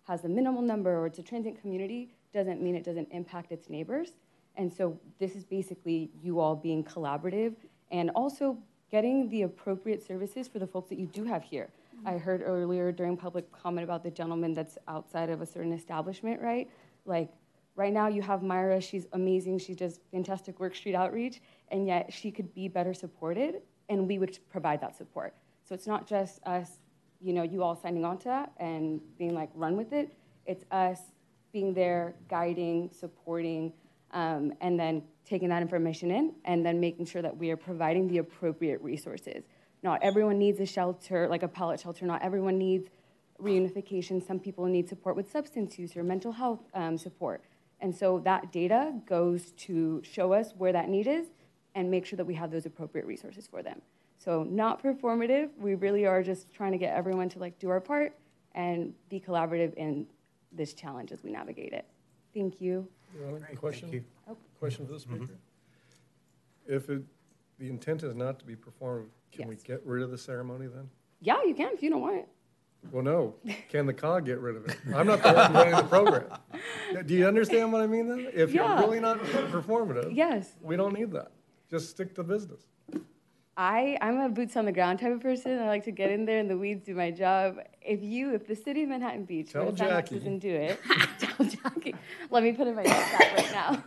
has a minimal number or it's a transient community doesn't mean it doesn't impact its neighbors. And so this is basically you all being collaborative and also getting the appropriate services for the folks that you do have here. I heard earlier during public comment about the gentleman that's outside of a certain establishment, right? Like, right now you have Myra, she's amazing, she does fantastic work, street outreach, and yet she could be better supported, and we would provide that support. So it's not just us, you know, you all signing on to that and being like, run with it. It's us being there, guiding, supporting, and then taking that information in, and then making sure that we are providing the appropriate resources. Not everyone needs a shelter, like a pallet shelter. Not everyone needs reunification. Some people need support with substance use or mental health support. And so that data goes to show us where that need is and make sure that we have those appropriate resources for them. So not performative. We really are just trying to get everyone to like do our part and be collaborative in this challenge as we navigate it. Thank you. Question? Thank you. Oh. Question for the speaker? If the intent is not to be performative, can we get rid of the ceremony then? Yeah, you can if you don't want it. Well, no. Can the COG get rid of it? I'm not the one running the program. Do you understand what I mean then? If you're really not performative, yes, we don't need that. Just stick to business. I'm a boots on the ground type of person. I like to get in there in the weeds, do my job. If the city of Manhattan Beach doesn't do it, tell Jackie. Let me put in my chat right now.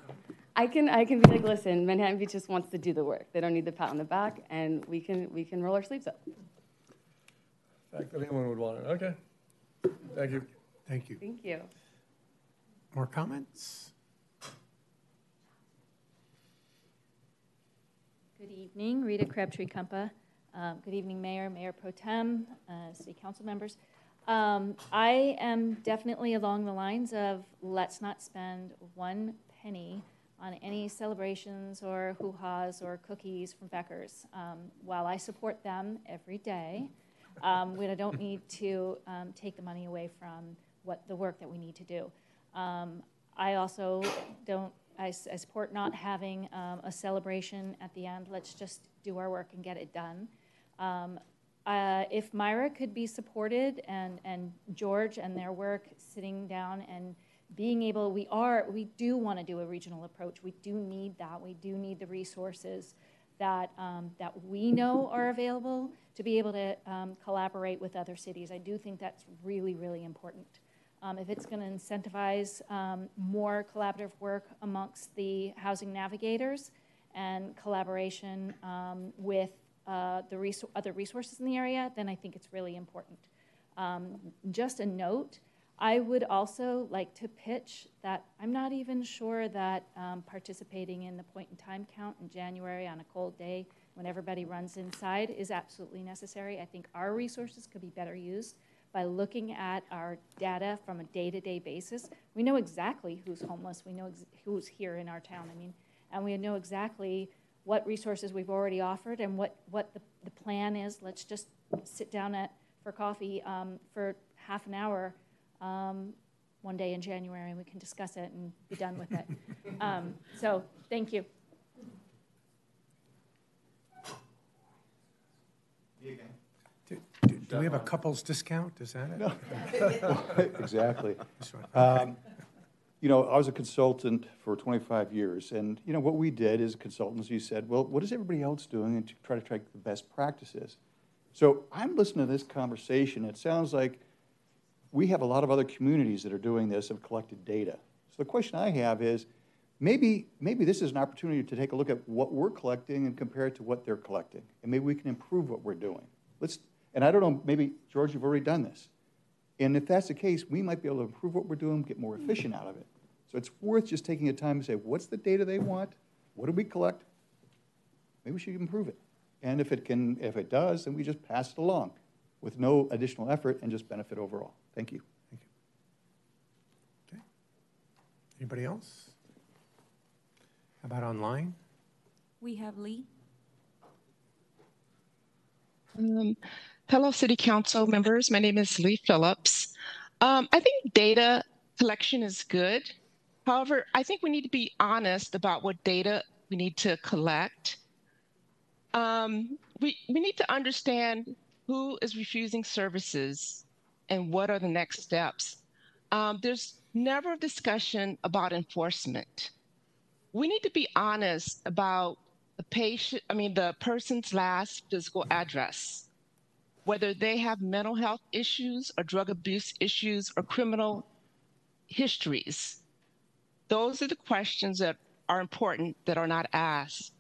I can be like, listen, Manhattan Beach just wants to do the work. They don't need the pat on the back, and we can roll our sleeves up. The fact that anyone would want it. Okay. Thank you. Thank you. Thank you. More comments? Good evening, Rita Crabtree-Kumpa. Good evening, Mayor, Mayor Pro Tem, City Council members. I am definitely along the lines of let's not spend one penny on any celebrations or hoo-has or cookies from Becker's. While I support them every day, we don't need to take the money away from the work that we need to do. I also I support not having a celebration at the end. Let's just do our work and get it done. If Myra could be supported and George and their work sitting down and being able, we do want to do a regional approach. We do need that. We do need the resources that we know are available to be able to collaborate with other cities. I do think that's really, really important. If it's going to incentivize more collaborative work amongst the housing navigators and collaboration with other resources in the area, then I think it's really important. Just a note, I would also like to pitch that I'm not even sure that participating in the point-in-time count in January on a cold day when everybody runs inside is absolutely necessary. I think our resources could be better used by looking at our data from a day-to-day basis. We know exactly who's homeless. We know who's here in our town. And we know exactly what resources we've already offered and what the plan is. Let's just sit down for coffee for half an hour one day in January, and we can discuss it and be done with it. So thank you. Do we have a couples discount? Is that it? No. Exactly. You know, I was a consultant for 25 years, and, you know, what we did as consultants, you said, well, what is everybody else doing, and to try to track the best practices. So I'm listening to this conversation. It sounds like we have a lot of other communities that are doing this and collected data. So the question I have is, maybe this is an opportunity to take a look at what we're collecting and compare it to what they're collecting, and maybe we can improve what we're doing. And I don't know, maybe, George, you've already done this. And if that's the case, we might be able to improve what we're doing, get more efficient out of it. So it's worth just taking the time to say, what's the data they want? What do we collect? Maybe we should improve it. And if it does, then we just pass it along with no additional effort and just benefit overall. Thank you. Thank you. Okay. Anybody else? How about online? We have Lee. Hello, City Council members. My name is Lee Phillips. I think data collection is good. However, I think we need to be honest about what data we need to collect. We need to understand who is refusing services and what are the next steps. There's never a discussion about enforcement. We need to be honest about the person's last physical address, whether they have mental health issues or drug abuse issues or criminal histories. Those are the questions that are important that are not asked.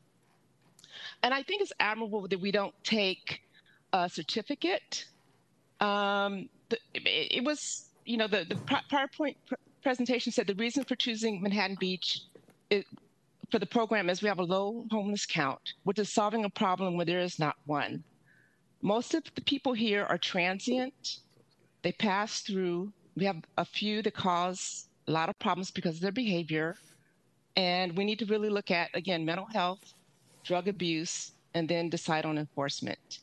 And I think it's admirable that we don't take a certificate. It was, the PowerPoint presentation said the reason for choosing Manhattan Beach for the program is we have a low homeless count, which is solving a problem where there is not one. Most of the people here are transient. They pass through. We have a few that cause a lot of problems because of their behavior. And we need to really look at, again, mental health, drug abuse, and then decide on enforcement.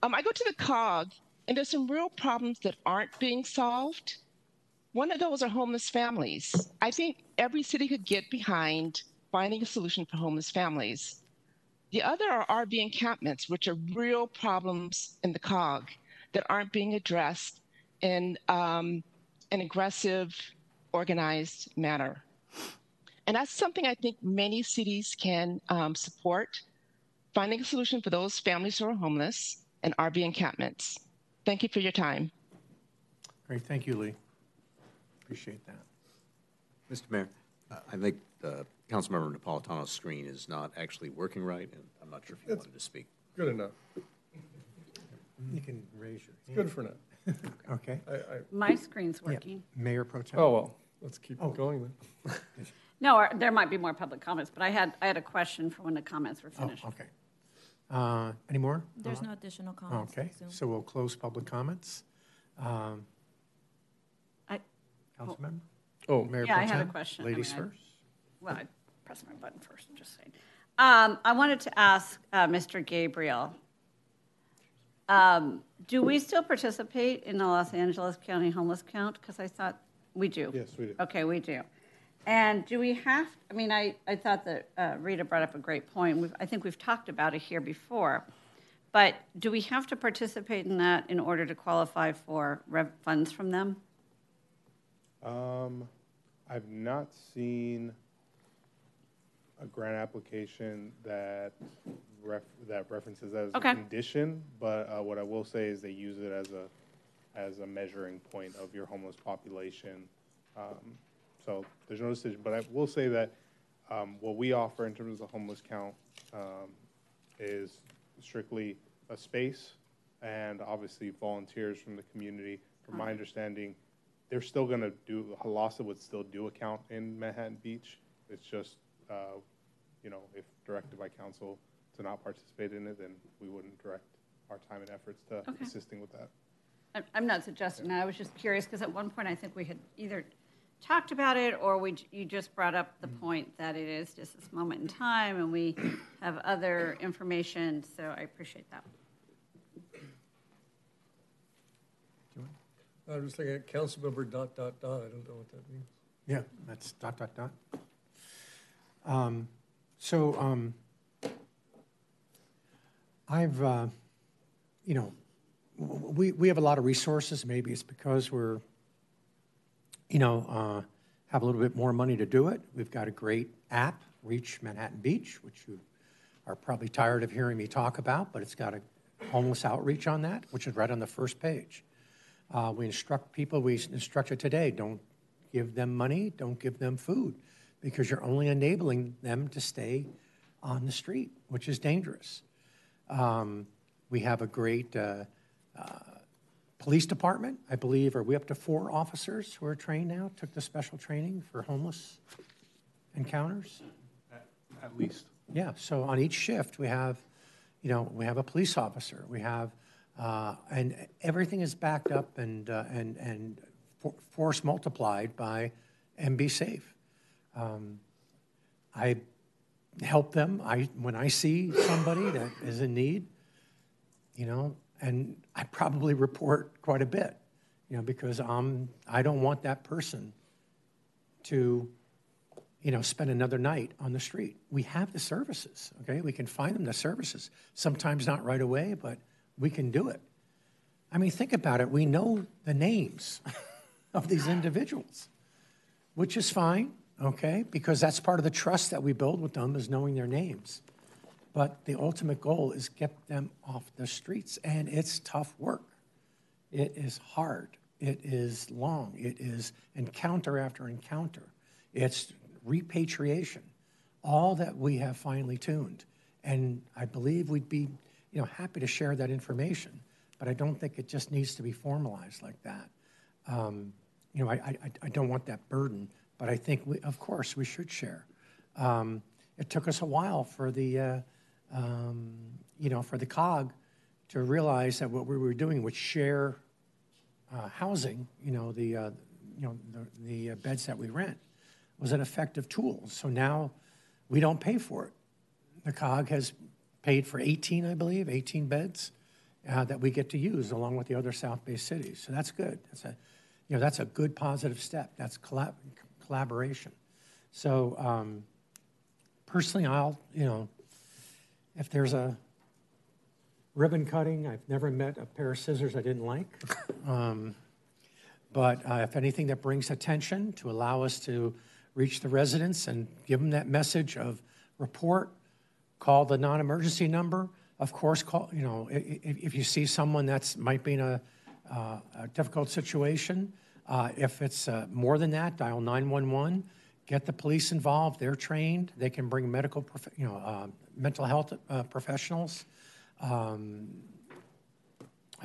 I go to the COG, and there's some real problems that aren't being solved. One of those are homeless families. I think every city could get behind finding a solution for homeless families. The other are RV encampments, which are real problems in the COG that aren't being addressed in an aggressive, organized manner. And that's something I think many cities can support, finding a solution for those families who are homeless and RV encampments. Thank you for your time. Great, thank you, Lee. Appreciate that. Mr. Mayor, I think Councilmember Napolitano's screen is not actually working right, and I'm not sure if you wanted to speak. Good enough. You can raise your hand. It's good for now. Okay. My screen's working. Yeah. Mayor Pro Tem. Oh, well, let's keep going then. No, there might be more public comments, but I had a question for when the comments were finished. Oh, okay. Any more? There's no additional comments. Okay, so we'll close public comments. Councilmember? Oh, Mayor yeah, Pro I have a Tem? question. Ladies first. Well, I pressed my button first, I'm just saying. I wanted to ask Mr. Gabriel, do we still participate in the Los Angeles County homeless count? Because I thought we do. Yes, we do. Okay, we do. And do we have, I thought that Rita brought up a great point. I think we've talked about it here before. But do we have to participate in that in order to qualify for funds from them? I've not seen a grant application that references that as a condition, but what I will say is they use it as a measuring point of your homeless population. So there's no decision, but I will say that what we offer in terms of the homeless count is strictly a space and obviously volunteers from the community. From my understanding, they're still going to HALASA would still do a count in Manhattan Beach. It's just, if directed by council to not participate in it, then we wouldn't direct our time and efforts to assisting with that. I'm not suggesting that. I was just curious because at one point I think we had either talked about it or you just brought up the point that it is just this moment in time and we have other information, so I appreciate that. I was thinking Councilmember ... I don't know what that means. Yeah, that's ... I've, we have a lot of resources. Maybe it's because we're, have a little bit more money to do it. We've got a great app, Reach Manhattan Beach, which you are probably tired of hearing me talk about, but it's got a homeless outreach on that, which is right on the first page. We instruct people, we instructed today, don't give them money, don't give them food, because you're only enabling them to stay on the street, which is dangerous. We have a great police department, I believe. Are we up to 4 officers who are trained now, took the special training for homeless encounters? At least. Yeah, so on each shift we have, we have a police officer. We have, and everything is backed up and force multiplied by MB Safe. I help them when I see somebody that is in need, and I probably report quite a bit, because I don't want that person to, spend another night on the street. We have the services, okay? We can find them the services. Sometimes not right away, but we can do it. I mean, think about it. We know the names of these individuals, which is fine, okay? Because that's part of the trust that we build with them, is knowing their names. But the ultimate goal is get them off the streets, and it's tough work. It is hard. It is long. It is encounter after encounter. It's repatriation, all that we have finely tuned. And I believe we'd be, happy to share that information, but I don't think it just needs to be formalized like that. I don't want that burden, but I think, of course, we should share. It took us a while for the, for the COG to realize that what we were doing was share housing, the beds that we rent, was an effective tool. So now we don't pay for it. The COG has paid for 18, I believe, 18 beds that we get to use along with the other South Bay cities. So that's good. That's a good positive step. That's collaboration. So personally, I'll, if there's a ribbon cutting, I've never met a pair of scissors I didn't like. But if anything that brings attention to allow us to reach the residents and give them that message of report, call the non-emergency number. Of course, call, if you see someone that's might be in a difficult situation, if it's more than that, dial 911, get the police involved. They're trained. They can bring mental health professionals. I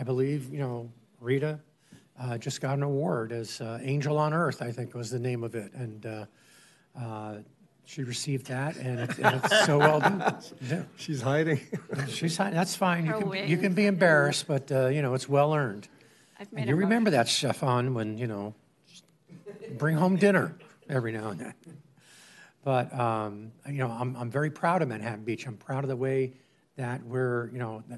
believe, Rita just got an award as Angel on Earth, I think was the name of it. And she received that, and it's so well done. Yeah. She's hiding. She's hiding. That's fine. You can be embarrassed, but, it's well earned. And you remember that, Stefan, when, bring home dinner every now and then. But, I'm very proud of Manhattan Beach. I'm proud of the way that we're,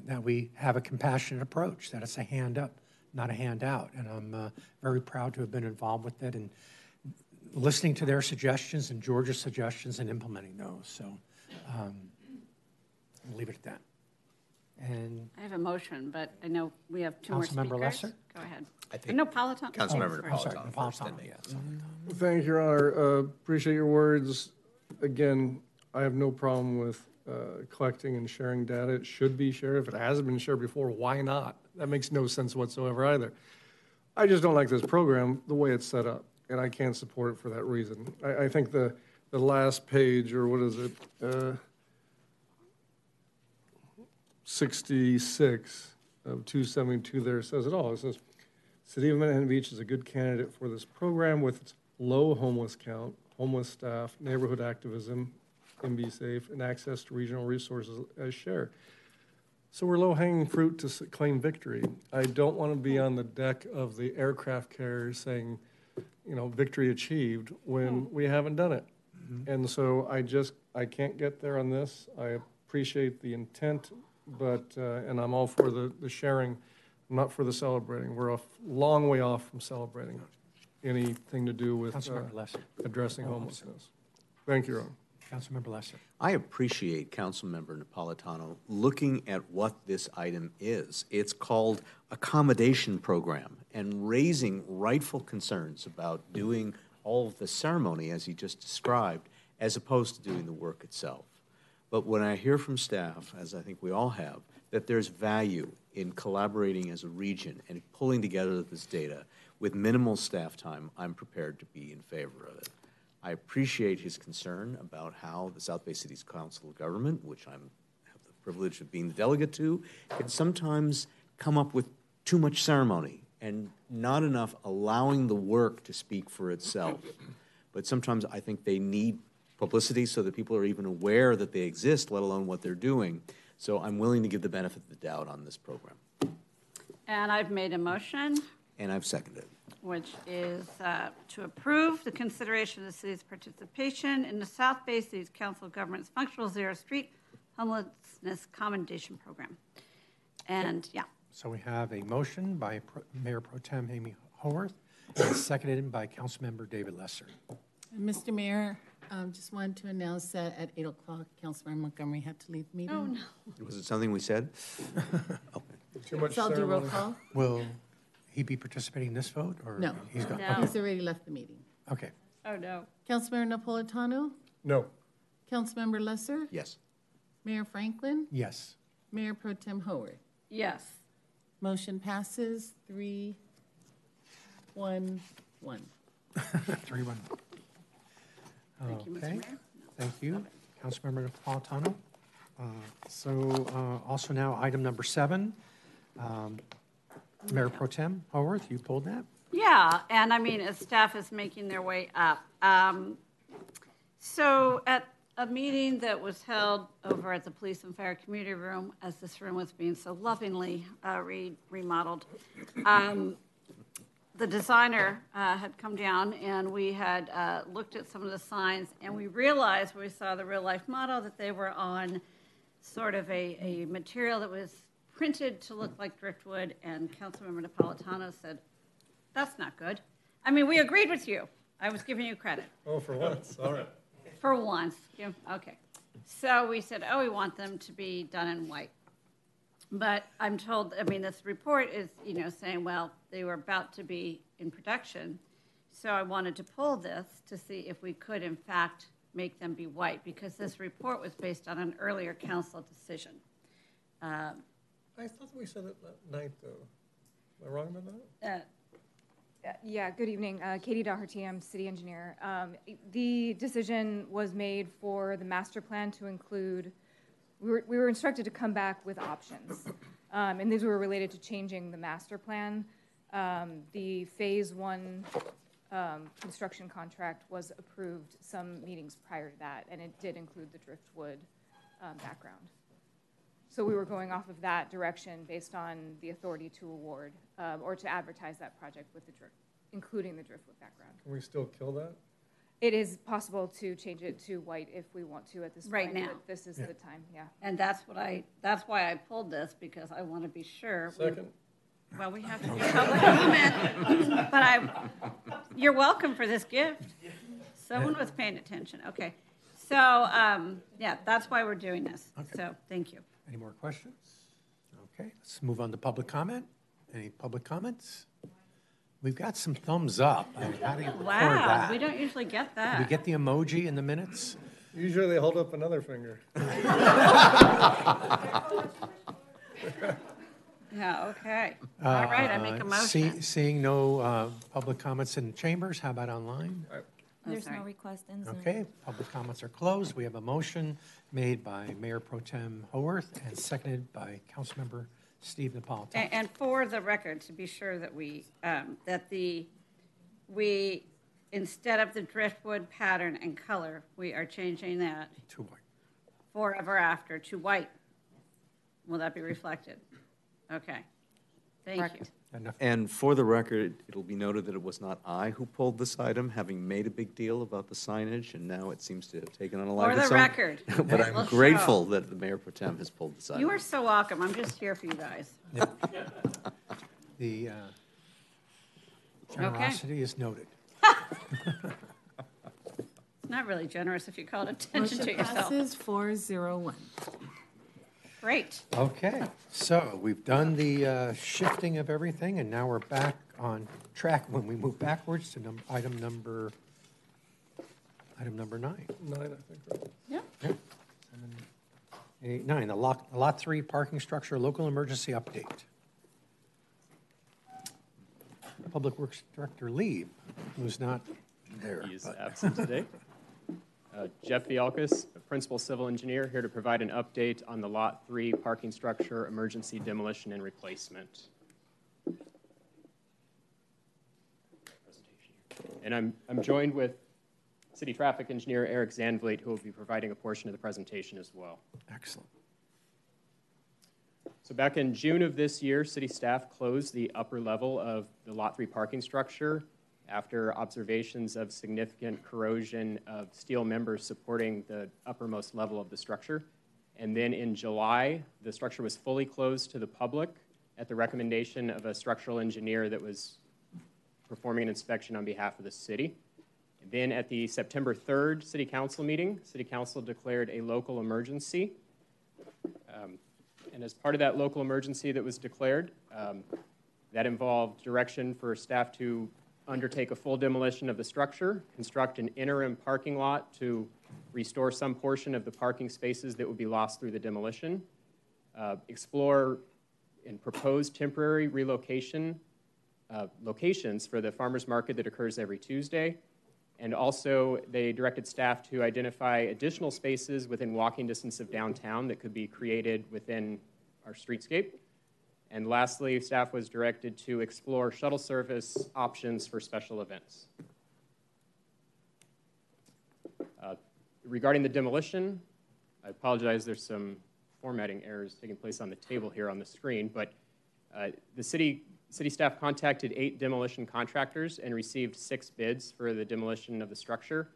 that we have a compassionate approach, that it's a hand up, not a handout. And I'm very proud to have been involved with it and listening to their suggestions and George's suggestions and implementing those. So I'll leave it at that. And I have a motion, but I know we have two more speakers. Councilmember Lesser? Go ahead. I think No, Napolitano. Councilmember Napolitano, yes. Thank you, Your Honor. Appreciate your words. Again, I have no problem with collecting and sharing data. It should be shared. If it hasn't been shared before, why not? That makes no sense whatsoever either. I just don't like this program, the way it's set up, and I can't support it for that reason. I think the last page, or what is it, 66 of 272 there says it all. It says, City of Manhattan Beach is a good candidate for this program with its low homeless count, homeless staff, neighborhood activism, and be safe, and access to regional resources as shared. So we're low-hanging fruit to claim victory. I don't want to be on the deck of the aircraft carrier saying, victory achieved when we haven't done it. And so I can't get there on this. I appreciate the intent, but, and I'm all for the sharing, not for the celebrating. We're a long way off from celebrating anything to do with addressing homelessness. Thank you, Ron. Councilmember Lesser. I appreciate Councilmember Napolitano looking at what this item is. It's called Accommodation Program, and raising rightful concerns about doing all of the ceremony as he just described, as opposed to doing the work itself. But when I hear from staff, as I think we all have, that there's value in collaborating as a region and pulling together this data with minimal staff time, I'm prepared to be in favor of it. I appreciate his concern about how the South Bay City's Council of Government, which I have the privilege of being the delegate to, can sometimes come up with too much ceremony and not enough allowing the work to speak for itself. But sometimes I think they need publicity so that people are even aware that they exist, let alone what they're doing. So I'm willing to give the benefit of the doubt on this program. And I've made a motion. And I've seconded. which is to approve the consideration of the city's participation in the South Bay City's Council of Governments Functional Zero Street Homelessness Commendation Program. And yeah. So we have a motion by Mayor Pro Tem Amy Howorth and seconded by Councilmember David Lesser. Mr. Mayor, just wanted to announce that at 8 o'clock, Councilmember Montgomery had to leave the meeting. Oh, no. Was it something we said? Too much So I'll do roll ceremony. call. Will he be participating in this vote? Or No. He's gone? No. Okay. He's already left the meeting. Okay. Oh, no. Councilmember Napolitano? No. Councilmember Lesser? Yes. Mayor Franklin? Yes. Mayor Pro Tem Howard? Yes. Motion passes 3-1-1. 3-1. Thank you, Mr. Okay. Mayor. Thank you, Councilmember Napolitano. Also now, item number 7. Mayor Pro Tem Howorth, you pulled that? Yeah, and I mean, as staff is making their way up. So at a meeting that was held over at the Police and Fire Community Room, as this room was being so lovingly remodeled, the designer had come down and we had looked at some of the signs, and we realized when we saw the real-life model that they were on sort of a material that was printed to look like driftwood, and Councilmember Napolitano said, that's not good. I mean, we agreed with you. I was giving you credit. Oh, for once, all right. For once, yeah, okay. So we said, oh, we want them to be done in white. But I'm told, I mean, this report is, saying, well, they were about to be in production. So I wanted to pull this to see if we could, in fact, make them be white, because this report was based on an earlier council decision. I thought we said it that night, though. Am I wrong about that? Yeah, good evening. Katie Daugherty, I'm city engineer. The decision was made for the master plan to include, we were instructed to come back with options. And these were related to changing the master plan. The phase 1 construction contract was approved some meetings prior to that, and it did include the driftwood background. So we were going off of that direction based on the authority to award or to advertise that project with the including the driftwood background. Can we still kill that? It is possible to change it to white if we want to at this right point. Now. But this is the time, yeah. And that's why I pulled this, because I want to be sure. Second. Well, we have to do public comment, but you're welcome for this gift. Someone was paying attention. Okay. So, yeah, that's why we're doing this. Okay. So, thank you. Any more questions? Okay, let's move on to public comment. Any public comments? We've got some thumbs up. I mean, how do you record that? We don't usually get that. Do we get the emoji in the minutes? Usually they hold up another finger. Yeah, okay. All right, I make a motion. Seeing no public comments in the chambers, how about online? There's no request in Zoom. Okay, public comments are closed. We have a motion made by Mayor Pro Tem Howorth and seconded by Councilmember Steve Napolitano. And for the record, to be sure that we instead of the driftwood pattern and color, we are changing that to white. Forever after to white. Will that be reflected? Okay. Thank you. And for the record, it'll be noted that it was not I who pulled this item, having made a big deal about the signage, and now it seems to have taken on a life of its own. For the record. But I'm We'll grateful show. that the Mayor Pro Tem has pulled this item. You are so welcome. I'm just here for you guys. The generosity is noted. It's not really generous if you call it attention to Motion yourself. passes 4-0-1. Great. Okay, so we've done the shifting of everything, and now we're back on track when we move backwards to item number 9. 9, I think, right? Yeah. 7, 8, 9, the Lot 3 parking structure local emergency update. Public Works Director Lee, who's not there. He is absent today. Jeff Fialkis, Principal Civil Engineer, here to provide an update on the Lot 3 parking structure emergency demolition and replacement. And I'm joined with City Traffic Engineer Eric Zandvliet, who will be providing a portion of the presentation as well. Excellent. So back in June of this year, city staff closed the upper level of the Lot 3 parking structure after observations of significant corrosion of steel members supporting the uppermost level of the structure. And then in July, the structure was fully closed to the public at the recommendation of a structural engineer that was performing an inspection on behalf of the city. And then at the September 3rd City Council meeting, City Council declared a local emergency. And as part of that local emergency that was declared, that involved direction for staff to undertake a full demolition of the structure, construct an interim parking lot to restore some portion of the parking spaces that would be lost through the demolition, explore and propose temporary relocation locations for the farmers market that occurs every Tuesday. And also, they directed staff to identify additional spaces within walking distance of downtown that could be created within our streetscape. And lastly, staff was directed to explore shuttle service options for special events. Regarding the demolition, I apologize, there's some formatting errors taking place on the table here on the screen, but the city staff contacted 8 demolition contractors and received 6 bids for the demolition of the structure.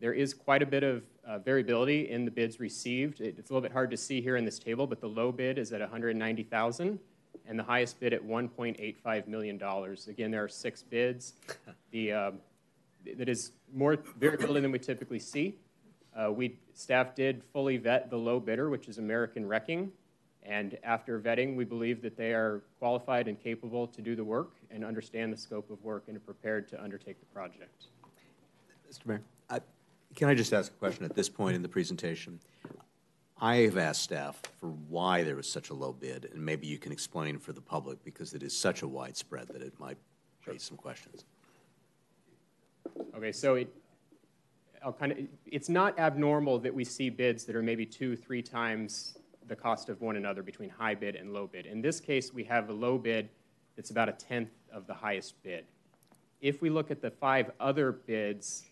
There is quite a bit of variability in the bids received. It's a little bit hard to see here in this table, but the low bid is at $190,000 and the highest bid at $1.85 million. Again, there are 6 bids. That is more variability than we typically see. Staff did fully vet the low bidder, which is American Wrecking. And after vetting, we believe that they are qualified and capable to do the work and understand the scope of work and are prepared to undertake the project. Mr. Mayor, can I just ask a question at this point in the presentation? I have asked staff for why there was such a low bid, and maybe you can explain for the public because it is such a widespread that it might raise some questions. Okay, so it's not abnormal that we see bids that are maybe 2-3 times the cost of one another between high bid and low bid. In this case, we have a low bid that's about 1/10 of the highest bid. If we look at the 5 other bids,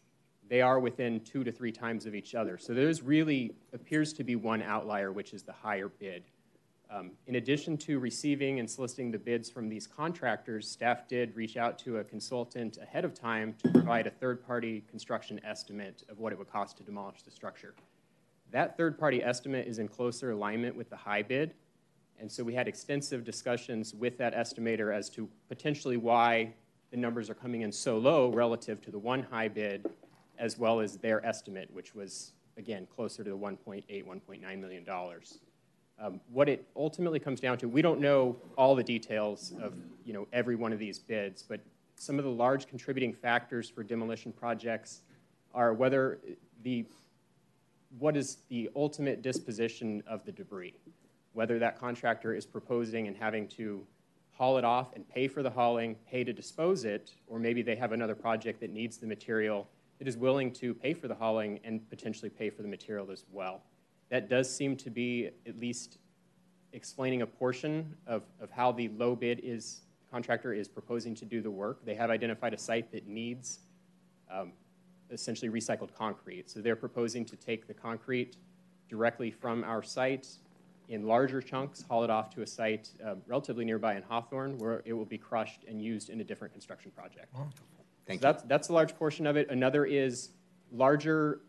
they are within 2 to 3 times of each other. So there's really appears to be one outlier, which is the higher bid. In addition to receiving and soliciting the bids from these contractors, staff did reach out to a consultant ahead of time to provide a third-party construction estimate of what it would cost to demolish the structure. That third-party estimate is in closer alignment with the high bid, and so we had extensive discussions with that estimator as to potentially why the numbers are coming in so low relative to the one high bid, as well as their estimate, which was, again, closer to the $1.8, $1.9 million. What it ultimately comes down to, we don't know all the details of every one of these bids, but some of the large contributing factors for demolition projects are what is the ultimate disposition of the debris, whether that contractor is proposing and having to haul it off and pay for the hauling, pay to dispose it, or maybe they have another project that needs the material that is willing to pay for the hauling and potentially pay for the material as well. That does seem to be at least explaining a portion of how the low bid contractor is proposing to do the work. They have identified a site that needs essentially recycled concrete. So they're proposing to take the concrete directly from our site in larger chunks, haul it off to a site relatively nearby in Hawthorne, where it will be crushed and used in a different construction project. Oh, thank you. So that's a large portion of it. Another is larger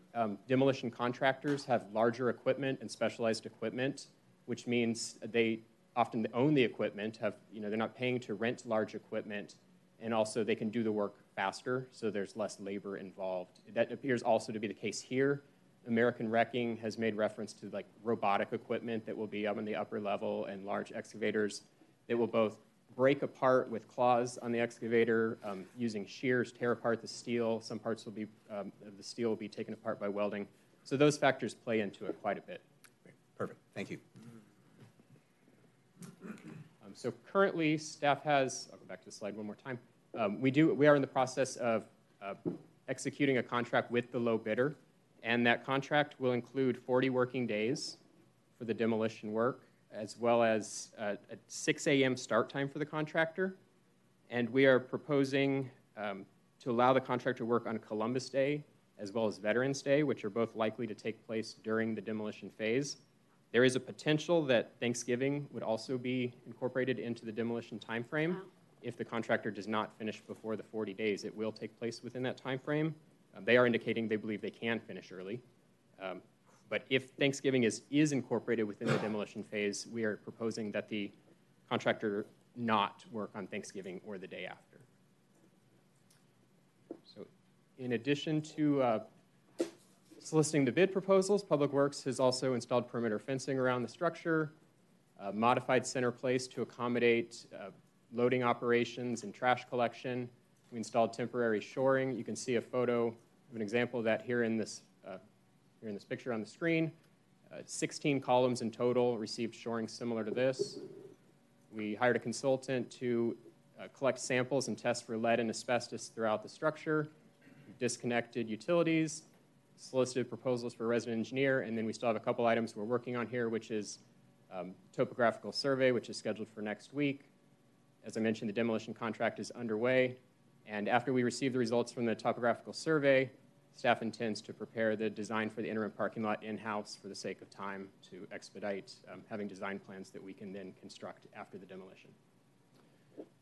demolition contractors have larger equipment and specialized equipment, which means they often own the equipment, they're not paying to rent large equipment, and also they can do the work faster, so there's less labor involved. That appears also to be the case here. American Wrecking has made reference to robotic equipment that will be up in the upper level and large excavators that will both break apart with claws on the excavator using shears, tear apart the steel. Some parts of the steel will be taken apart by welding. So those factors play into it quite a bit. Perfect. Thank you. So currently, staff has, I'll go back to the slide one more time. We are in the process of executing a contract with the low bidder, and that contract will include 40 working days for the demolition work, as well as a 6 a.m. start time for the contractor. And we are proposing to allow the contractor to work on Columbus Day as well as Veterans Day, which are both likely to take place during the demolition phase. There is a potential that Thanksgiving would also be incorporated into the demolition timeframe. Wow. If the contractor does not finish before the 40 days, it will take place within that timeframe. They are indicating they believe they can finish early. But if Thanksgiving is incorporated within the demolition phase, we are proposing that the contractor not work on Thanksgiving or the day after. So in addition to soliciting the bid proposals, Public Works has also installed perimeter fencing around the structure, modified center place to accommodate loading operations and trash collection. We installed temporary shoring. You can see a photo of an example of that here in this picture on the screen. 16 columns in total received shoring similar to this. We hired a consultant to collect samples and test for lead and asbestos throughout the structure. We disconnected utilities, solicited proposals for a resident engineer, and then we still have a couple items we're working on here, which is topographical survey, which is scheduled for next week. As I mentioned, the demolition contract is underway, and after we receive the results from the topographical survey, staff intends to prepare the design for the interim parking lot in-house for the sake of time to expedite having design plans that we can then construct after the demolition.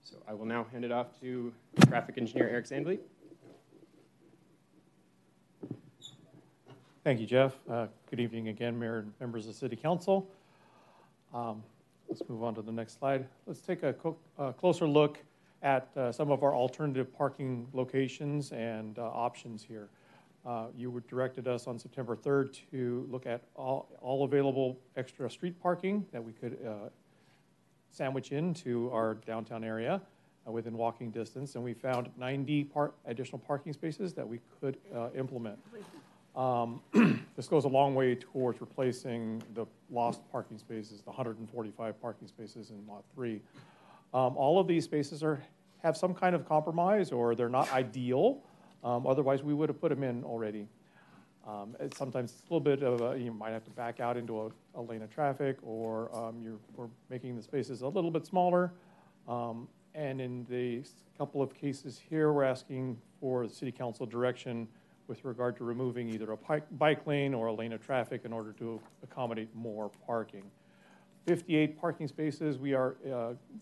So I will now hand it off to traffic engineer Eric Zandvliet. Thank you, Jeff. Good evening again, Mayor and members of the City Council. Let's move on to the next slide. Let's take a closer look at some of our alternative parking locations and options here. You directed us on September 3rd to look at all available extra street parking that we could sandwich into our downtown area within walking distance, and we found 90 additional parking spaces that we could implement. This goes a long way towards replacing the lost parking spaces, the 145 parking spaces in Lot 3. All of these spaces have some kind of compromise, or they're not ideal. Otherwise, we would have put them in already. Sometimes it's a little bit of you might have to back out into a lane of traffic, or we're making the spaces a little bit smaller. And in the couple of cases here, we're asking for the City Council direction with regard to removing either a bike lane or a lane of traffic in order to accommodate more parking. 58 parking spaces we are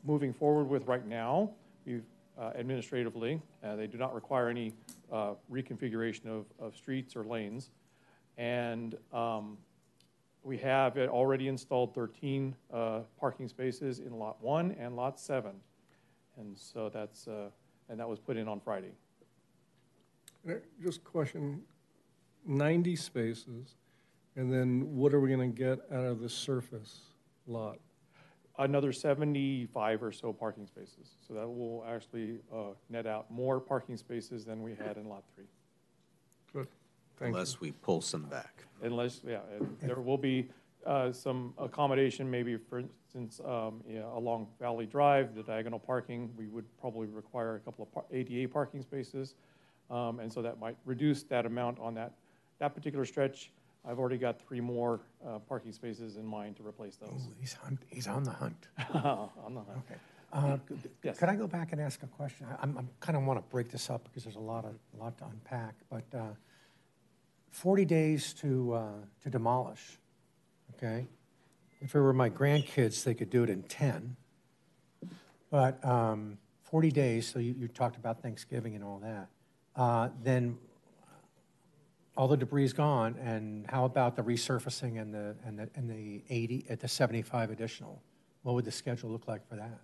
moving forward with right now. We've administratively, they do not require any reconfiguration of streets or lanes. And we have already installed 13 parking spaces in Lot 1 and Lot 7. And so that's, and that was put in on Friday. Just a question, 90 spaces, and then what are we going to get out of the surface lot? Another 75 or so parking spaces. So that will actually net out more parking spaces than we had in Lot 3. Good. Thank Unless we pull some back. Unless, yeah, there will be some accommodation, maybe for instance, along Valley Drive, the diagonal parking, we would probably require a couple of ADA parking spaces. And so that might reduce that amount on that particular stretch. I've already got 3 more parking spaces in mind to replace those. Ooh, he's on the hunt. On the hunt. Okay. Yes. Could I go back and ask a question? I kind of want to break this up because there's a lot to unpack. But 40 days to demolish. Okay. If it were my grandkids, they could do it in 10. But 40 days. So you talked about Thanksgiving and all that. Then all the debris is gone, and how about the resurfacing and the 80 at the 75 additional? What would the schedule look like for that?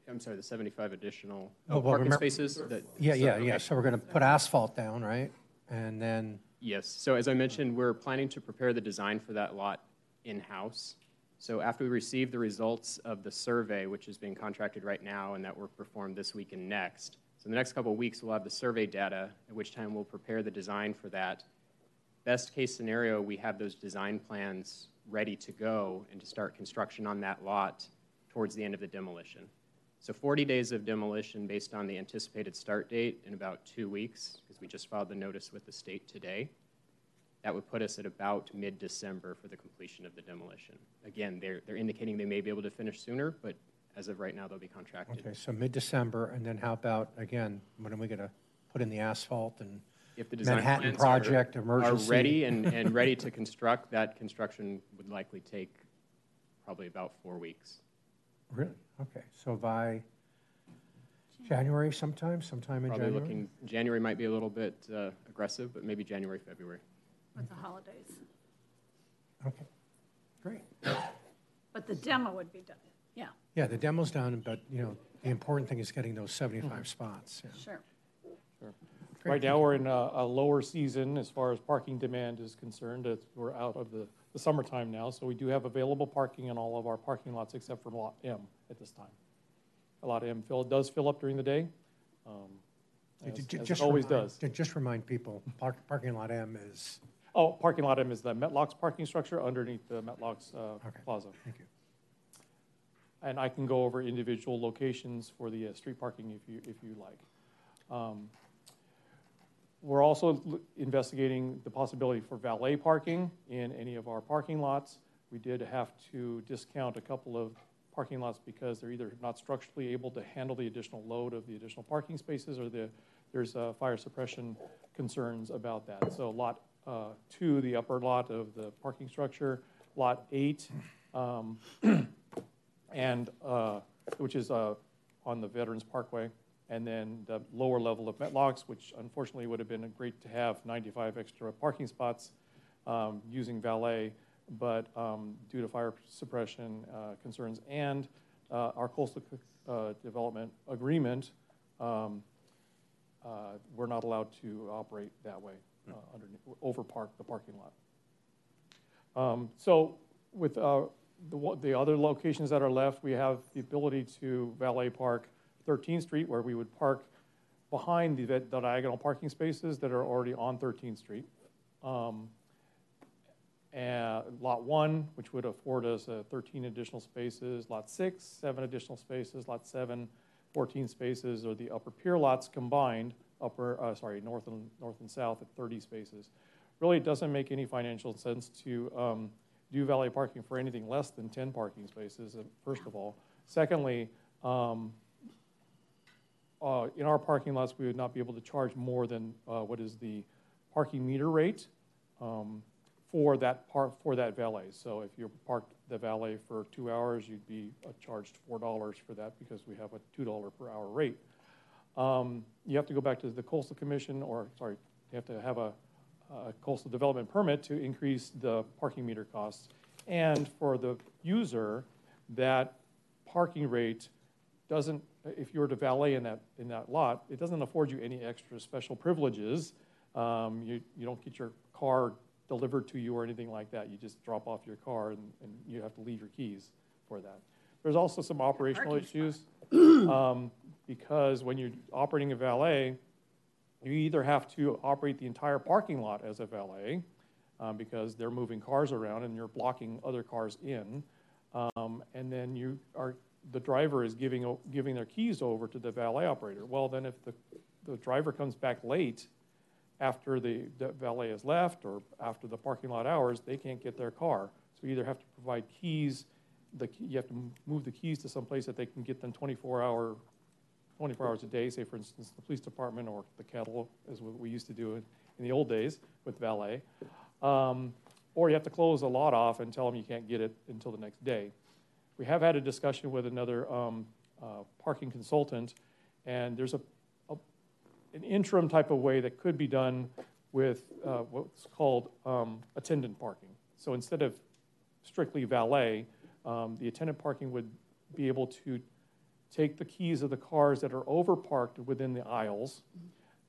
I'm sorry, the 75 additional parking spaces? Yeah. So we're going to put asphalt down, right? And then... Yes. So as I mentioned, we're planning to prepare the design for that lot in-house. So after we receive the results of the survey, which is being contracted right now and that work performed this week and next, so in the next couple of weeks, we'll have the survey data, at which time we'll prepare the design for that. Best case scenario, we have those design plans ready to go and to start construction on that lot towards the end of the demolition. So 40 days of demolition based on the anticipated start date in about 2 weeks, because we just filed the notice with the state today. That would put us at about mid-December for the completion of the demolition. Again, they're indicating they may be able to finish sooner, but as of right now, they'll be contracted. Okay, so mid-December, and then how about, again, when are we going to put in the asphalt and if the design Manhattan plans project, are emergency. ready and ready to construct, that construction would likely take probably about 4 weeks. Really? Okay. So by January sometime in Probably January? looking, January might be a little bit aggressive, but maybe January, February. With the holidays. Okay. Great. But the demo would be done, yeah. Yeah, the demo's done, but, you know, the important thing is getting those 75 spots. Yeah. Sure. Sure. Great, Right now, we're in a lower season as far as parking demand is concerned. We're out of the summertime now, so we do have available parking in all of our parking lots except for Lot M at this time. A Lot M does fill up during the day, as it always does. Just remind people, parking lot M is... Oh, parking lot M is the Metlocks parking structure underneath the Metlocks Plaza. Thank you. And I can go over individual locations for the street parking if you like. We're also investigating the possibility for valet parking in any of our parking lots. We did have to discount a couple of parking lots because they're either not structurally able to handle the additional load of the additional parking spaces, or there's fire suppression concerns about that. So Lot 2, the upper lot of the parking structure, Lot 8, and which is on the Veterans Parkway, and then the lower level of Metlocks, which unfortunately would have been great to have 95 extra parking spots using valet, but due to fire suppression concerns and our coastal development agreement, we're not allowed to operate that way, over the parking lot. So with the other locations that are left, we have the ability to valet park 13th Street, where we would park behind the diagonal parking spaces that are already on 13th Street. And Lot 1, which would afford us 13 additional spaces. Lot 6, 7 additional spaces. Lot 7, 14 spaces, or the upper pier lots combined, north and south at 30 spaces. Really, it doesn't make any financial sense to do valet parking for anything less than 10 parking spaces, first of all. Secondly, in our parking lots, we would not be able to charge more than what is the parking meter rate for that valet. So if you're parked the valet for 2 hours, you'd be charged $4 for that because we have a $2 per hour rate. You have to go back to the Coastal Commission, you have to have a coastal development permit to increase the parking meter costs. And for the user, that parking rate doesn't, if you were to valet in that lot, it doesn't afford you any extra special privileges. You don't get your car delivered to you or anything like that. You just drop off your car and you have to leave your keys for that. There's also some operational issues because when you're operating a valet, you either have to operate the entire parking lot as a valet because they're moving cars around and you're blocking other cars in, and then the driver is giving their keys over to the valet operator. Well, then if the driver comes back late after the valet has left or after the parking lot hours, they can't get their car. So you either have to provide keys, you have to move the keys to some place that they can get them 24 hours a day, say for instance the police department or the kettle, is what we used to do in the old days with valet. Or you have to close a lot off and tell them you can't get it until the next day. We have had a discussion with another parking consultant, and there's an interim type of way that could be done with what's called attendant parking. So instead of strictly valet, the attendant parking would be able to take the keys of the cars that are overparked within the aisles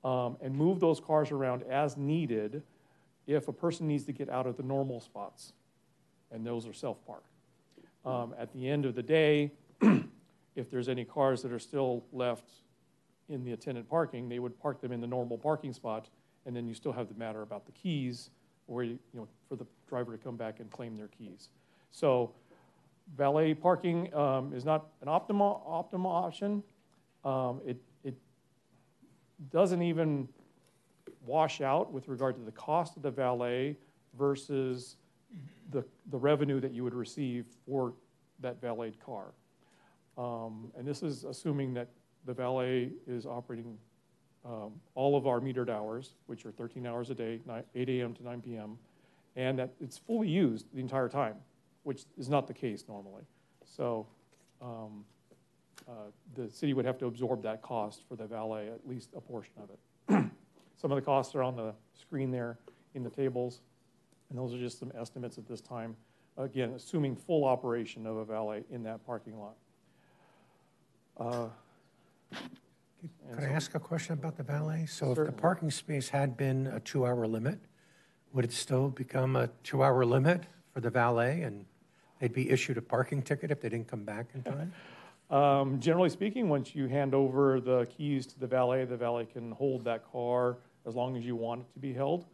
and move those cars around as needed if a person needs to get out of the normal spots, and those are self-park. At the end of the day, if there's any cars that are still left in the attendant parking, they would park them in the normal parking spot, and then you still have the matter about the keys, where for the driver to come back and claim their keys. So valet parking is not an optimal option. It doesn't even wash out with regard to the cost of the valet versus the revenue that you would receive for that valeted car. And this is assuming that the valet is operating all of our metered hours, which are 13 hours a day, 8 a.m. to 9 p.m., and that it's fully used the entire time, which is not the case normally. So the city would have to absorb that cost for the valet, at least a portion of it. Some of the costs are on the screen there in the tables, and those are just some estimates at this time. Again, assuming full operation of a valet in that parking lot. Could I ask a question about the valet? So if Certainly. the parking space had been a 2-hour limit, would it still become a 2-hour limit for the valet, and they'd be issued a parking ticket if they didn't come back in time? Generally speaking, once you hand over the keys to the valet can hold that car as long as you want it to be held.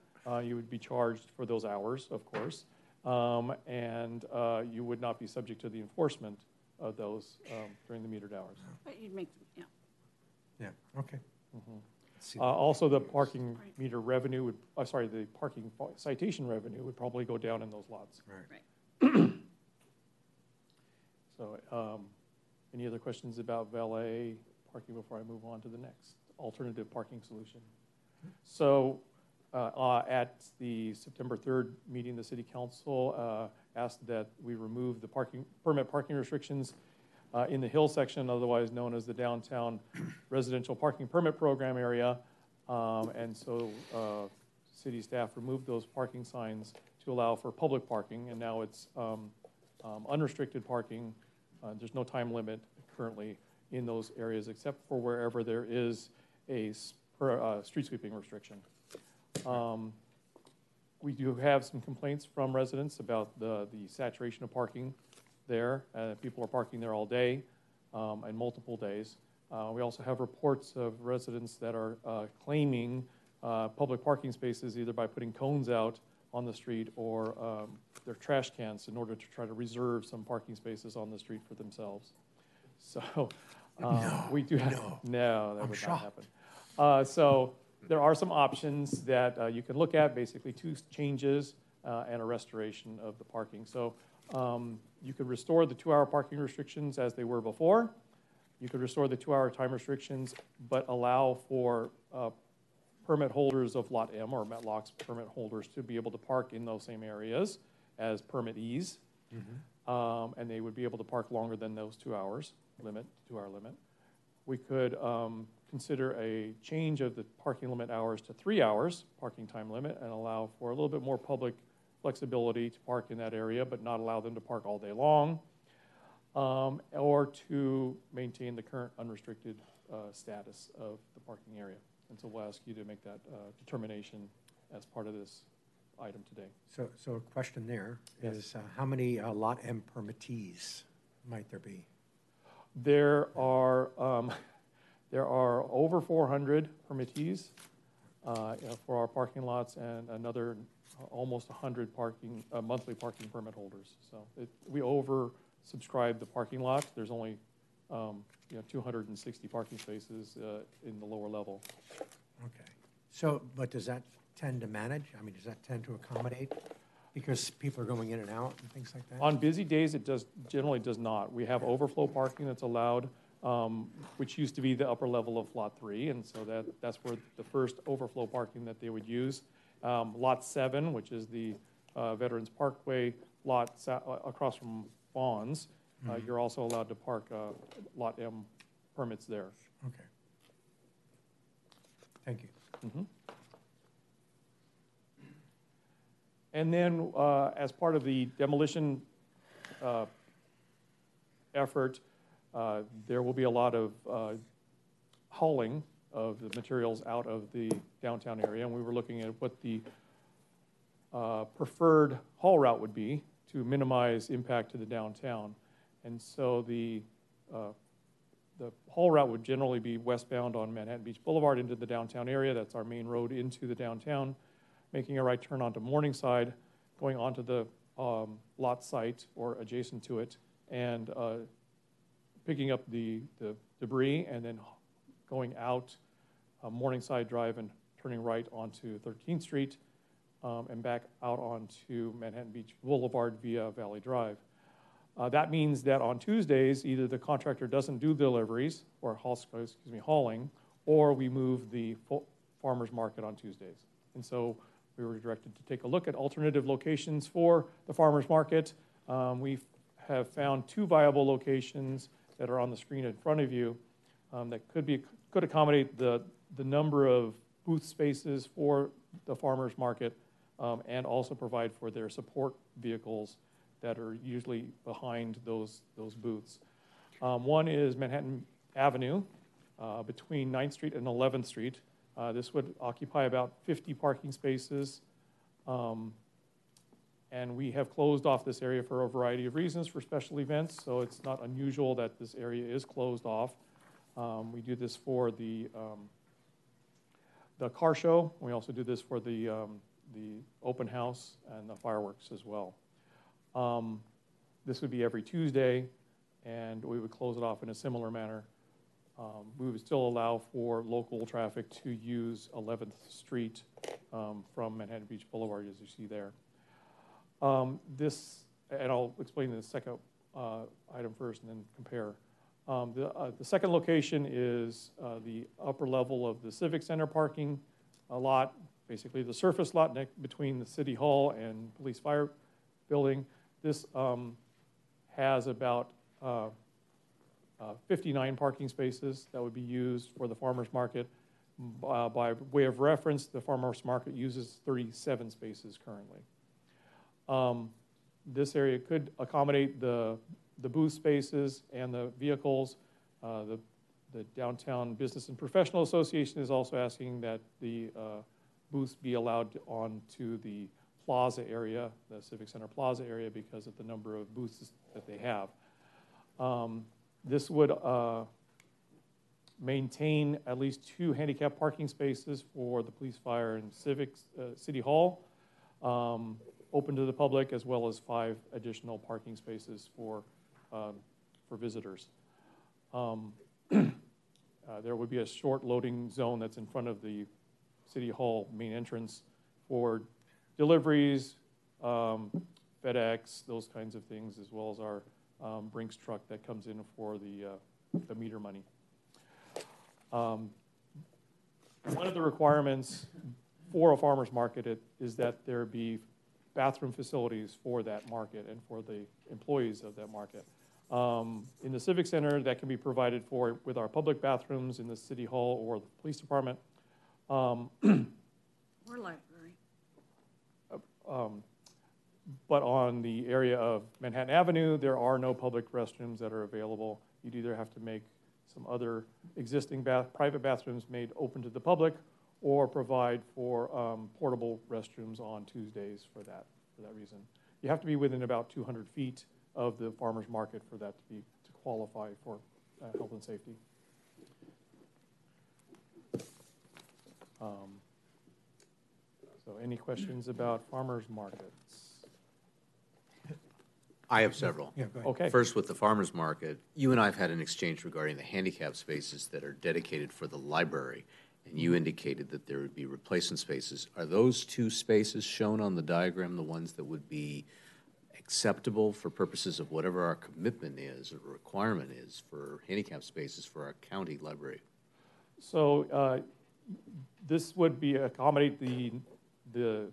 You would be charged for those hours, of course, and you would not be subject to the enforcement of those during the metered hours. But you'd make, yeah. Yeah, okay. Also, the parking meter revenue would, the parking citation revenue would probably go down in those lots. Right. So, any other questions about valet parking before I move on to the next alternative parking solution? So, at the September 3rd meeting, the City Council asked that we remove the permit parking restrictions in the Hill section, otherwise known as the Downtown Residential Parking Permit Program area. And so city staff removed those parking signs to allow for public parking, and now it's unrestricted parking. There's no time limit currently in those areas except for wherever there is a street sweeping restriction. We do have some complaints from residents about the saturation of parking there. People are parking there all day and multiple days. We also have reports of residents that are claiming public parking spaces either by putting cones out on the street or their trash cans in order to try to reserve some parking spaces on the street for themselves. So we do have, no, that would not happen. So there are some options that you can look at, basically 2 changes and a restoration of the parking. So you could restore the 2-hour parking restrictions as they were before. You could restore the 2-hour time restrictions, but allow for permit holders of Lot M or Metlock's permit holders to be able to park in those same areas as permittees. And they would be able to park longer than those 2 hours limit, 2-hour limit. We could consider a change of the parking limit hours to 3 hours parking time limit and allow for a little bit more public flexibility to park in that area, but not allow them to park all day long, or to maintain the current unrestricted status of the parking area. And so we'll ask you to make that determination as part of this item today. So a question there is how many Lot M permittees might there be? There are over 400 permittees for our parking lots and another almost 100 monthly parking permit holders. So we oversubscribe the parking lot. There's only 260 parking spaces in the lower level. Okay. So, but does that tend to manage? I mean, does that tend to accommodate? Because people are going in and out and things like that? On busy days, it generally does not. We have overflow parking that's allowed, which used to be the upper level of Lot 3, and so that's where the first overflow parking that they would use. Lot 7, which is the Veterans Parkway lot across from Vaughn's, you're also allowed to park Lot M permits there. Okay. Thank you. And then as part of the demolition effort, there will be a lot of hauling of the materials out of the downtown area, and we were looking at what the preferred haul route would be to minimize impact to the downtown. And so the haul route would generally be westbound on Manhattan Beach Boulevard into the downtown area. That's our main road into the downtown, making a right turn onto Morningside, going onto the lot site or adjacent to it, and picking up the debris, and then going out Morningside Drive and turning right onto 13th Street and back out onto Manhattan Beach Boulevard via Valley Drive. That means that on Tuesdays, either the contractor doesn't do deliveries or hauling, or we move the farmer's market on Tuesdays. And so we were directed to take a look at alternative locations for the farmer's market. We have found 2 viable locations that are on the screen in front of you that could accommodate the number of booth spaces for the farmer's market and also provide for their support vehicles that are usually behind those booths. One is Manhattan Avenue between 9th Street and 11th Street. This would occupy about 50 parking spaces. And we have closed off this area for a variety of reasons for special events, so it's not unusual that this area is closed off. We do this for the car show. We also do this for the open house and the fireworks as well. This would be every Tuesday, and we would close it off in a similar manner. We would still allow for local traffic to use 11th Street from Manhattan Beach Boulevard, as you see there. And I'll explain the second item first and then compare. The second location is the upper level of the Civic Center parking lot, basically the surface lot between the City Hall and Police Fire Building. This has about 59 parking spaces that would be used for the farmer's market. By way of reference, the farmer's market uses 37 spaces currently. This area could accommodate the booth spaces and the vehicles. The Downtown Business and Professional Association is also asking that the booths be allowed onto the plaza area, the Civic Center plaza area, because of the number of booths that they have. This would maintain at least 2 handicap parking spaces for the police, fire, and City Hall, open to the public, as well as 5 additional parking spaces for visitors. There would be a short loading zone that's in front of the City Hall main entrance for deliveries, FedEx, those kinds of things, as well as our Brinks truck that comes in for the meter money. One of the requirements for a farmer's market is that there be bathroom facilities for that market and for the employees of that market. In the Civic Center, that can be provided for with our public bathrooms in the City Hall or the police department. Or library. But on the area of Manhattan Avenue, there are no public restrooms that are available. You'd either have to make some other existing private bathrooms made open to the public, or provide for portable restrooms on Tuesdays for that reason. You have to be within about 200 feet of the farmer's market for that to qualify for health and safety. So any questions about farmers markets? I have several. Yeah, go ahead. Okay. First, with the farmers market, you and I have had an exchange regarding the handicap spaces that are dedicated for the library, and you indicated that there would be replacement spaces. Are those 2 spaces shown on the diagram the ones that would be acceptable for purposes of whatever our commitment is or requirement is for handicap spaces for our county library? So this would be accommodate the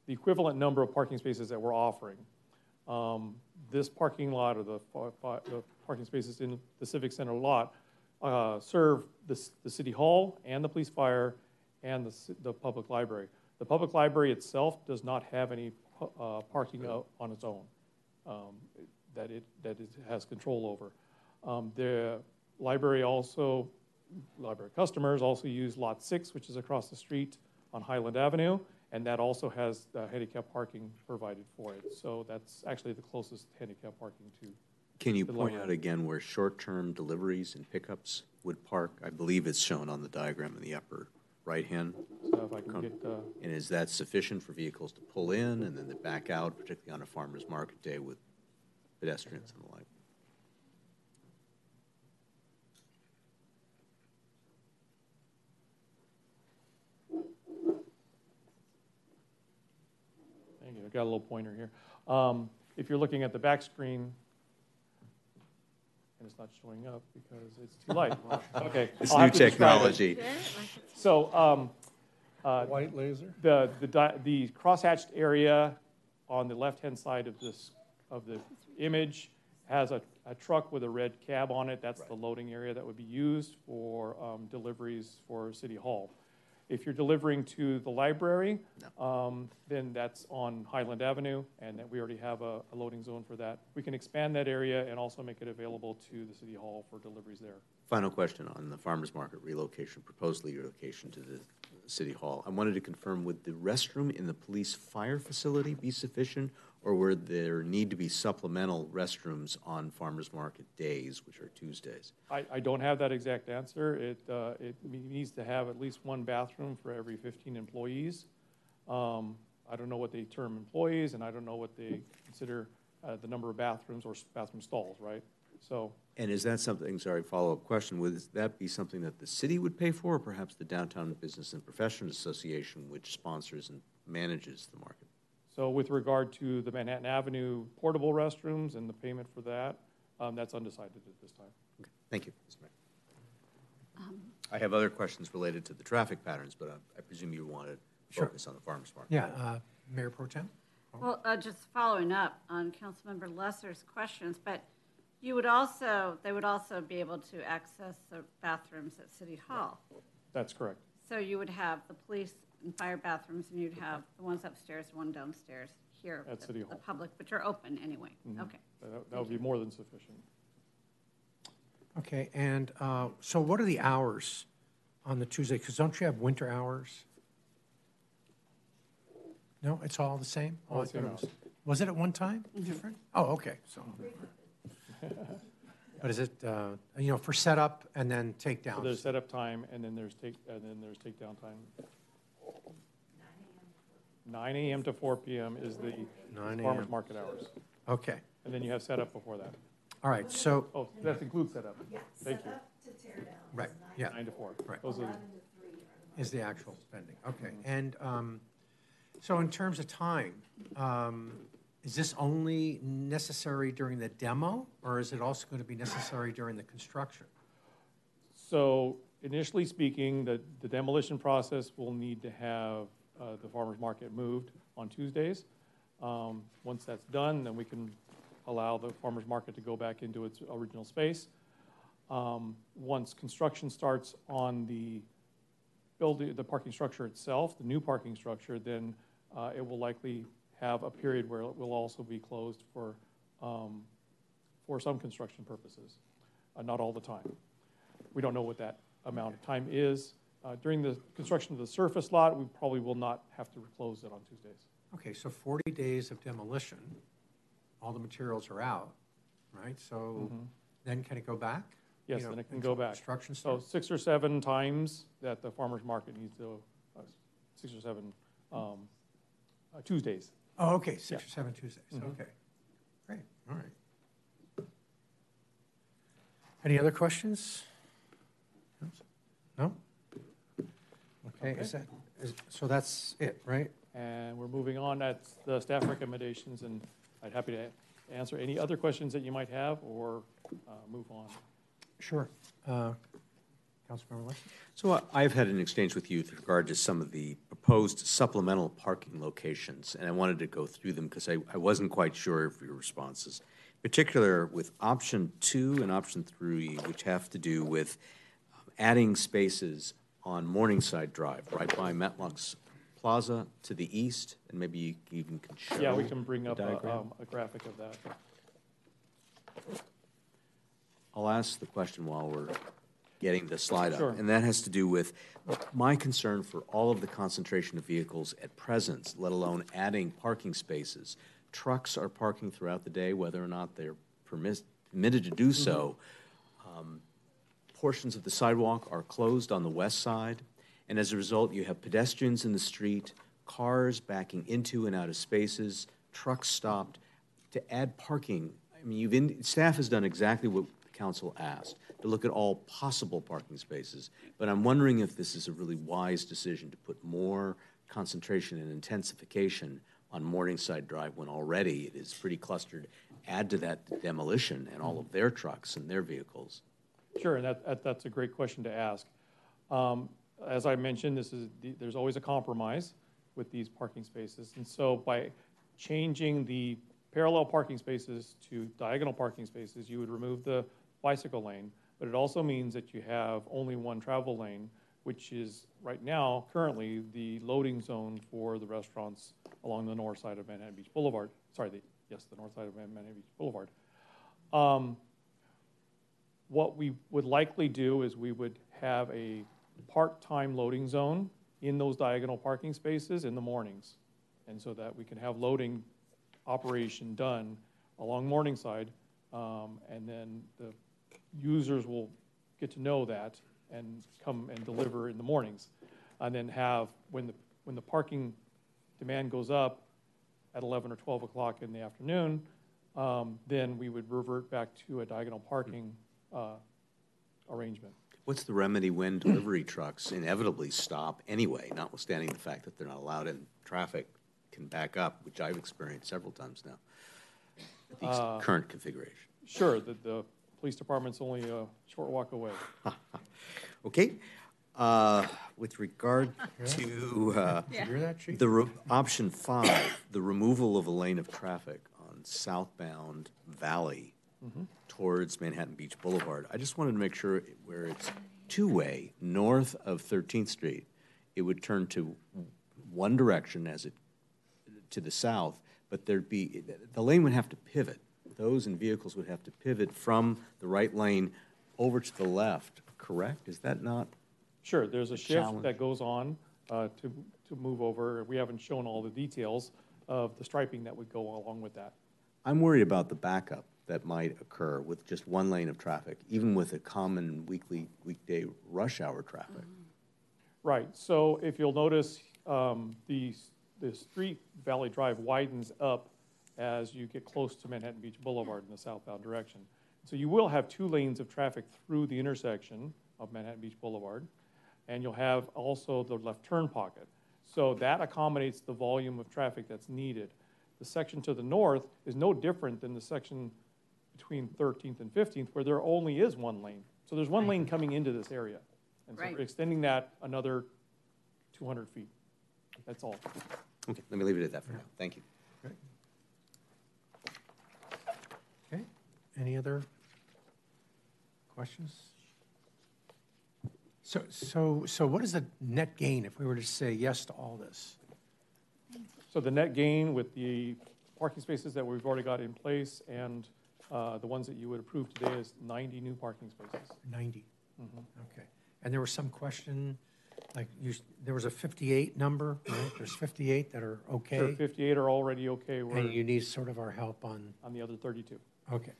equivalent number of parking spaces that we're offering. This parking lot, or the parking spaces in the Civic Center lot, serve the City Hall and the police, fire, and the public library. The public library itself does not have any parking on its own that it has control over. The library customers also use Lot 6, which is across the street on Highland Avenue, and that also has handicap parking provided for it. So that's actually the closest handicap parking to. Can you point out again where short-term deliveries and pickups would park? I believe it's shown on the diagram in the upper right-hand. So if I can get, and is that sufficient for vehicles to pull in and then to back out, particularly on a farmer's market day with pedestrians and the like? Thank you. I've got a little pointer here. If you're looking at the back screen, and it's not showing up because it's too light. Okay. It's I'll new have to describe it. technology. So, White laser? the crosshatched area on the left-hand side of the image has a truck with a red cab on it. That's the loading area that would be used for deliveries for City Hall. If you're delivering to the library, then that's on Highland Avenue, and that we already have a loading zone for that. We can expand that area and also make it available to the City Hall for deliveries there. Final question on the farmers market relocation, proposed relocation to the City Hall. I wanted to confirm, would the restroom in the police fire facility be sufficient, or would there need to be supplemental restrooms on farmers market days, which are Tuesdays? I don't have that exact answer. It needs to have at least one bathroom for every 15 employees. I don't know what they term employees, and I don't know what they consider the number of bathrooms or bathroom stalls, right? So. And is that something, sorry, follow-up question, would that be something that the city would pay for, or perhaps the Downtown Business and Professions Association, which sponsors and manages the market? So with regard to the Manhattan Avenue portable restrooms and the payment for that, that's undecided at this time. Okay. Thank you, Mr. Mayor. I have other questions related to the traffic patterns, but I presume you wanted to focus on the farmers market. Yeah, Mayor Pro Tem? Well, just following up on Councilmember Lesser's questions, but they would also be able to access the bathrooms at City Hall. That's correct. So you would have the police and fire bathrooms, and you'd have the ones upstairs, one downstairs here at City Hall. The public, which are open anyway. Mm-hmm. Okay. That would be more than sufficient. Okay, and so what are the hours on the Tuesday? Because don't you have winter hours? No, it's all the same? All the same hours. Was it at one time different? Oh, okay. So, but is it for setup and then takedown? So there's setup time, and then there's takedown time. 9 a.m. to 4 p.m. is the farmers market hours. Okay. And then you have setup before that. All right. So. Oh, that includes setup. Yeah, thank you. Right. Yeah. 9 to 4. Right. Those are is the actual spending. Okay. And so in terms of time, is this only necessary during the demo, or is it also going to be necessary during the construction? So initially speaking, the demolition process will need to have the farmers market moved on Tuesdays. Once that's done, then we can allow the farmers market to go back into its original space. Once construction starts on the building, the parking structure itself, the new parking structure, then it will likely have a period where it will also be closed for some construction purposes, not all the time. We don't know what that amount of time is. During the construction of the surface lot, we probably will not have to close it on Tuesdays. Okay, so 40 days of demolition, all the materials are out, right? So then can it go back? Yes, then it can go back. Construction so 6 or 7 times that the farmers market needs to, 6 or 7 Tuesdays. Oh, okay, 6 or 7 Tuesdays. Okay, great. All right. Any other questions? No? Okay. So that's it, right? And we're moving on. That's the staff recommendations, and I'd happy to answer any other questions that you might have or move on. Sure. Councilmember Lester? So I've had an exchange with you with regard to some of the proposed supplemental parking locations, and I wanted to go through them because I wasn't quite sure of your responses, particular with option 2 and option 3, which have to do with adding spaces on Morningside Drive, right by Metluck's Plaza to the east, and maybe you even can show. Yeah, we can bring up a graphic of that. I'll ask the question while we're getting the slide Sure. up, and that has to do with my concern for all of the concentration of vehicles at present, let alone adding parking spaces. Trucks are parking throughout the day, whether or not they're permitted to do so. Portions of the sidewalk are closed on the west side, and as a result, you have pedestrians in the street, cars backing into and out of spaces, trucks stopped. To add parking, I mean, staff has done exactly what the council asked, to look at all possible parking spaces, but I'm wondering if this is a really wise decision to put more concentration and intensification on Morningside Drive when already it is pretty clustered add to that demolition and all of their trucks and their vehicles? Sure, and that's a great question to ask. As I mentioned, there's always a compromise with these parking spaces. And so by changing the parallel parking spaces to diagonal parking spaces, you would remove the bicycle lane, but it also means that you have only one travel lane, which is right now, currently, the loading zone for the restaurants along the north side of Manhattan Beach Boulevard. Sorry, the north side of Manhattan Beach Boulevard. What we would likely do is we would have a part-time loading zone in those diagonal parking spaces in the mornings. And so that we can have loading operation done along Morningside, and then the users will get to know that and come and deliver in the mornings. And then have, when the parking demand goes up at 11 or 12 o'clock in the afternoon, then we would revert back to a diagonal parking arrangement. What's the remedy when delivery trucks inevitably stop anyway, notwithstanding the fact that they're not allowed in traffic can back up, which I've experienced several times now, at the current configuration? Sure, the police department's only a short walk away. Okay. With regard to option 5, the removal of a lane of traffic on southbound Valley towards Manhattan Beach Boulevard, I just wanted to make sure where it's two-way north of 13th Street, it would turn to one direction as it to the south, but the lane would have to pivot. Those in vehicles would have to pivot from the right lane over to the left, correct? Is that not? Sure, there's a shift that goes on to move over. We haven't shown all the details of the striping that would go along with that. I'm worried about the backup that might occur with just one lane of traffic, even with a common weekday rush hour traffic. Right, so if you'll notice, the street, Valley Drive, widens up as you get close to Manhattan Beach Boulevard in the southbound direction. So you will have 2 lanes of traffic through the intersection of Manhattan Beach Boulevard, and you'll have also the left turn pocket. So that accommodates the volume of traffic that's needed. The section to the north is no different than the section between 13th and 15th, where there only is 1 lane. So there's 1 lane coming into this area. And so we're extending that another 200 feet. That's all. Okay, let me leave it at that for now. Thank you. Okay. Any other questions? So what is the net gain if we were to say yes to all this? So the net gain with the parking spaces that we've already got in place and the ones that you would approve today is 90 new parking spaces. 90. Okay. And there was some question, like there was a 58 number, right? There's 58 that are okay. Sure, 58 are already okay. And you need sort of our help on the other 32. Okay.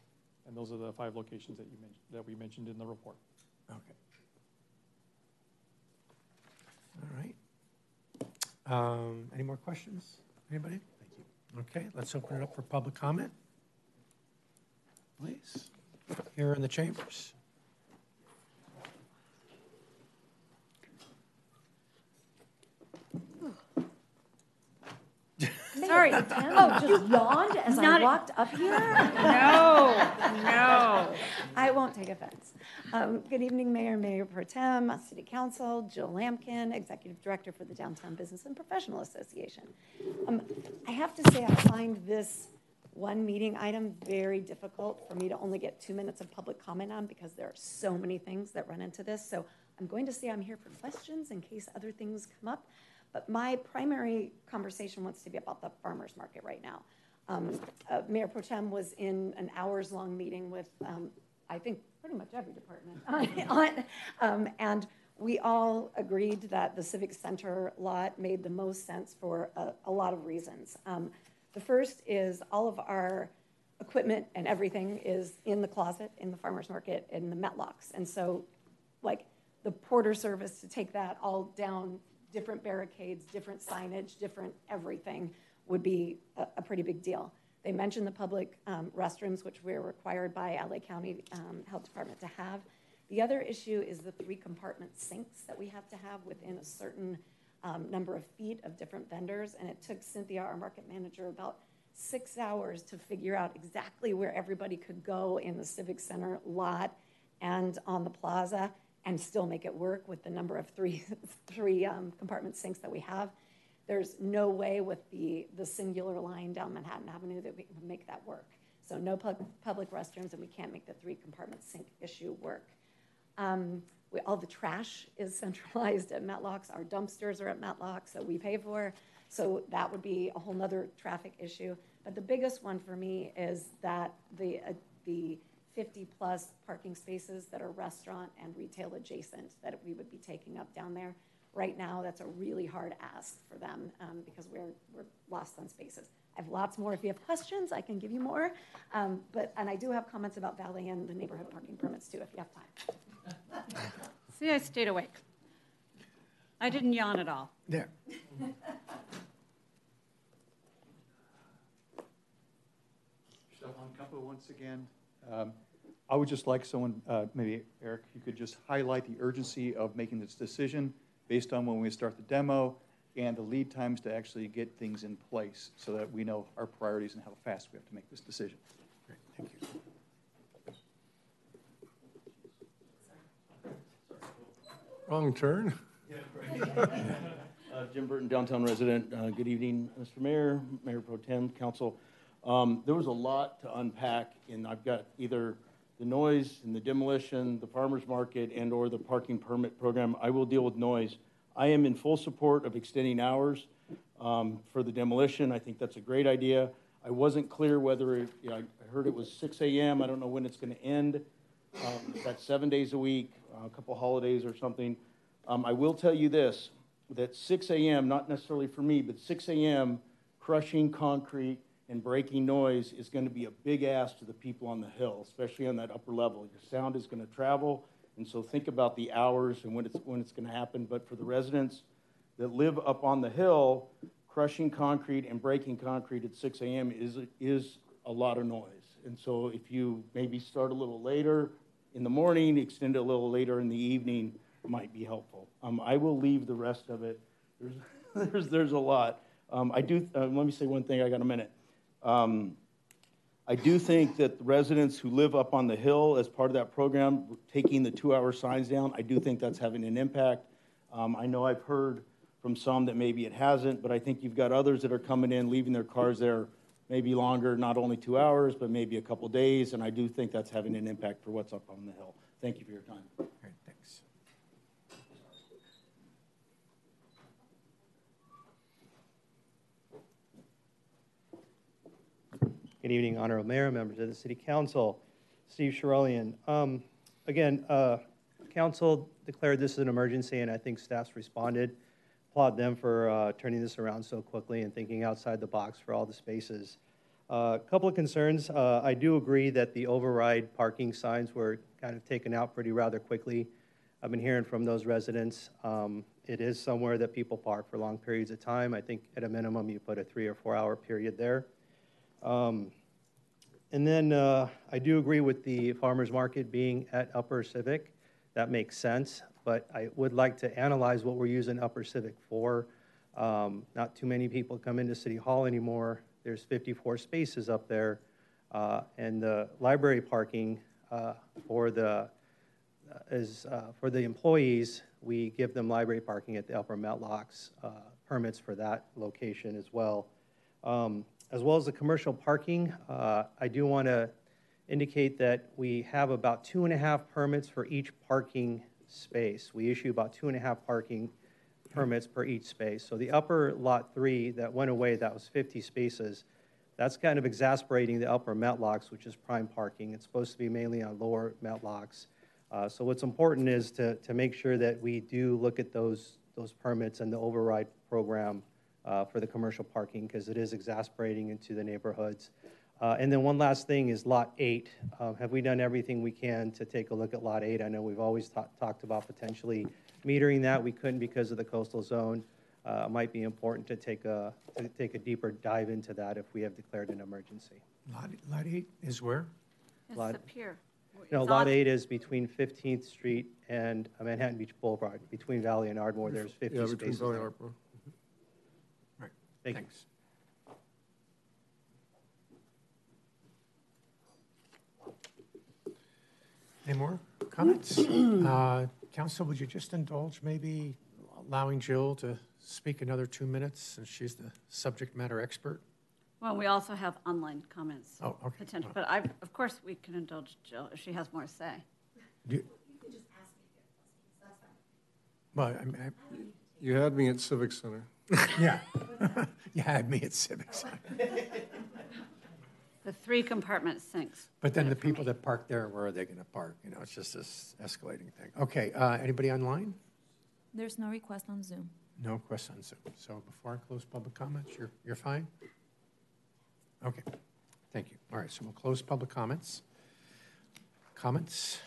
And those are the 5 locations that we mentioned in the report. Okay. All right. Any more questions? Anybody? Thank you. Okay, let's open it up for public comment. Please, here in the chambers. Sorry. Oh, just yawned as I walked up here? No. I won't take offense. Good evening, Mayor Pro Tem, City Council, Jill Lampkin, Executive Director for the Downtown Business and Professional Association. I have to say I find this one meeting item very difficult for me to only get 2 minutes of public comment on because there are so many things that run into this. So I'm going to say I'm here for questions in case other things come up. But my primary conversation wants to be about the farmers market right now. Mayor Pro Tem was in an hours-long meeting with, I think, pretty much every department. And we all agreed that the Civic Center lot made the most sense for a lot of reasons. The first is all of our equipment and everything is in the closet, in the farmers market, in the Metlocks. And so, like, the porter service to take that all down, different barricades, different signage, different everything would be a pretty big deal. They mentioned the public restrooms, which we're required by LA County Health Department to have. The other issue is the 3-compartment sinks that we have to have within a certain number of feet of different vendors. And it took Cynthia, our market manager, about 6 hours to figure out exactly where everybody could go in the Civic Center lot and on the plaza and still make it work with the number of three compartment sinks that we have. There's no way with the singular line down Manhattan Avenue that we can make that work. So no public restrooms, and we can't make the 3-compartment sink issue work. All the trash is centralized at Metlocks. Our dumpsters are at Metlocks, so we pay for. So that would be a whole nother traffic issue. But the biggest one for me is that the 50-plus parking spaces that are restaurant and retail adjacent that we would be taking up down there. Right now, that's a really hard ask for them because we're lost on spaces. I have lots more. If you have questions, I can give you more. And I do have comments about Valley and the neighborhood parking permits too, if you have time. See, I stayed awake. I didn't yawn at all. There. Stefan Campo once again. I would just like someone, maybe Eric, you could just highlight the urgency of making this decision based on when we start the demo and the lead times to actually get things in place so that we know our priorities and how fast we have to make this decision. Great, thank you. Wrong turn. Jim Burton, downtown resident. Good evening, Mr. Mayor, Mayor Pro Tem, Council. There was a lot to unpack, and I've got either the noise and the demolition, the farmer's market, and or the parking permit program. I will deal with noise. I am in full support of extending hours for the demolition. I think that's a great idea. I wasn't clear whether, I heard it was 6 a.m. I don't know when it's going to end. That's 7 days a week, a couple holidays or something. I will tell you this, that 6 a.m., not necessarily for me, but 6 a.m., crushing concrete and breaking noise is going to be a big ask to the people on the hill, especially on that upper level. Your sound is going to travel, and so think about the hours and when it's going to happen. But for the residents that live up on the hill, crushing concrete and breaking concrete at 6 a.m. is a lot of noise. And so if you maybe start a little later in the morning, extend it a little later in the evening, might be helpful. I will leave the rest of it. There's a lot. Let me say one thing. I got a minute. I do think that the residents who live up on the hill as part of that program, taking the 2-hour signs down, I do think that's having an impact. I know I've heard from some that maybe it hasn't, but I think you've got others that are coming in, leaving their cars there maybe longer, not only 2 hours, but maybe a couple days, and I do think that's having an impact for what's up on the hill. Thank you for your time. All right, thanks. Good evening, Honorable Mayor, members of the City Council. Steve Sherolian. Again, Council declared this an emergency, and I think staff's responded. Applaud them for turning this around so quickly and thinking outside the box for all the spaces. A couple of concerns. I do agree that the override parking signs were kind of taken out rather quickly. I've been hearing from those residents. It is somewhere that people park for long periods of time. I think at a minimum you put a 3 or 4 hour period there. And then I do agree with the farmers market being at Upper Civic. That makes sense, but I would like to analyze what we're using Upper Civic for. Not too many people come into City Hall anymore. There's 54 spaces up there, and the library parking for the employees, we give them library parking at the Upper Metlocks, permits for that location as well. As well as the commercial parking, I do want to indicate that we have about 2.5 permits for each parking space. We issue about 2.5 parking permits per each space. So the upper lot 3 that went away, that was 50 spaces. That's kind of exasperating the Upper Metlocks, which is prime parking. It's supposed to be mainly on lower Metlocks. So what's important is to make sure that we do look at those permits and the override program for the commercial parking, because it is exasperating into the neighborhoods. And then one last thing is Lot 8. Have we done everything we can to take a look at Lot 8? I know we've always talked about potentially metering that. We couldn't because of the coastal zone. It might be important to take a deeper dive into that if we have declared an emergency. Lot 8 is where? It's up here. No, Lot 8 is between 15th Street and Manhattan Beach Boulevard. Between Valley and Ardmore, there's 50 spaces. Between Valley and Ardmore. Right. Thanks. Any more comments? Council, would you just indulge maybe allowing Jill to speak another 2 minutes since she's the subject matter expert? Well, we also have online comments. Oh, okay. Potential, but of course, we can indulge Jill if she has more to say. You can just ask me if you have questions. Well, I mean, You had me at Civic Center. yeah. You had me at Civic Center. The 3-compartment sinks. But then the people that park there, where are they going to park? You know, it's just this escalating thing. Okay, anybody online? There's no request on Zoom. No question on Zoom. So before I close public comments, you're fine? Okay, thank you. All right, so we'll close public comments. Comments?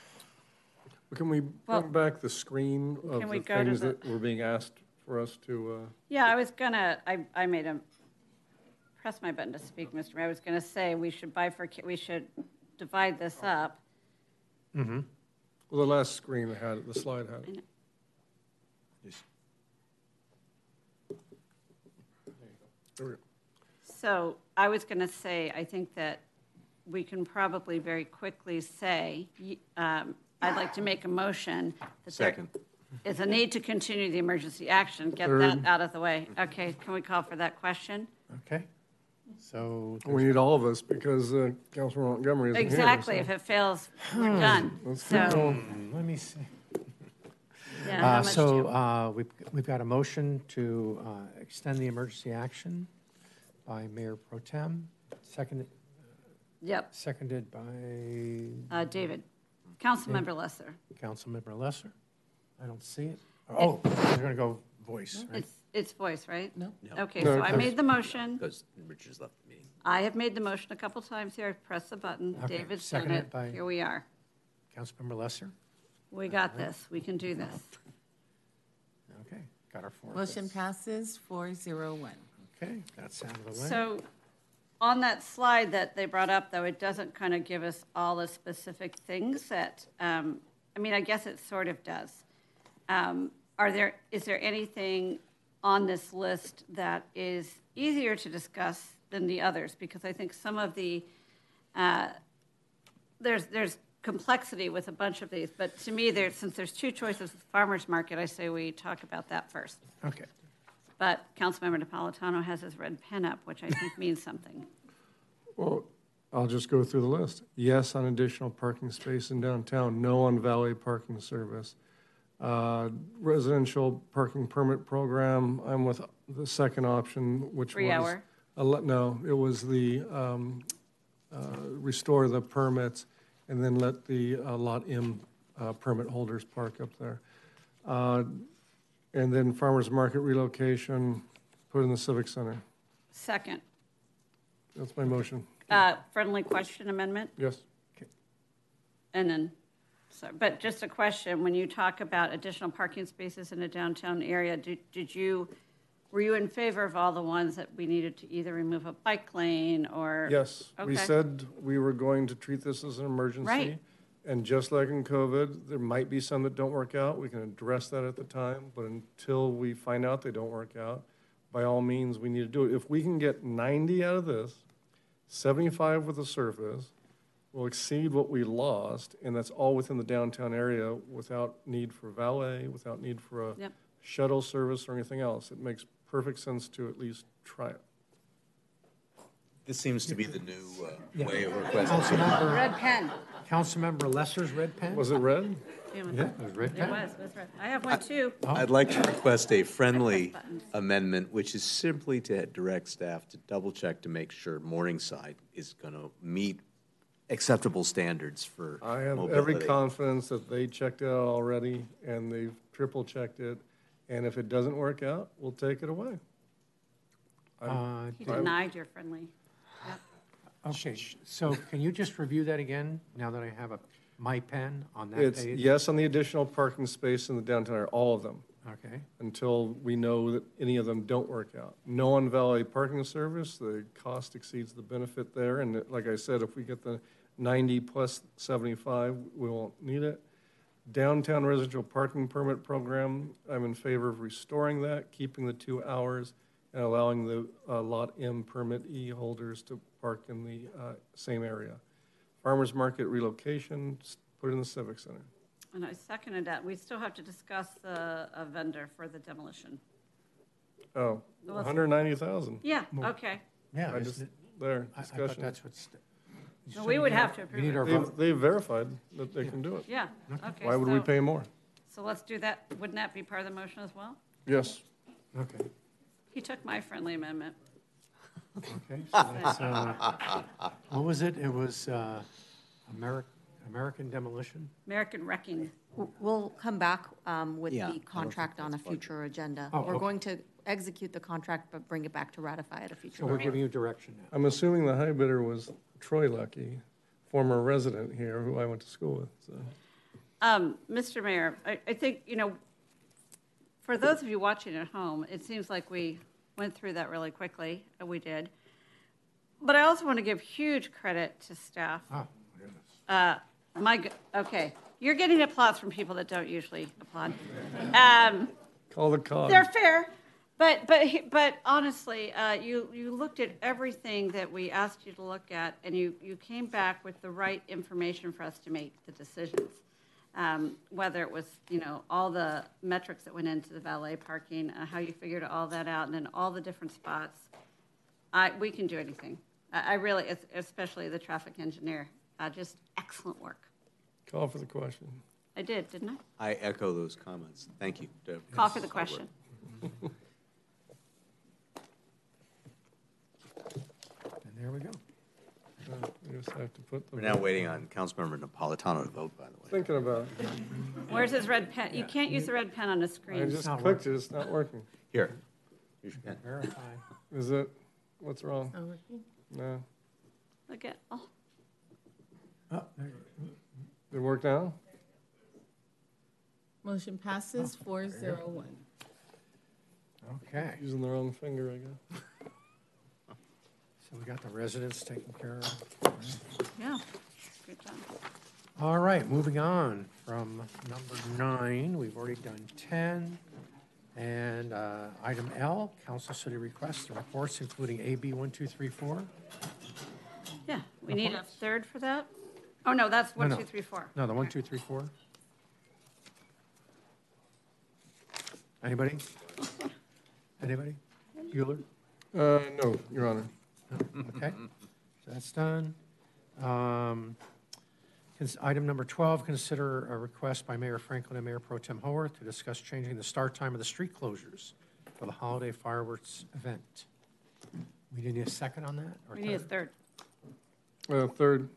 Can we bring back the screen of the things that were being asked for us to? Yeah, I was gonna. I made a press my button to speak, Mr. Mayor. I was gonna say we should bifurcate. We should divide this up. Mm-hmm. Well, the last screen had it. The slide had it. Yes. There we go. So I was going to say, I think that we can probably very quickly say, I'd like to make a motion that Second. there is a need to continue the emergency action. Get that out of the way. Okay, can we call for that question? Okay. So we need all of us because Councilor Montgomery isn't exactly. here. So. If it fails, we're done. So let me see. Yeah, we've got a motion to extend the emergency action by Mayor Pro Tem, seconded. Yep. Seconded by David, Councilmember Lesser. Councilmember Lesser. I don't see it. Oh, we're going to go voice. Right? It's voice, right? No. Okay, so I made the motion. Because Richard's left the meeting. I have made the motion a couple times here. I pressed the button. Okay, David's done seconded it. by Here we are. Councilmember Lesser. We got this. We can do this. Okay, got our 4. Motion passes 401. Okay, that's out of the way. So on that slide that they brought up, though, it doesn't kind of give us all the specific things that, I mean, I guess it sort of does. Is there anything on this list that is easier to discuss than the others? Because I think some of the, there's complexity with a bunch of these, but to me, since there's 2 choices with farmer's market, I say we talk about that first. Okay. But Councilmember Napolitano has his red pen up, which I think means something. Well, I'll just go through the list. Yes on additional parking space in downtown. No on valet parking service. Residential parking permit program. I'm with the second option, which 3 hour. No, it was the restore the permits and then let the Lot M permit holders park up there. And then farmers market relocation, put in the Civic Center. Second. That's my motion. Friendly question amendment? Yes. Okay. And then, sorry, but just a question, when you talk about additional parking spaces in a downtown area, were you in favor of all the ones that we needed to either remove a bike lane or? Yes. Okay. We said we were going to treat this as an emergency. Right. And just like in COVID, there might be some that don't work out. We can address that at the time, but until we find out they don't work out, by all means, we need to do it. If we can get 90 out of this, 75 with the surface, we'll exceed what we lost, and that's all within the downtown area without need for valet, without need for a shuttle service or anything else. It makes perfect sense to at least try it. This seems to be the new way of requesting. Red pen. Councilmember Lesser's red pen? Was it red? Yeah, it was red pen. It was red. I have one too. I'd like to request a friendly amendment, which is simply to direct staff to double check to make sure Morningside is going to meet acceptable standards for I have mobility. every confidence that they checked it out already, and they've triple checked it, and if it doesn't work out, we'll take it away. He denied your friendly. Yep. Okay, so can you just review that again, now that I have my pen on that It's page? yes on the additional parking space in the downtown area, all of them. Okay. Until we know that any of them don't work out. No on valet parking service, the cost exceeds the benefit there, and like I said, if we get the 90 plus 75, we won't need it. Downtown residential parking permit program, I'm in favor of restoring that, keeping the 2 hours, and allowing the Lot M permit E holders to park in the same area. Farmers market relocation, put it in the Civic Center. And I seconded that. We still have to discuss a vendor for the demolition. Oh, Well, 190,000. Yeah, okay. Yeah, I just, there, I thought discussion. that's what's. So we would have to We need approve our it. vote. They've verified that they can do it. Yeah, okay. Why would we so- pay more? So let's do that. Wouldn't that be part of the motion as well? Yes. Okay. He took my friendly amendment. Okay, so that's, what was it? It was American Demolition? American Wrecking. We'll come back with Yeah, I the don't contract think on a that's budgeted. future agenda. Oh, We're okay. going to execute the contract, but bring it back to ratify at a future. So we're meeting. giving you direction now. I'm assuming the high bidder was Troy Lucky, former resident here who I went to school with, so. Mr. Mayor, I think, for those of you watching at home, it seems like we went through that really quickly, and we did. But I also want to give huge credit to staff. Oh, goodness. Okay, you're getting applause from people that don't usually applaud. Call the cog. They're fair, but honestly, you looked at everything that we asked you to look at, and you came back with the right information for us to make the decisions. Whether it was, all the metrics that went into the valet parking, how you figured all that out, and then all the different spots. We can do anything. I really, especially the traffic engineer, just excellent work. Call for the question. I did, didn't I? I echo those comments. Thank you. Deb. Call for the question. And there we go. We just have to put the. We're now waiting on Councilmember Napolitano to vote, by the way. Thinking about it. Where's his red pen? You can't use the red pen on the I screen. just clicked it, it's not working. Here. Here's your pen. Verify. Is it, what's wrong? Not working? No. Look at, oh, Oh, there you go. Did it work now? Motion passes 401. Okay, Using the wrong finger, I guess. so we got the residents taken care of. yeah, good job. All right, moving on from number 9, we've already done 10. And item L, council city requests and reports, including AB 1, 2, 3, 4. Yeah, we need a third for that? Oh, no, that's No, 1, no. 2, 3, 4. No, the 1, 2, 3, 4. Anybody? Anybody? Bueller? No, Your Honor. Okay, so that's done. Item number 12, consider a request by Mayor Franklin and Mayor Pro Tem Howorth to discuss changing the start time of the street closures for the holiday fireworks event. We need a second on that? Or We need a third. Third.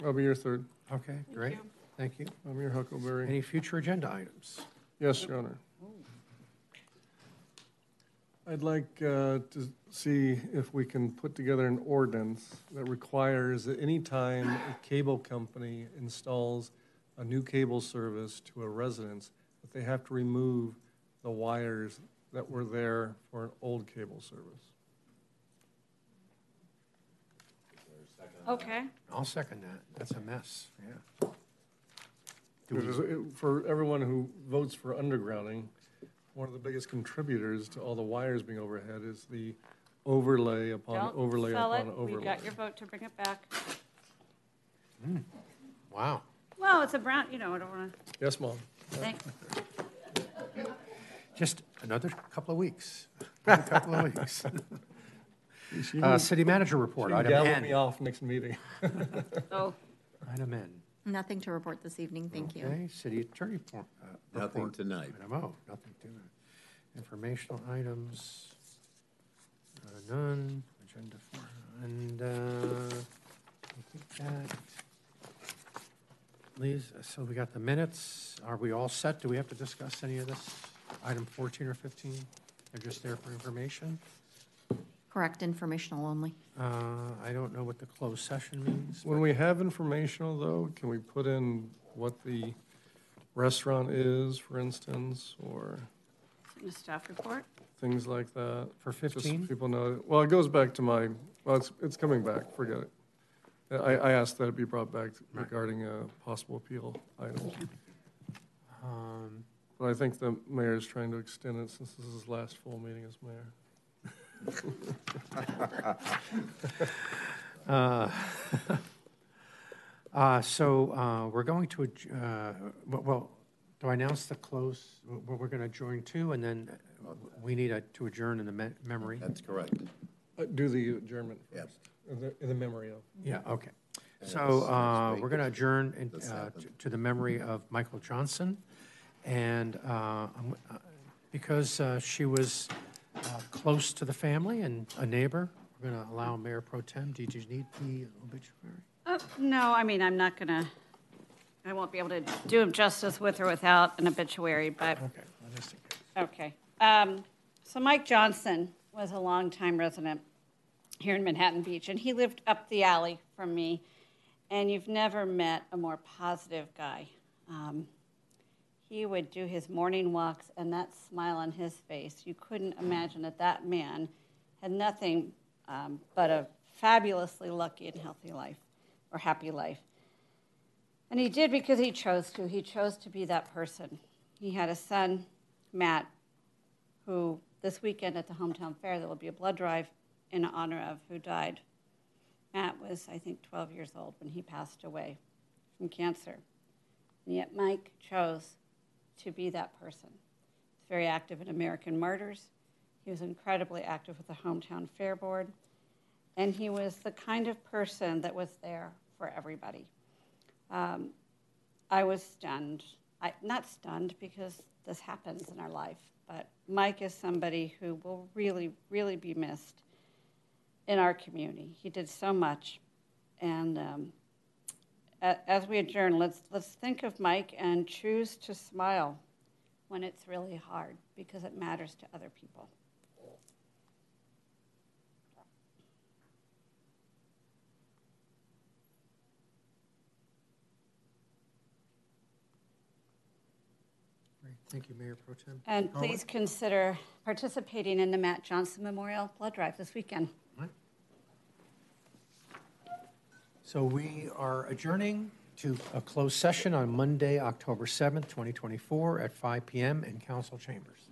I'll be your third. Okay, great. Thank you. I'm your Huckleberry. Any future agenda items? Yes, Your Honor. I'd like to see if we can put together an ordinance that requires that any time a cable company installs a new cable service to a residence, that they have to remove the wires that were there for an old cable service. Okay. I'll second that. That's a mess, yeah. For everyone who votes for undergrounding, one of the biggest contributors to all the wires being overhead is the overlay upon Don't overlay sell upon it. overlay. We got your vote to bring it back. Wow. Well, it's a brown, I don't want to, Yes, Mom. thank, Just another couple of weeks. Another couple of weeks. City manager report, She can item gavel N. me off next meeting. oh, Item N. Nothing to report this evening, thank you. Okay, city attorney Nothing report. tonight. Item O, nothing tonight. Informational items, none. Agenda 4, and I think that leaves. So we got the minutes. Are we all set? Do we have to discuss any of this? Item 14 or 15? They're just there for information. Correct, informational only. I don't know what the closed session means. When we have informational, though, can we put in what the restaurant is, for instance, or in the staff report. things like that? For Just so 15? people know. Well, it goes back to it's coming back, forget it. I asked that it be brought back regarding possible appeal items. But I think the mayor's trying to extend it since this is his last full meeting as mayor. We're going to, well, do I announce the close, what we're going to adjourn to, and then we need to adjourn in the memory? That's correct. Do the adjournment first, in the memory of. Yeah, okay. And So it's we're going to adjourn the 7th. to the memory of Michael Johnson. And because she was close to the family and a neighbor, we're going to allow Mayor Pro Tem. Did you need the obituary? No, I mean, I'm not going to, I won't be able to do him justice with or without an obituary, but. Okay. So Mike Johnson was a longtime resident here in Manhattan Beach, and he lived up the alley from me, and you've never met a more positive guy. He would do his morning walks, and that smile on his face, you couldn't imagine that that man had nothing but a fabulously lucky and healthy life, or happy life. And he did because he chose to. He chose to be that person. He had a son, Matt, who this weekend at the hometown fair, there will be a blood drive in honor of, who died. Matt was, I think, 12 years old when he passed away from cancer. And yet Mike chose to be that person. He's very active in American Martyrs. He was incredibly active with the hometown fair board. And he was the kind of person that was there for everybody. I was stunned. Not stunned because this happens in our life, but Mike is somebody who will really, really be missed in our community. He did so much. And as we adjourn, let's think of Mike and choose to smile when it's really hard, because it matters to other people. Thank you, Mayor Pro Tem. And please consider participating in the Matt Johnson Memorial Blood Drive this weekend. Right. So we are adjourning to a closed session on Monday, October 7th, 2024 at 5 p.m. in council chambers.